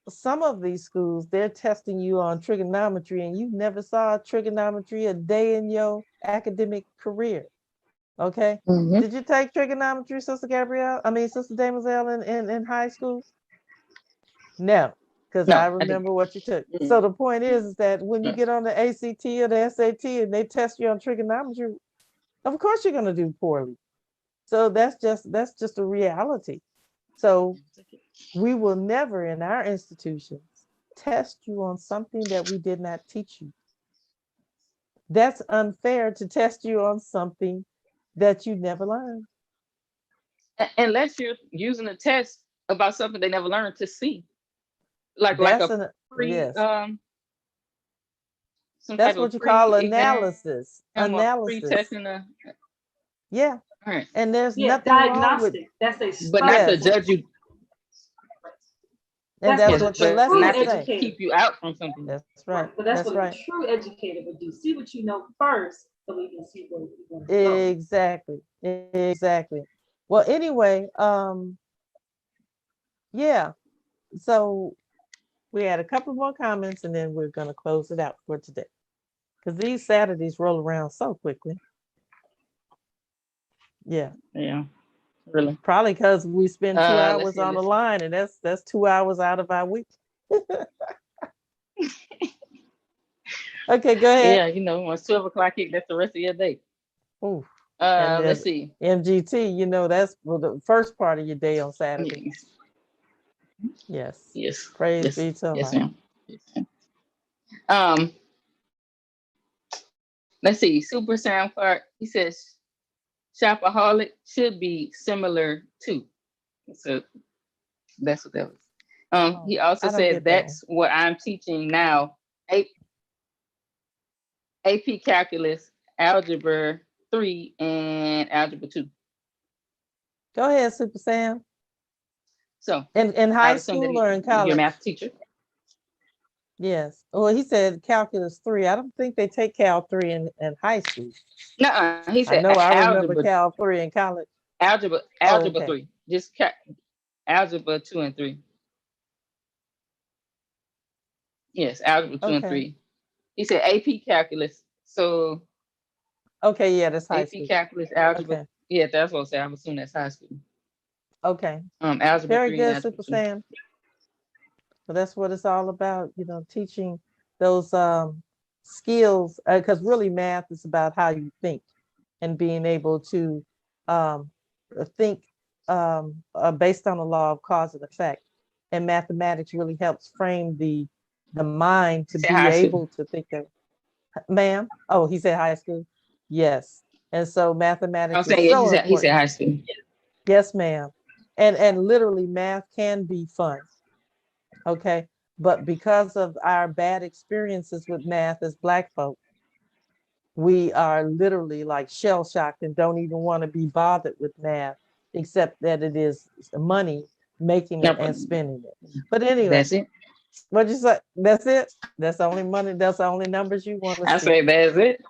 some of these schools, they're testing you on trigonometry and you never saw trigonometry a day in your academic career. Okay. Mhm. Did you take trigonometry, Sister Gabrielle? I mean, Sister Demoiselle in high school? No, because No, I I didn't. remember what you took. Mm. So the point is that when you Mm. get on the ACT or the SAT and they test you on trigonometry, of course you're going to do poorly. So that's just a reality. So we will never in our institutions test you on something that we did not teach you. That's unfair to test you on something that you never learned. Unless you're using a test about something they never learned to see, like That's a an pre yes. some type That's of what you call pre-exam analysis. or Analysis. pre-testing. Yeah. All right, And there's Yeah, nothing wrong with diagnostic. That's a but not to yes. starting point. judge you. And That's that's what Yes, a what the but true lessons not to say. educator, keep you out from something. That's right. right? But that's That's what a right. true educator would do. See what you know first, so we can see where we're going to go. Exactly. Exactly. Well, anyway, yeah. So we had a couple more comments and then we're gonna close it out for today. Because these Saturdays roll around so quickly. Yeah. Yeah, really. Probably because we spend 2 hours Let's see. on the line and that's 2 hours out of our week. Okay, go ahead. Yeah, when 12 o'clock hit, that's the rest of your day. Ooh. And then Let's see. MGT, that's the first part of your day on Saturday. Yes, Yes. yes, Praise yes, be to yes, Allah. ma'am. Yes, ma'am. Let's see. Super Sound Clark. He says shopaholic should be similar to. So that's what that was. He also I don't said get that one. that's what I'm teaching now. AP Calculus, Algebra 3, and Algebra 2. Go ahead, Super Sam. So In I high would assume that school or in you're a college? math teacher. Yes. Well, he said calculus 3. I don't think they take Cal 3 in high school. No, he I said know I remember algebra, Cal 3 in college. algebra, Oh, algebra okay. 3. Just algebra 2 and 3. Yes, algebra 2 and Okay. 3. He said AP Calculus. So Okay, yeah, that's high AP school. Calculus, algebra. Okay. Yeah, that's what I'm saying. I'm assuming that's high school. Okay. Algebra Very 3 and good, algebra Super 2. Sam. So that's what it's all about, teaching those skills, because really math is about how you think and being able to think based on the law of cause and effect. And mathematics really helps frame the mind to He said be high school. able to think that, ma'am. Oh, he said high school. Yes. And so I was mathematics is saying, yeah, so he said important. high school. Yes, ma'am. And literally math can be fun. Okay. But because of our bad experiences with math as Black folk, we are literally like shell shocked and don't even want to be bothered with math, except that it is money making No, it and spending it. But anyway, that's it. what'd you say? That's it? That's the only money, that's the only numbers you want to I see. say that's it.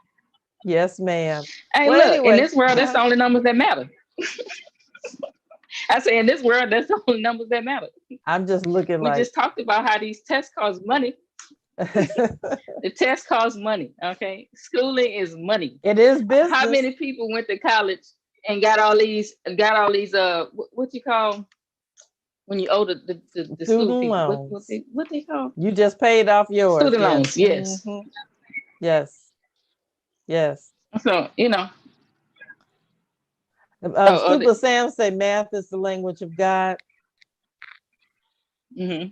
Yes, ma'am. Hey, Well, look, in anyway, this world, that's the only numbers that matter. I say in this world, that's the only numbers that matter. I'm just looking We like just talked about how these tests cost money. The test costs money. Okay, schooling is money. it is business. How many people went to college and got all these what you call when you owe the school Student people? loans. What they call? You just paid off yours. Student Yes. loans. Yes. Mhm. Yes. Yes. So Super Sam say math is the language of God. Mm-hmm.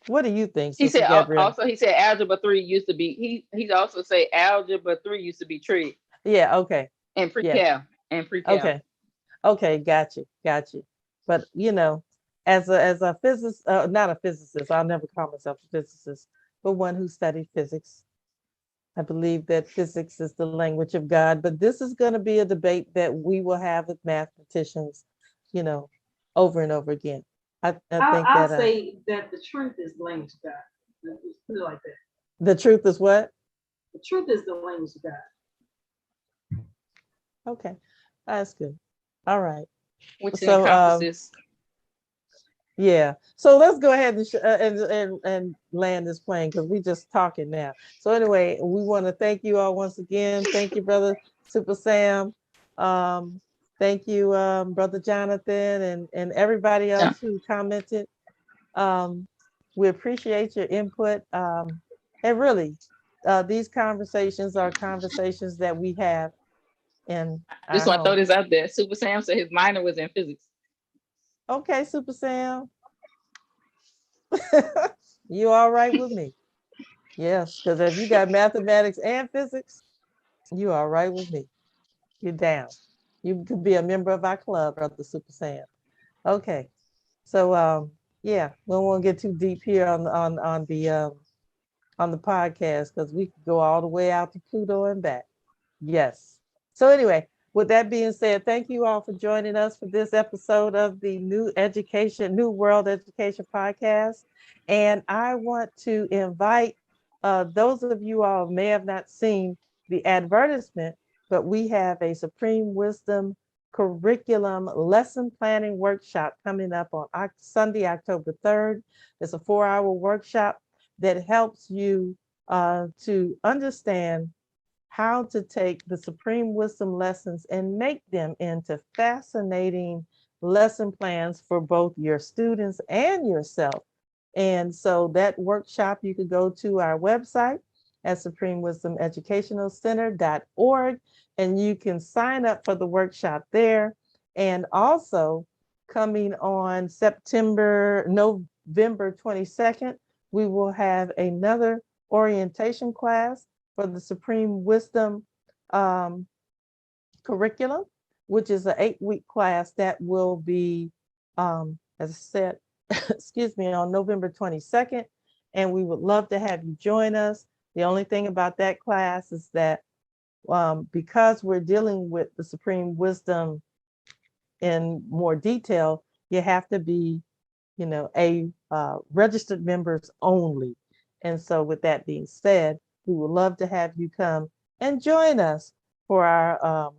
What do you think, He Sister said Gabrielle? he said algebra 3 used to be he also say algebra 3 used to be trig Yeah, okay. and pre-cal Yeah. and pre-cal. Okay. Okay, got you. But as a physicist, not a physicist, I'll never call myself a physicist, but one who studied physics. I believe that physics is the language of God, but this is going to be a debate that we will have with mathematicians, over and over again. I think I'll that say that the truth is the language of God. Let's put it like that. the truth is what? The truth is the language of God. Okay, that's good. All right. which So, encompasses. yeah. So let's go ahead and and land this plane because we just talking now. So anyway, we want to thank you all once again. Thank you, brother Super Sam. Thank you, brother Jonathan, and everybody else who commented. We appreciate your input. And really, these conversations are conversations that we have in Just our want to throw home. this out there. Super Sam said his minor was in physics. Okay, Super Sam. You all right with me? Yes, because if you got mathematics and physics, you all right with me. You're down. You could be a member of our club, brother Super Sam. Okay. So yeah, we won't get too deep here on the podcast because we could go all the way out to Pluto and back. Yes. So anyway, with that being said, thank you all for joining us for this episode of the New World Education Podcast. And I want to invite those of you all who may have not seen the advertisement, but we have a Supreme Wisdom curriculum lesson planning workshop coming up on Sunday, October 3rd. It's a 4-hour workshop that helps you to understand how to take the Supreme Wisdom lessons and make them into fascinating lesson plans for both your students and yourself. And so that workshop, you could go to our website at supremewisdomeducationalcenter.org, and you can sign up for the workshop there. And also coming on November 22nd, we will have another orientation class for the Supreme Wisdom curriculum, which is an 8-week class that will be, as I said, excuse me, on November 22nd. And we would love to have you join us. The only thing about that class is that because we're dealing with the Supreme Wisdom in more detail, you have to be, a registered members only. And so with that being said, we would love to have you come and join us for our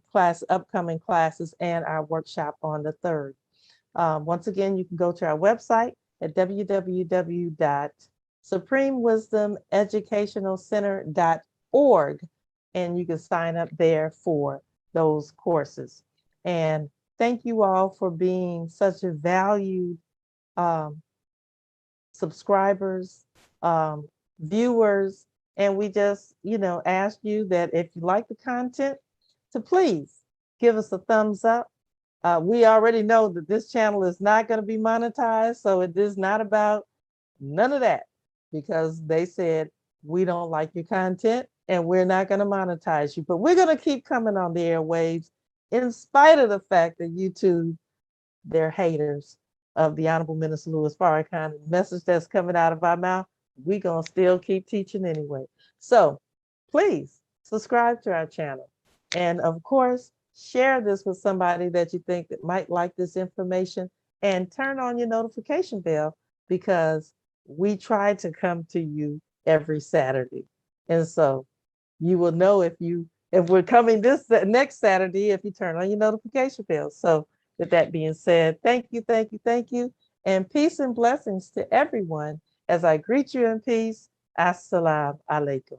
upcoming classes and our workshop on the 3rd. Once again, you can go to our website at www.supremewisdomeducationalcenter.org, and you can sign up there for those courses. And thank you all for being such a valued subscribers, viewers, and we just, ask you that if you like the content, to please give us a thumbs up. We already know that this channel is not going to be monetized, so it is not about none of that, because they said we don't like your content and we're not going to monetize you, but we're going to keep coming on the airwaves in spite of the fact that YouTube, they're haters of the Honorable Minister Louis Farrakhan. The message that's coming out of our mouth, we're going to still keep teaching anyway. So please subscribe to our channel. And of course, share this with somebody that you think that might like this information, and turn on your notification bell, because we try to come to you every Saturday. And so you will know if we're coming this next Saturday if you turn on your notification bell. So with that being said, thank you, thank you, thank you. And peace and blessings to everyone as I greet you in peace. Assalamu alaikum.